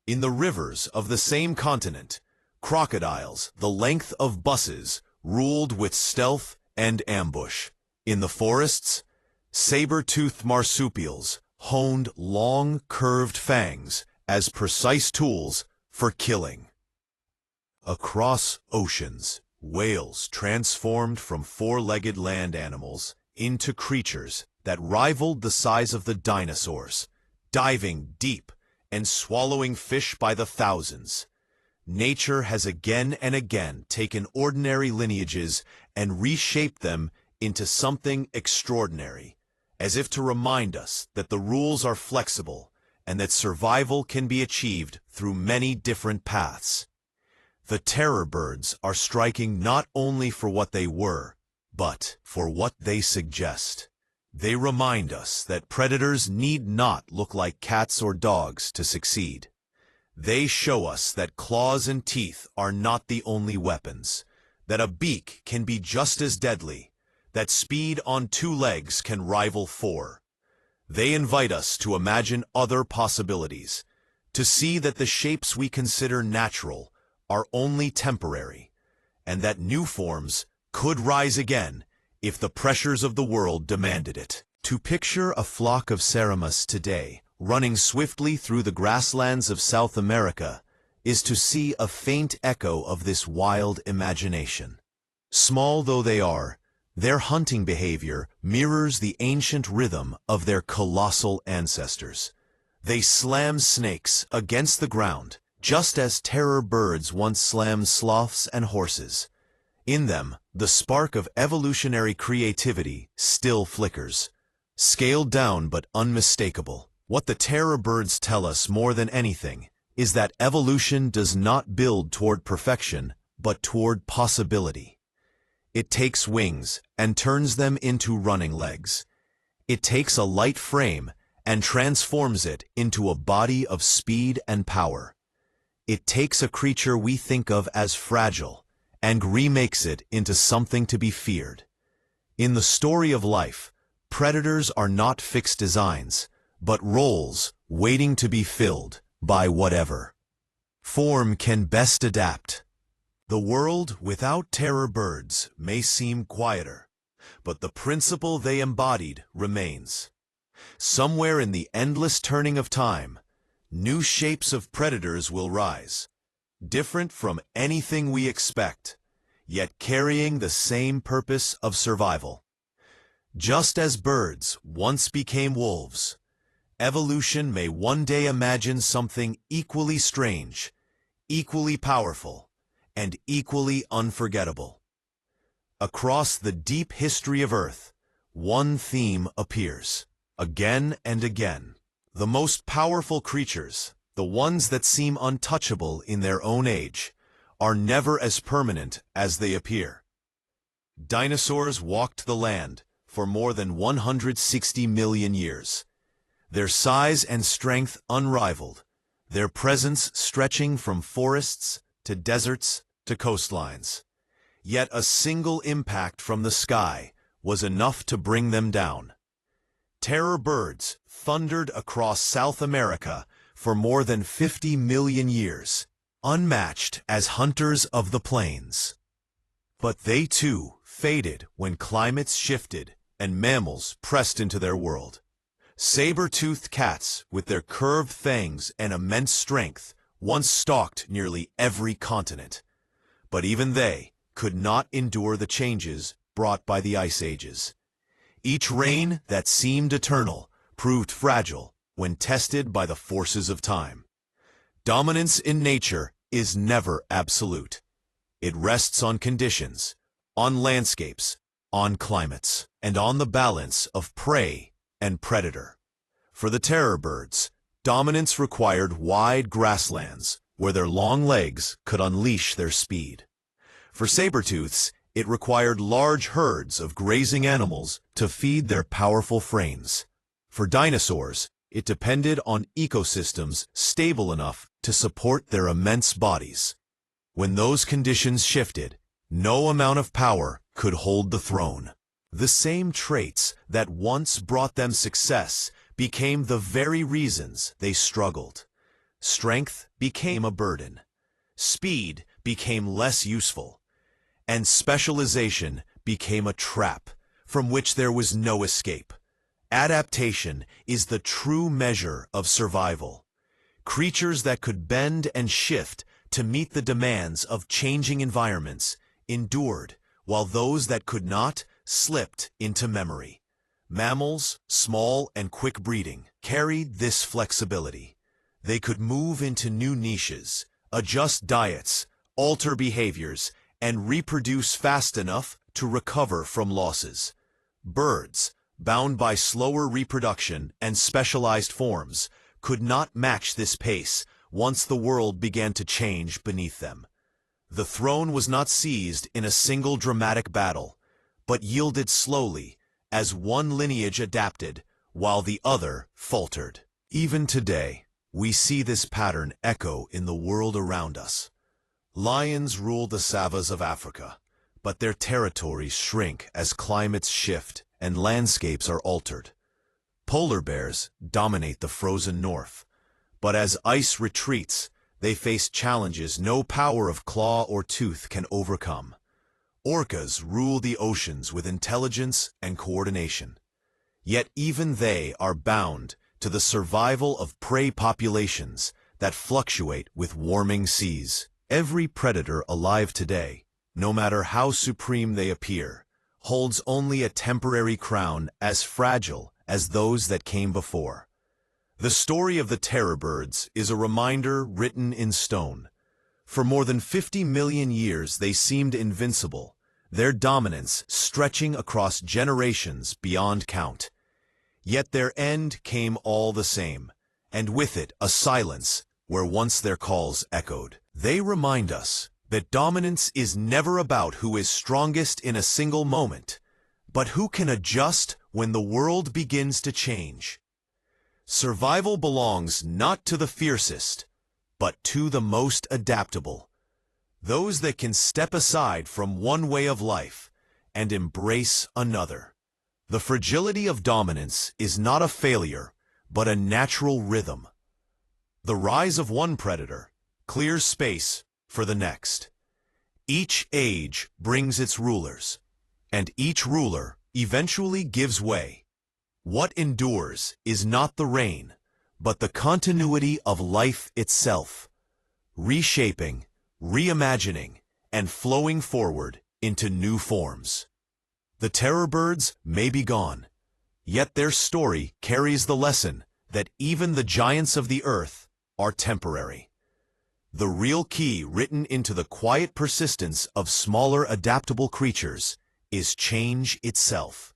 [SPEAKER 1] In the rivers of the same continent, crocodiles, the length of buses, ruled with stealth and ambush. In the forests, saber-toothed marsupials honed long, curved fangs as precise tools for killing. Across oceans, whales transformed from four-legged land animals into creatures that rivaled the size of the dinosaurs, diving deep and swallowing fish by the thousands. Nature has again and again taken ordinary lineages and reshaped them into something extraordinary, as if to remind us that the rules are flexible and that survival can be achieved through many different paths. The terror birds are striking not only for what they were, but for what they suggest. They remind us that predators need not look like cats or dogs to succeed. They show us that claws and teeth are not the only weapons, that a beak can be just as deadly, that speed on two legs can rival four. They invite us to imagine other possibilities, to see that the shapes we consider natural are only temporary, and that new forms could rise again if the pressures of the world demanded it. To picture a flock of ceramos today running swiftly through the grasslands of South America is to see a faint echo of this wild imagination. Small though they are, their hunting behavior mirrors the ancient rhythm of their colossal ancestors. They slam snakes against the ground, just as terror birds once slammed sloths and horses. In them, the spark of evolutionary creativity still flickers, scaled down but unmistakable. What the terror birds tell us more than anything is that evolution does not build toward perfection, but toward possibility. It takes wings and turns them into running legs. It takes a light frame and transforms it into a body of speed and power. It takes a creature we think of as fragile and remakes it into something to be feared. In the story of life, predators are not fixed designs, but roles waiting to be filled by whatever form can best adapt. The world without terror birds may seem quieter, but the principle they embodied remains. Somewhere in the endless turning of time, new shapes of predators will rise, different from anything we expect, yet carrying the same purpose of survival. Just as birds once became wolves, evolution may one day imagine something equally strange, equally powerful, and equally unforgettable. Across the deep history of Earth, one theme appears, again and again. The most powerful creatures, the ones that seem untouchable in their own age, are never as permanent as they appear. Dinosaurs walked the land for more than 160 million years. their size and strength unrivaled, their presence stretching from forests to deserts to coastlines. Yet a single impact from the sky was enough to bring them down. Terror birds thundered across South America for more than 50 million years, unmatched as hunters of the plains. But they too faded when climates shifted and mammals pressed into their world. Saber-toothed cats, with their curved fangs and immense strength, once stalked nearly every continent. But even they could not endure the changes brought by the ice ages. Each reign that seemed eternal proved fragile when tested by the forces of time. Dominance in nature is never absolute. It rests on conditions, on landscapes, on climates, and on the balance of prey and predator. For the terror birds, dominance required wide grasslands where their long legs could unleash their speed. For saber-tooths, it required large herds of grazing animals to feed their powerful frames. For dinosaurs, it depended on ecosystems stable enough to support their immense bodies. When those conditions shifted, no amount of power could hold the throne. The same traits that once brought them success became the very reasons they struggled. Strength became a burden. Speed became less useful. And specialization became a trap from which there was no escape. Adaptation is the true measure of survival. Creatures that could bend and shift to meet the demands of changing environments endured, while those that could not slipped into memory. Mammals, small and quick breeding, carried this flexibility. They could move into new niches, adjust diets, alter behaviors, and reproduce fast enough to recover from losses. Birds, bound by slower reproduction and specialized forms, could not match this pace once the world began to change beneath them. The throne was not seized in a single dramatic battle, but yielded slowly as one lineage adapted while the other faltered. Even today, we see this pattern echo in the world around us. Lions rule the savannas of Africa, but their territories shrink as climates shift and landscapes are altered. Polar bears dominate the frozen north, but as ice retreats, they face challenges no power of claw or tooth can overcome. Orcas rule the oceans with intelligence and coordination. Yet even they are bound to the survival of prey populations that fluctuate with warming seas. Every predator alive today, no matter how supreme they appear, holds only a temporary crown as fragile as those that came before. The story of the terror birds is a reminder written in stone. For more than 50 million years they seemed invincible, their dominance stretching across generations beyond count. Yet their end came all the same, and with it a silence where once their calls echoed. They remind us that dominance is never about who is strongest in a single moment, but who can adjust when the world begins to change. Survival belongs not to the fiercest, but to the most adaptable. Those that can step aside from one way of life and embrace another. The fragility of dominance is not a failure, but a natural rhythm. The rise of one predator clears space for the next. Each age brings its rulers, and each ruler eventually gives way. What endures is not the reign, but the continuity of life itself, reshaping, reimagining, and flowing forward into new forms. The terror birds may be gone, yet their story carries the lesson that even the giants of the earth are temporary. The real key written into the quiet persistence of smaller adaptable creatures is change itself.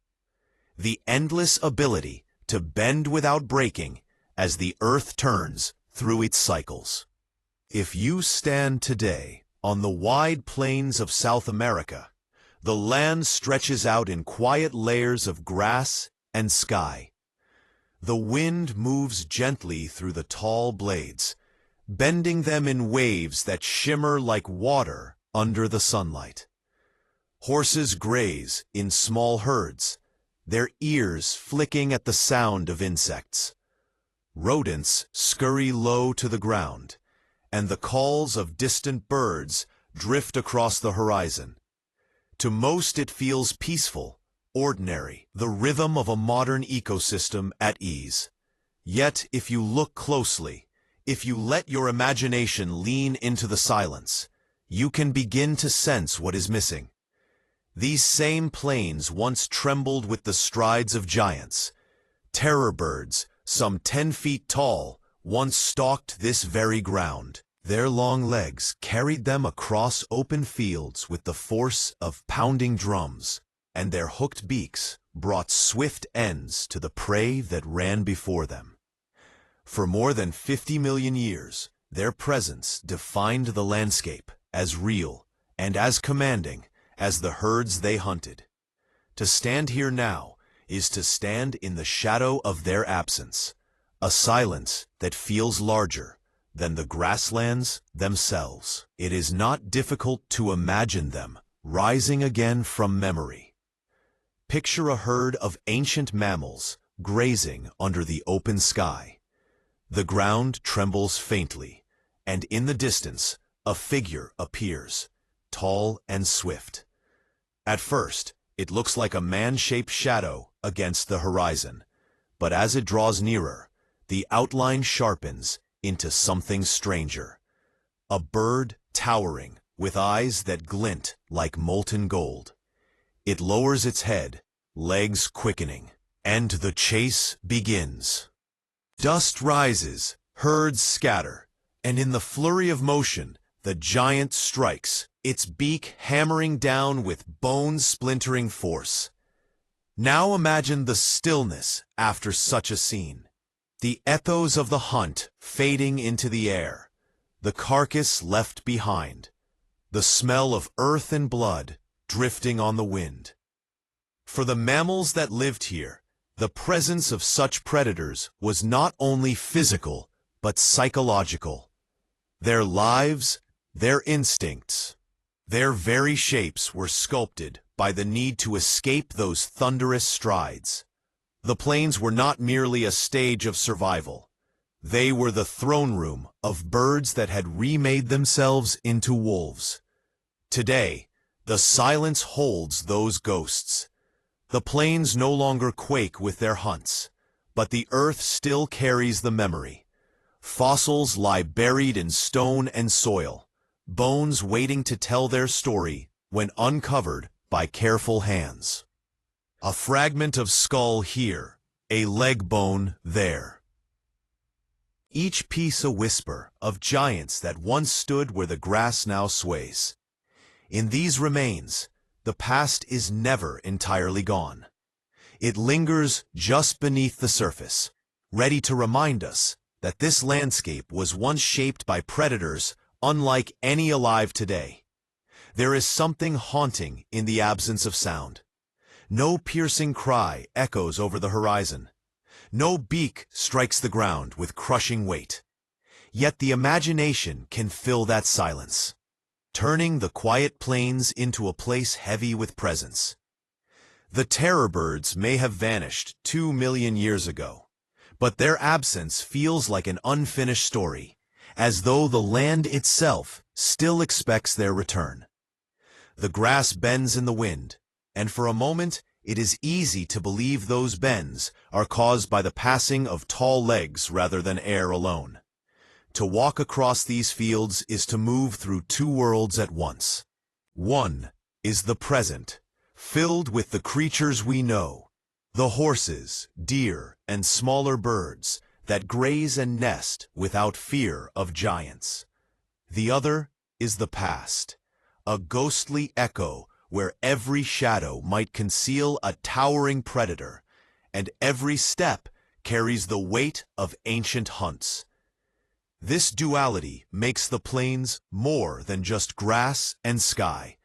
[SPEAKER 1] The endless ability to bend without breaking as the earth turns through its cycles. If you stand today on the wide plains of South America, the land stretches out in quiet layers of grass and sky. The wind moves gently through the tall blades, bending them in waves that shimmer like water under the sunlight. Horses graze in small herds, their ears flicking at the sound of insects. Rodents scurry low to the ground, and the calls of distant birds drift across the horizon. To most it feels peaceful, ordinary, the rhythm of a modern ecosystem at ease. Yet, if you look closely, if you let your imagination lean into the silence, you can begin to sense what is missing. These same plains once trembled with the strides of giants. Terror birds, some 10 feet tall, once stalked this very ground. Their long legs carried them across open fields with the force of pounding drums, and their hooked beaks brought swift ends to the prey that ran before them. For more than 50 million years, their presence defined the landscape as real and as commanding as the herds they hunted. To stand here now is to stand in the shadow of their absence, a silence that feels larger than the grasslands themselves. It is not difficult to imagine them rising again from memory. Picture a herd of ancient mammals grazing under the open sky. The ground trembles faintly, and in the distance, a figure appears, tall and swift. At first, it looks like a man-shaped shadow against the horizon, but as it draws nearer, the outline sharpens into something stranger. A bird towering, with eyes that glint like molten gold. It lowers its head, legs quickening, and the chase begins. Dust rises, herds scatter, and in the flurry of motion, the giant strikes, its beak hammering down with bone-splintering force. Now imagine the stillness after such a scene. The echoes of the hunt fading into the air, the carcass left behind, the smell of earth and blood drifting on the wind. For the mammals that lived here, the presence of such predators was not only physical, but psychological. Their lives, their instincts, their very shapes were sculpted by the need to escape those thunderous strides. The plains were not merely a stage of survival. They were the throne room of birds that had remade themselves into wolves. Today, the silence holds those ghosts. The plains no longer quake with their hunts, but the earth still carries the memory. Fossils lie buried in stone and soil, bones waiting to tell their story when uncovered by careful hands. A fragment of skull here, a leg bone there. Each piece a whisper of giants that once stood where the grass now sways. In these remains, the past is never entirely gone. It lingers just beneath the surface, ready to remind us that this landscape was once shaped by predators unlike any alive today. There is something haunting in the absence of sound. No piercing cry echoes over the horizon. No beak strikes the ground with crushing weight. Yet the imagination can fill that silence, turning the quiet plains into a place heavy with presence. The terror birds may have vanished 2 million years ago, but their absence feels like an unfinished story, as though the land itself still expects their return. The grass bends in the wind, and for a moment it is easy to believe those bends are caused by the passing of tall legs rather than air alone. To walk across these fields is to move through two worlds at once. One is the present, filled with the creatures we know, the horses, deer, and smaller birds that graze and nest without fear of giants. The other is the past, a ghostly echo where every shadow might conceal a towering predator, and every step carries the weight of ancient hunts. This duality makes the plains more than just grass and sky.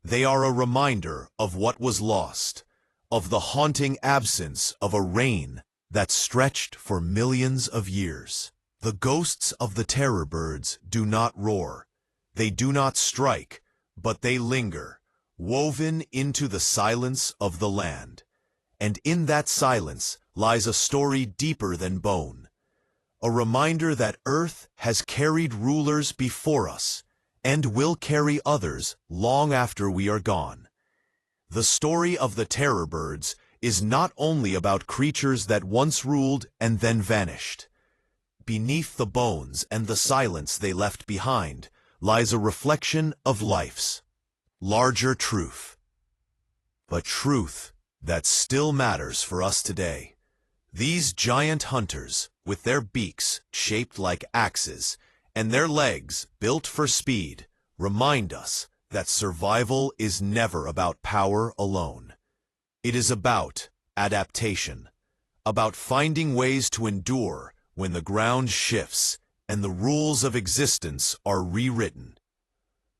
[SPEAKER 1] They are a reminder of what was lost, of the haunting absence of a reign that stretched for millions of years. The ghosts of the terror birds do not roar. They do not strike, but they linger, woven into the silence of the land. And in that silence lies a story deeper than bone. A reminder that Earth has carried rulers before us and will carry others long after we are gone. The story of the terror birds is not only about creatures that once ruled and then vanished. Beneath the bones and the silence they left behind lies a reflection of life's larger truth. But truth that still matters for us today. These giant hunters, with their beaks shaped like axes and their legs built for speed, remind us that survival is never about power alone. It is about adaptation, about finding ways to endure when the ground shifts and the rules of existence are rewritten.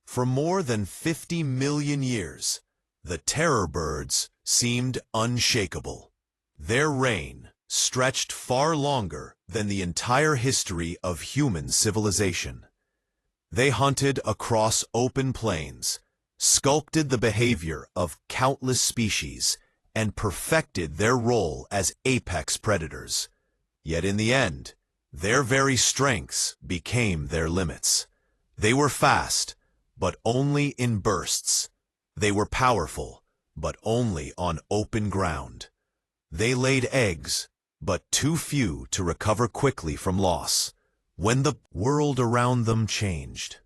[SPEAKER 1] For more than 50 million years, the terror birds seemed unshakable. Their reign stretched far longer than the entire history of human civilization. They hunted across open plains, sculpted the behavior of countless species, and perfected their role as apex predators. Yet in the end, their very strengths became their limits. They were fast, but only in bursts. They were powerful, but only on open ground. They laid eggs, but too few to recover quickly from loss. When the world around them changed,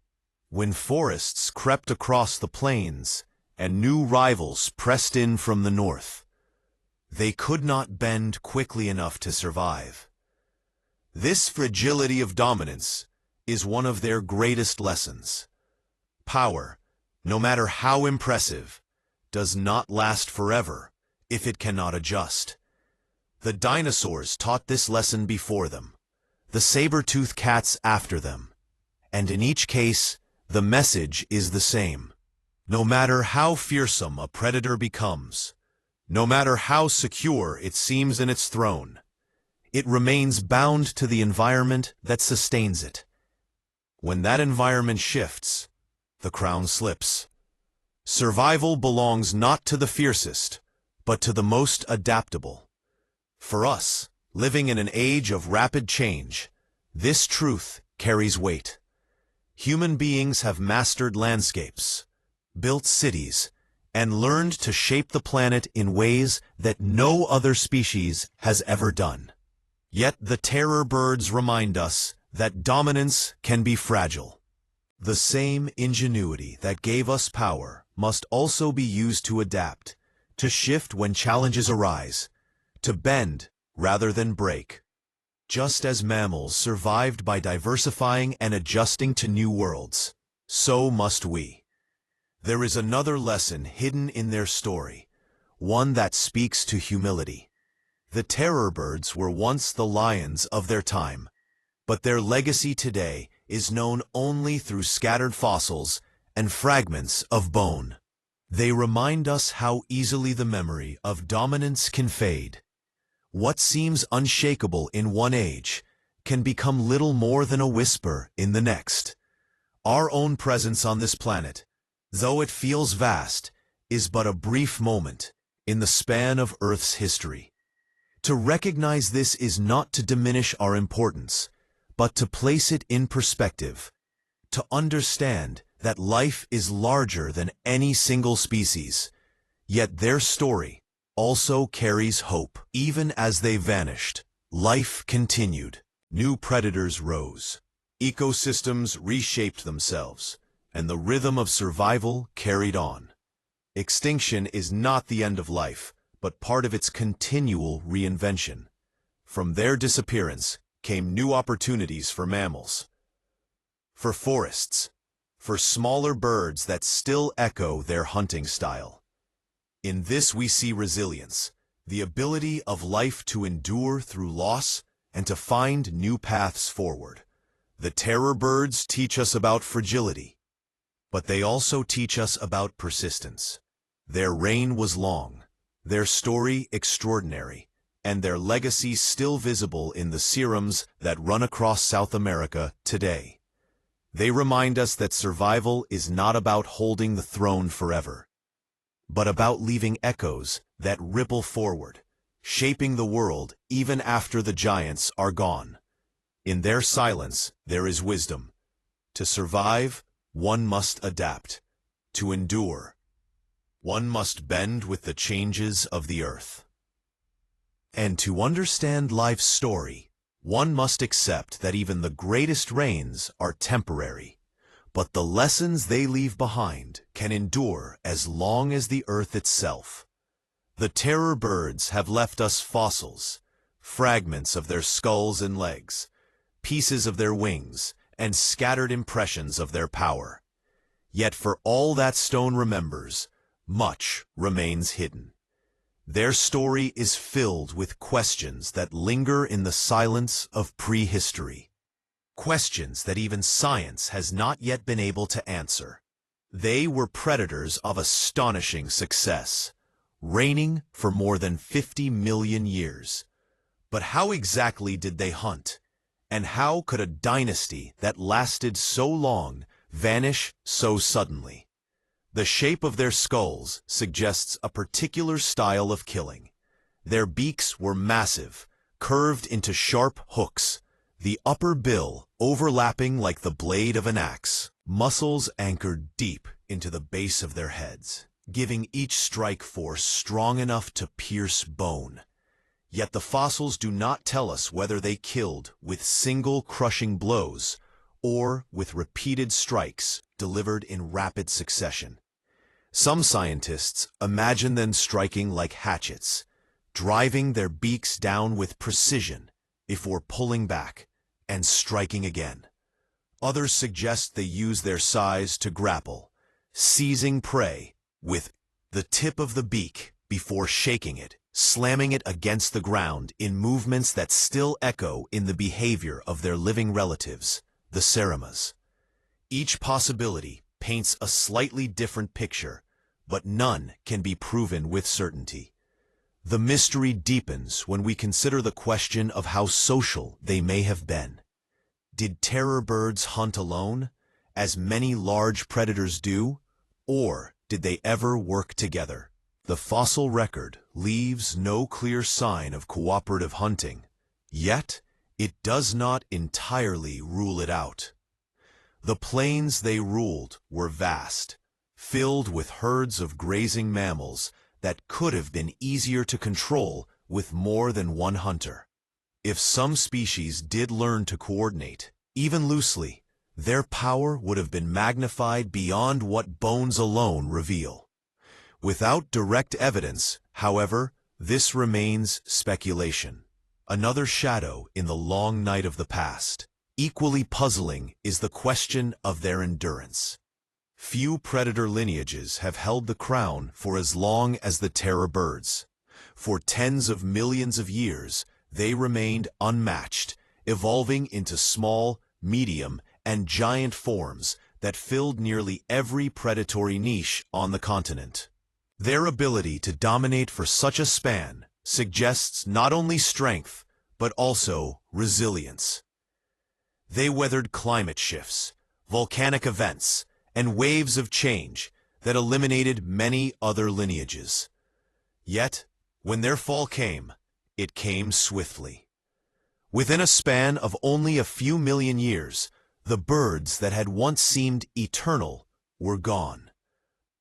[SPEAKER 1] when forests crept across the plains and new rivals pressed in from the north, they could not bend quickly enough to survive. This fragility of dominance is one of their greatest lessons. Power, no matter how impressive, does not last forever if it cannot adjust. The dinosaurs taught this lesson before them, the saber-toothed cats after them, and in each case, the message is the same. No matter how fearsome a predator becomes, no matter how secure it seems in its throne, it remains bound to the environment that sustains it. When that environment shifts, the crown slips. Survival belongs not to the fiercest, but to the most adaptable. For us, living in an age of rapid change, this truth carries weight. Human beings have mastered landscapes, built cities, and learned to shape the planet in ways that no other species has ever done. Yet the terror birds remind us that dominance can be fragile. The same ingenuity that gave us power must also be used to adapt, to shift when challenges arise, to bend rather than break. Just as mammals survived by diversifying and adjusting to new worlds, so must we. There is another lesson hidden in their story, one that speaks to humility. The terror birds were once the lions of their time, but their legacy today is known only through scattered fossils and fragments of bone. They remind us how easily the memory of dominance can fade. What seems unshakable in one age can become little more than a whisper in the next. Our own presence on this planet, though it feels vast, is but a brief moment in the span of Earth's history. To recognize this is not to diminish our importance, but to place it in perspective, to understand that life is larger than any single species, yet their story also carries hope. Even as they vanished, life continued. New predators rose. Ecosystems reshaped themselves, and the rhythm of survival carried on. Extinction is not the end of life, but part of its continual reinvention. From their disappearance came new opportunities for mammals, for forests, for smaller birds that still echo their hunting style. In this we see resilience, the ability of life to endure through loss and to find new paths forward. The terror birds teach us about fragility, but they also teach us about persistence. Their reign was long, their story extraordinary, and their legacy still visible in the serums that run across South America today. They remind us that survival is not about holding the throne forever, but about leaving echoes that ripple forward, shaping the world even after the giants are gone. In their silence, there is wisdom. To survive, one must adapt. To endure, one must bend with the changes of the earth. And to understand life's story, one must accept that even the greatest reigns are temporary, but the lessons they leave behind can endure as long as the earth itself. The terror birds have left us fossils, fragments of their skulls and legs, pieces of their wings, and scattered impressions of their power. Yet for all that stone remembers, much remains hidden. Their story is filled with questions that linger in the silence of prehistory. Questions that even science has not yet been able to answer. They were predators of astonishing success, reigning for more than 50 million years. But how exactly did they hunt? And how could a dynasty that lasted so long vanish so suddenly? The shape of their skulls suggests a particular style of killing. Their beaks were massive, curved into sharp hooks, the upper bill overlapping like the blade of an axe, muscles anchored deep into the base of their heads, giving each strike force strong enough to pierce bone. Yet the fossils do not tell us whether they killed with single crushing blows or with repeated strikes delivered in rapid succession. Some scientists imagine them striking like hatchets, driving their beaks down with precision before pulling back and striking again. Others suggest they use their size to grapple, seizing prey with the tip of the beak before shaking it, slamming it against the ground in movements that still echo in the behavior of their living relatives, the seramas. Each possibility paints a slightly different picture, but none can be proven with certainty. The mystery deepens when we consider the question of how social they may have been. Did terror birds hunt alone, as many large predators do, or did they ever work together? The fossil record leaves no clear sign of cooperative hunting, yet it does not entirely rule it out. The plains they ruled were vast, filled with herds of grazing mammals that could have been easier to control with more than one hunter. If some species did learn to coordinate, even loosely, their power would have been magnified beyond what bones alone reveal. Without direct evidence, however, this remains speculation. Another shadow in the long night of the past. Equally puzzling is the question of their endurance. Few predator lineages have held the crown for as long as the terror birds. For tens of millions of years, they remained unmatched, evolving into small, medium, and giant forms that filled nearly every predatory niche on the continent. Their ability to dominate for such a span suggests not only strength, but also resilience. They weathered climate shifts, volcanic events, and waves of change that eliminated many other lineages. Yet, when their fall came, it came swiftly. Within a span of only a few million years, the birds that had once seemed eternal were gone.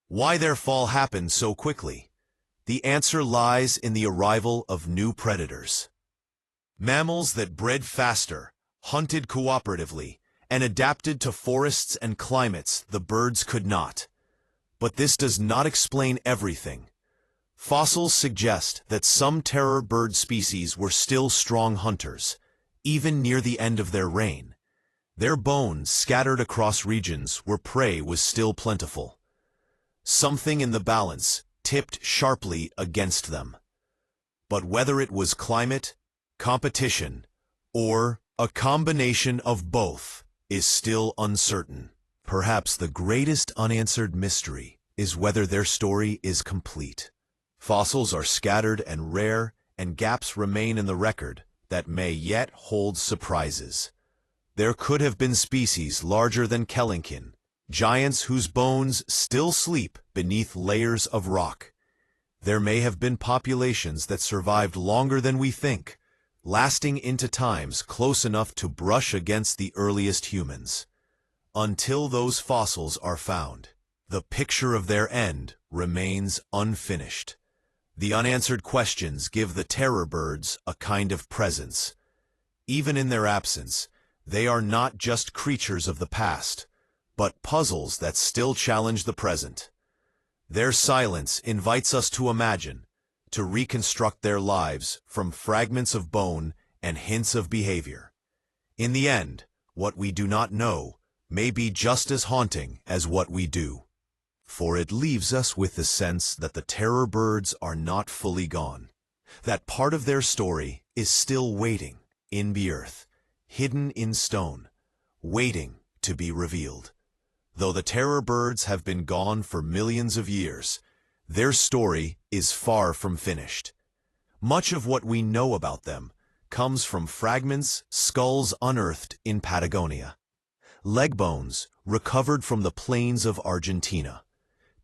[SPEAKER 1] Why their fall happened so quickly? The answer lies in the arrival of new predators. Mammals that bred faster, hunted cooperatively, and adapted to forests and climates the birds could not. But this does not explain everything. Fossils suggest that some terror bird species were still strong hunters, even near the end of their reign. Their bones scattered across regions where prey was still plentiful. Something in the balance tipped sharply against them. But whether it was climate, competition, or a combination of both is still uncertain. Perhaps the greatest unanswered mystery is whether their story is complete. Fossils are scattered and rare, and gaps remain in the record that may yet hold surprises. There could have been species larger than Kellinkin, giants whose bones still sleep beneath layers of rock. There may have been populations that survived longer than we think, lasting into times close enough to brush against the earliest humans. Until those fossils are found, the picture of their end remains unfinished. The unanswered questions give the terror birds a kind of presence. Even in their absence, they are not just creatures of the past, but puzzles that still challenge the present. Their silence invites us to imagine, to reconstruct their lives from fragments of bone and hints of behavior. In the end, what we do not know may be just as haunting as what we do. For it leaves us with the sense that the terror birds are not fully gone, that part of their story is still waiting in the earth, hidden in stone, waiting to be revealed. Though the terror birds have been gone for millions of years, their story is far from finished. Much of what we know about them comes from fragments, skulls unearthed in Patagonia, leg bones recovered from the plains of Argentina,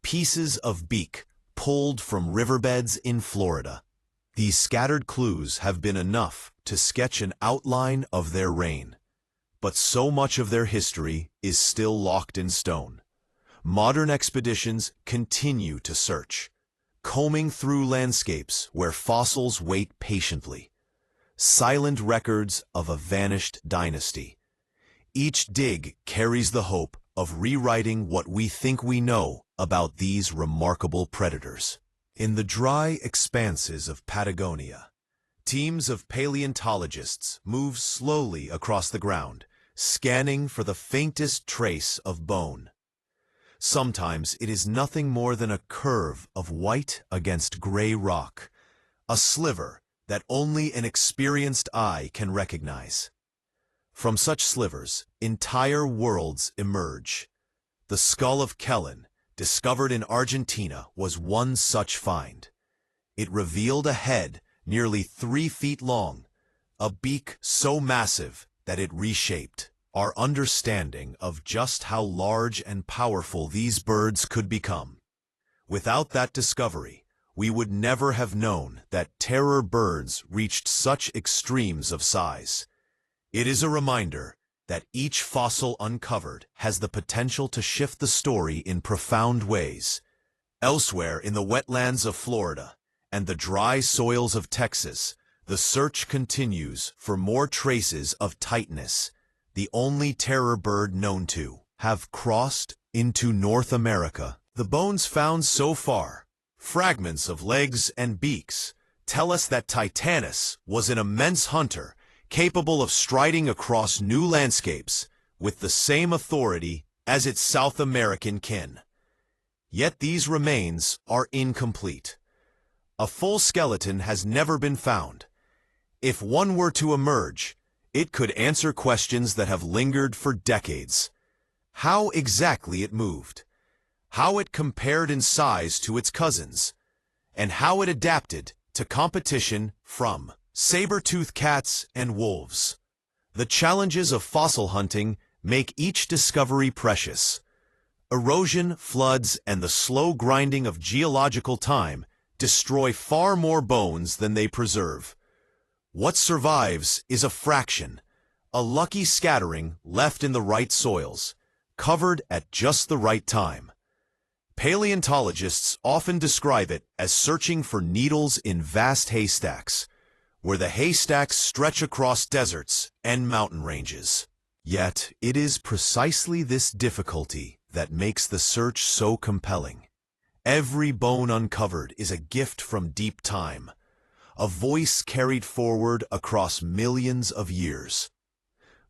[SPEAKER 1] pieces of beak pulled from riverbeds in Florida. These scattered clues have been enough to sketch an outline of their reign. But so much of their history is still locked in stone. Modern expeditions continue to search, combing through landscapes where fossils wait patiently, silent records of a vanished dynasty. Each dig carries the hope of rewriting what we think we know about these remarkable predators. In the dry expanses of Patagonia, teams of paleontologists move slowly across the ground, scanning for the faintest trace of bone. Sometimes it is nothing more than a curve of white against gray rock, a sliver that only an experienced eye can recognize. From such slivers, entire worlds emerge. The skull of Kellen, discovered in Argentina, was one such find. It revealed a head nearly 3 feet long, a beak so massive that it reshaped our understanding of just how large and powerful these birds could become. Without that discovery, we would never have known that terror birds reached such extremes of size. It is a reminder that each fossil uncovered has the potential to shift the story in profound ways. Elsewhere in the wetlands of Florida and the dry soils of Texas, the search continues for more traces of Titanis, the only terror bird known to have crossed into North America. The bones found so far, fragments of legs and beaks, tell us that Titanis was an immense hunter capable of striding across new landscapes with the same authority as its South American kin. Yet these remains are incomplete. A full skeleton has never been found. If one were to emerge, it could answer questions that have lingered for decades. How exactly it moved, how it compared in size to its cousins, and how it adapted to competition from saber-toothed cats and wolves. The challenges of fossil hunting make each discovery precious. Erosion, floods, and the slow grinding of geological time destroy far more bones than they preserve. What survives is a fraction, a lucky scattering left in the right soils, covered at just the right time. Paleontologists often describe it as searching for needles in vast haystacks, where the haystacks stretch across deserts and mountain ranges. Yet it is precisely this difficulty that makes the search so compelling. Every bone uncovered is a gift from deep time, a voice carried forward across millions of years.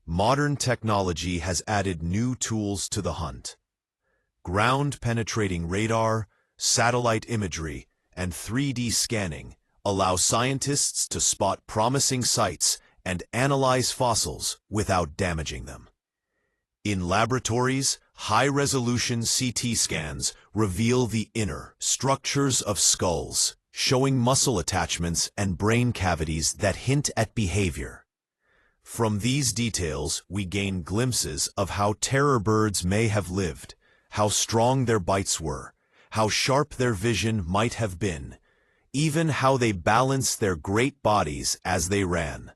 [SPEAKER 1] Modern technology has added new tools to the hunt. Ground-penetrating radar, satellite imagery, and 3D scanning allow scientists to spot promising sites and analyze fossils without damaging them. In laboratories, high-resolution CT scans reveal the inner structures of skulls, showing muscle attachments and brain cavities that hint at behavior. From these details, we gain glimpses of how terror birds may have lived, how strong their bites were, how sharp their vision might have been, even how they balanced their great bodies as they ran.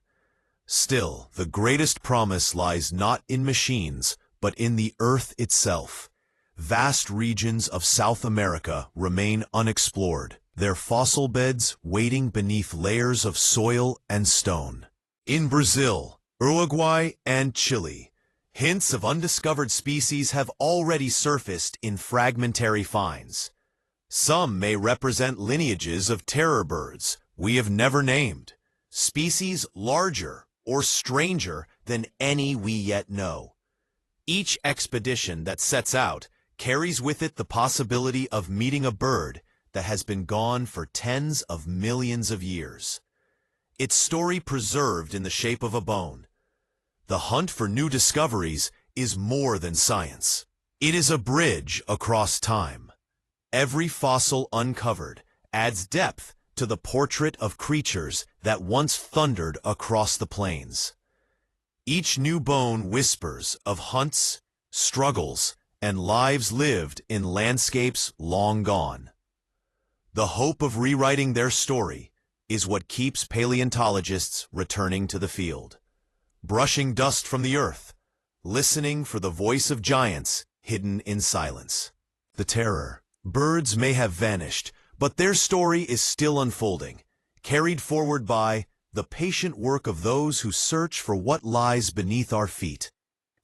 [SPEAKER 1] Still, the greatest promise lies not in machines, but in the Earth itself. Vast regions of South America remain unexplored, their fossil beds waiting beneath layers of soil and stone. In Brazil, Uruguay, and Chile, hints of undiscovered species have already surfaced in fragmentary finds. Some may represent lineages of terror birds we have never named, species larger or stranger than any we yet know. Each expedition that sets out carries with it the possibility of meeting a bird that has been gone for tens of millions of years. Its story preserved in the shape of a bone. The hunt for new discoveries is more than science. It is a bridge across time. Every fossil uncovered adds depth to the portrait of creatures that once thundered across the plains. Each new bone whispers of hunts, struggles, and lives lived in landscapes long gone. The hope of rewriting their story is what keeps paleontologists returning to the field, brushing dust from the earth, listening for the voice of giants hidden in silence. The terror birds may have vanished, but their story is still unfolding, carried forward by the patient work of those who search for what lies beneath our feet.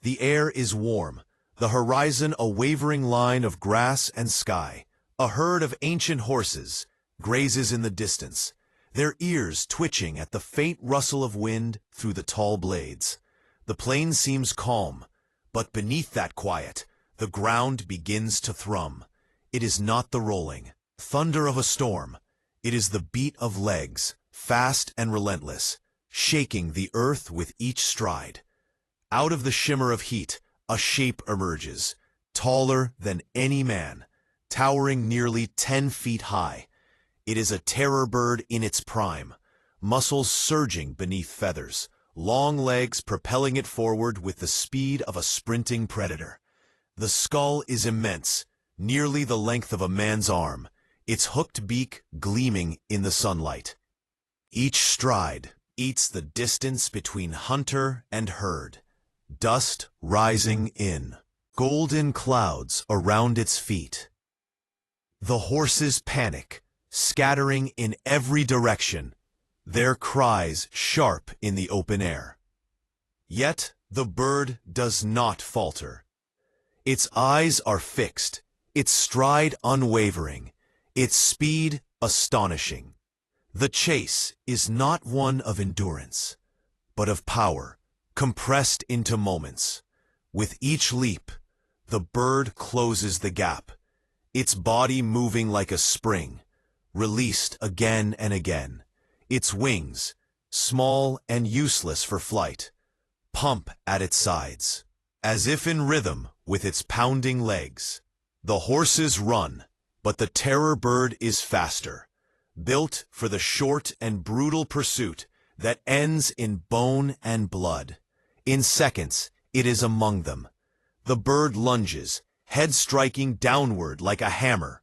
[SPEAKER 1] The air is warm, the horizon a wavering line of grass and sky. A herd of ancient horses grazes in the distance, their ears twitching at the faint rustle of wind through the tall blades. The plain seems calm, but beneath that quiet, the ground begins to thrum. It is not the rolling thunder of a storm. It is the beat of legs, fast and relentless, shaking the earth with each stride. Out of the shimmer of heat, a shape emerges, taller than any man, towering nearly 10 feet high. It is a terror bird in its prime, muscles surging beneath feathers, long legs propelling it forward with the speed of a sprinting predator. The skull is immense, nearly the length of a man's arm, its hooked beak gleaming in the sunlight. Each stride eats the distance between hunter and herd, dust rising in golden clouds around its feet. The horses panic, scattering in every direction, their cries sharp in the open air. Yet the bird does not falter. Its eyes are fixed, its stride unwavering, its speed astonishing. The chase is not one of endurance, but of power, compressed into moments. With each leap, the bird closes the gap, its body moving like a spring, released again and again. Its wings, small and useless for flight, pump at its sides, as if in rhythm with its pounding legs. The horses run, but the terror bird is faster, built for the short and brutal pursuit that ends in bone and blood. In seconds, it is among them. The bird lunges, head striking downward like a hammer.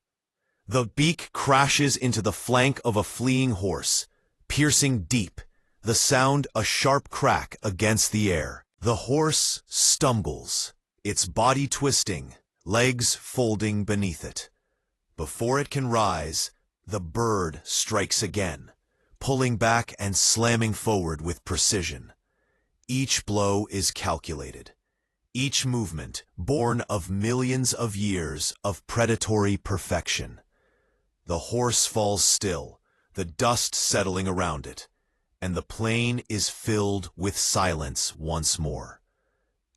[SPEAKER 1] The beak crashes into the flank of a fleeing horse, piercing deep, the sound a sharp crack against the air. The horse stumbles, its body twisting, legs folding beneath it. Before it can rise, the bird strikes again, pulling back and slamming forward with precision. Each blow is calculated, each movement born of millions of years of predatory perfection. The horse falls still, the dust settling around it, and the plain is filled with silence once more.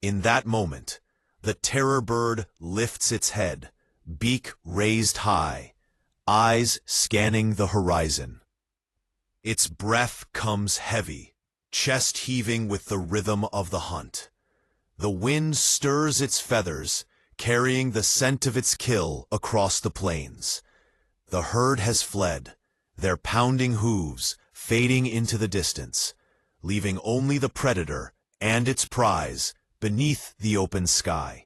[SPEAKER 1] In that moment, the terror bird lifts its head, beak raised high, eyes scanning the horizon. Its breath comes heavy, chest heaving with the rhythm of the hunt. The wind stirs its feathers, carrying the scent of its kill across the plains. The herd has fled, their pounding hooves fading into the distance, leaving only the predator and its prize beneath the open sky.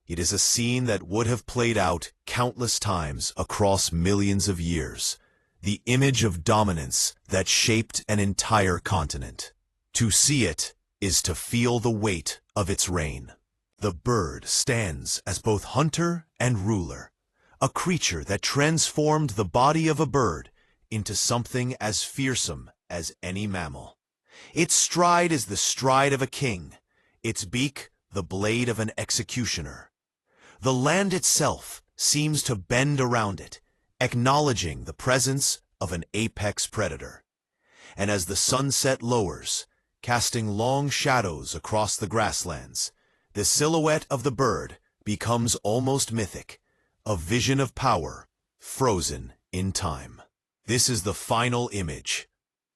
[SPEAKER 1] It is a scene that would have played out countless times across millions of years, the image of dominance that shaped an entire continent. To see it is to feel the weight of its reign. The bird stands as both hunter and ruler, a creature that transformed the body of a bird into something as fearsome as any mammal. Its stride is the stride of a king, its beak the blade of an executioner. The land itself seems to bend around it, acknowledging the presence of an apex predator. And as the sunset lowers, casting long shadows across the grasslands, the silhouette of the bird becomes almost mythic, a vision of power frozen in time. This is the final image,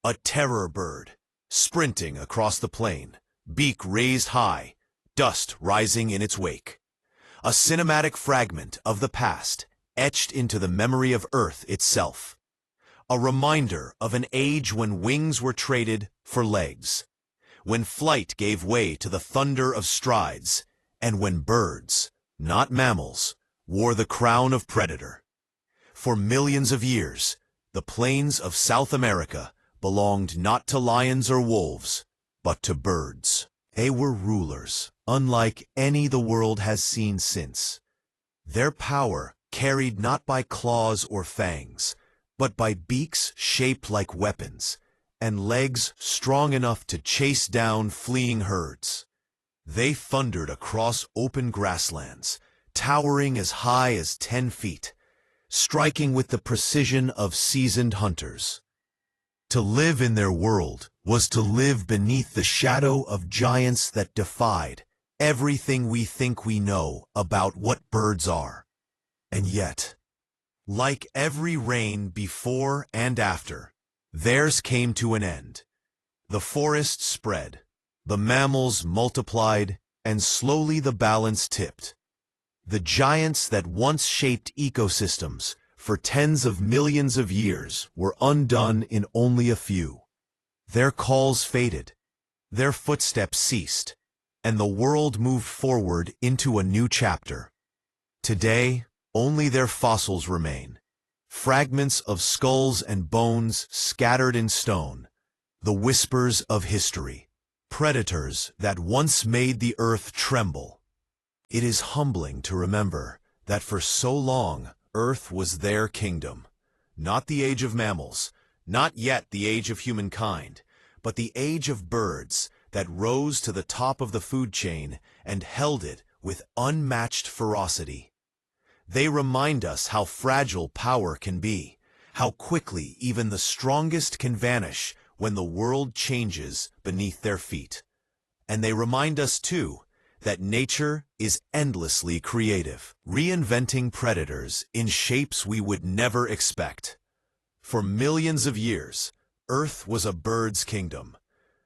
[SPEAKER 1] a terror bird, sprinting across the plain, beak raised high, dust rising in its wake. A cinematic fragment of the past, etched into the memory of Earth itself. A reminder of an age when wings were traded for legs, when flight gave way to the thunder of strides, and when birds, not mammals, wore the crown of predator. For millions of years, the plains of South America belonged not to lions or wolves, but to birds. They were rulers, unlike any the world has seen since. Their power carried not by claws or fangs, but by beaks shaped like weapons, and legs strong enough to chase down fleeing herds. They thundered across open grasslands, towering as high as 10 feet, striking with the precision of seasoned hunters. To live in their world was to live beneath the shadow of giants that defied everything we think we know about what birds are. And yet, like every reign before and after, theirs came to an end. The forest spread, the mammals multiplied, and slowly the balance tipped. The giants that once shaped ecosystems for tens of millions of years were undone in only a few. Their calls faded, their footsteps ceased, and the world moved forward into a new chapter. Today, only their fossils remain, fragments of skulls and bones scattered in stone, the whispers of history, predators that once made the earth tremble. It is humbling to remember that for so long, Earth was their kingdom, not the age of mammals, not yet the age of humankind, but the age of birds that rose to the top of the food chain and held it with unmatched ferocity. They remind us how fragile power can be, how quickly even the strongest can vanish when the world changes beneath their feet. And they remind us, too, that nature is endlessly creative, reinventing predators in shapes we would never expect. For millions of years, Earth was a bird's kingdom.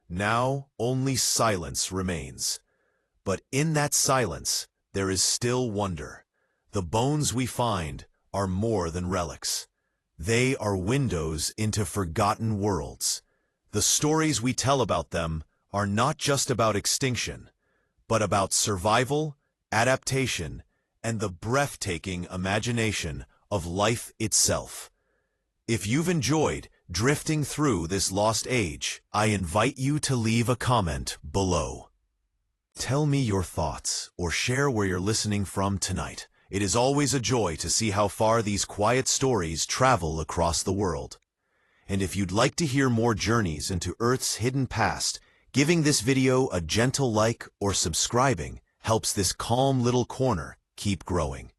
[SPEAKER 1] Now only silence remains. But in that silence, there is still wonder. The bones we find are more than relics. They are windows into forgotten worlds. The stories we tell about them are not just about extinction, but about survival, adaptation, and the breathtaking imagination of life itself. If you've enjoyed drifting through this lost age, I invite you to leave a comment below. Tell me your thoughts or share where you're listening from tonight. It is always a joy to see how far these quiet stories travel across the world. And if you'd like to hear more journeys into Earth's hidden past, giving this video a gentle like or subscribing helps this calm little corner keep growing.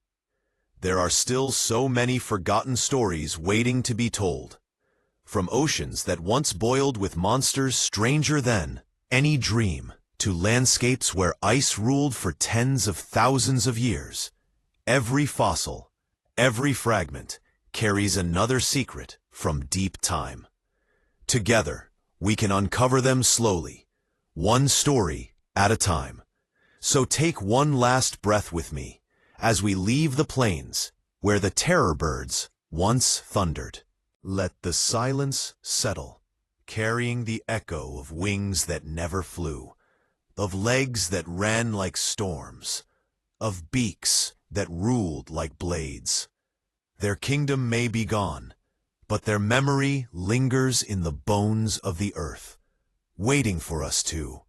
[SPEAKER 1] There are still so many forgotten stories waiting to be told. From oceans that once boiled with monsters stranger than any dream, to landscapes where ice ruled for tens of thousands of years, every fossil, every fragment, carries another secret from deep time. Together, we can uncover them slowly, one story at a time. So take one last breath with me as we leave the plains where the terror birds once thundered. Let the silence settle, carrying the echo of wings that never flew, of legs that ran like storms, of beaks that ruled like blades. Their kingdom may be gone, but their memory lingers in the bones of the earth, waiting for us to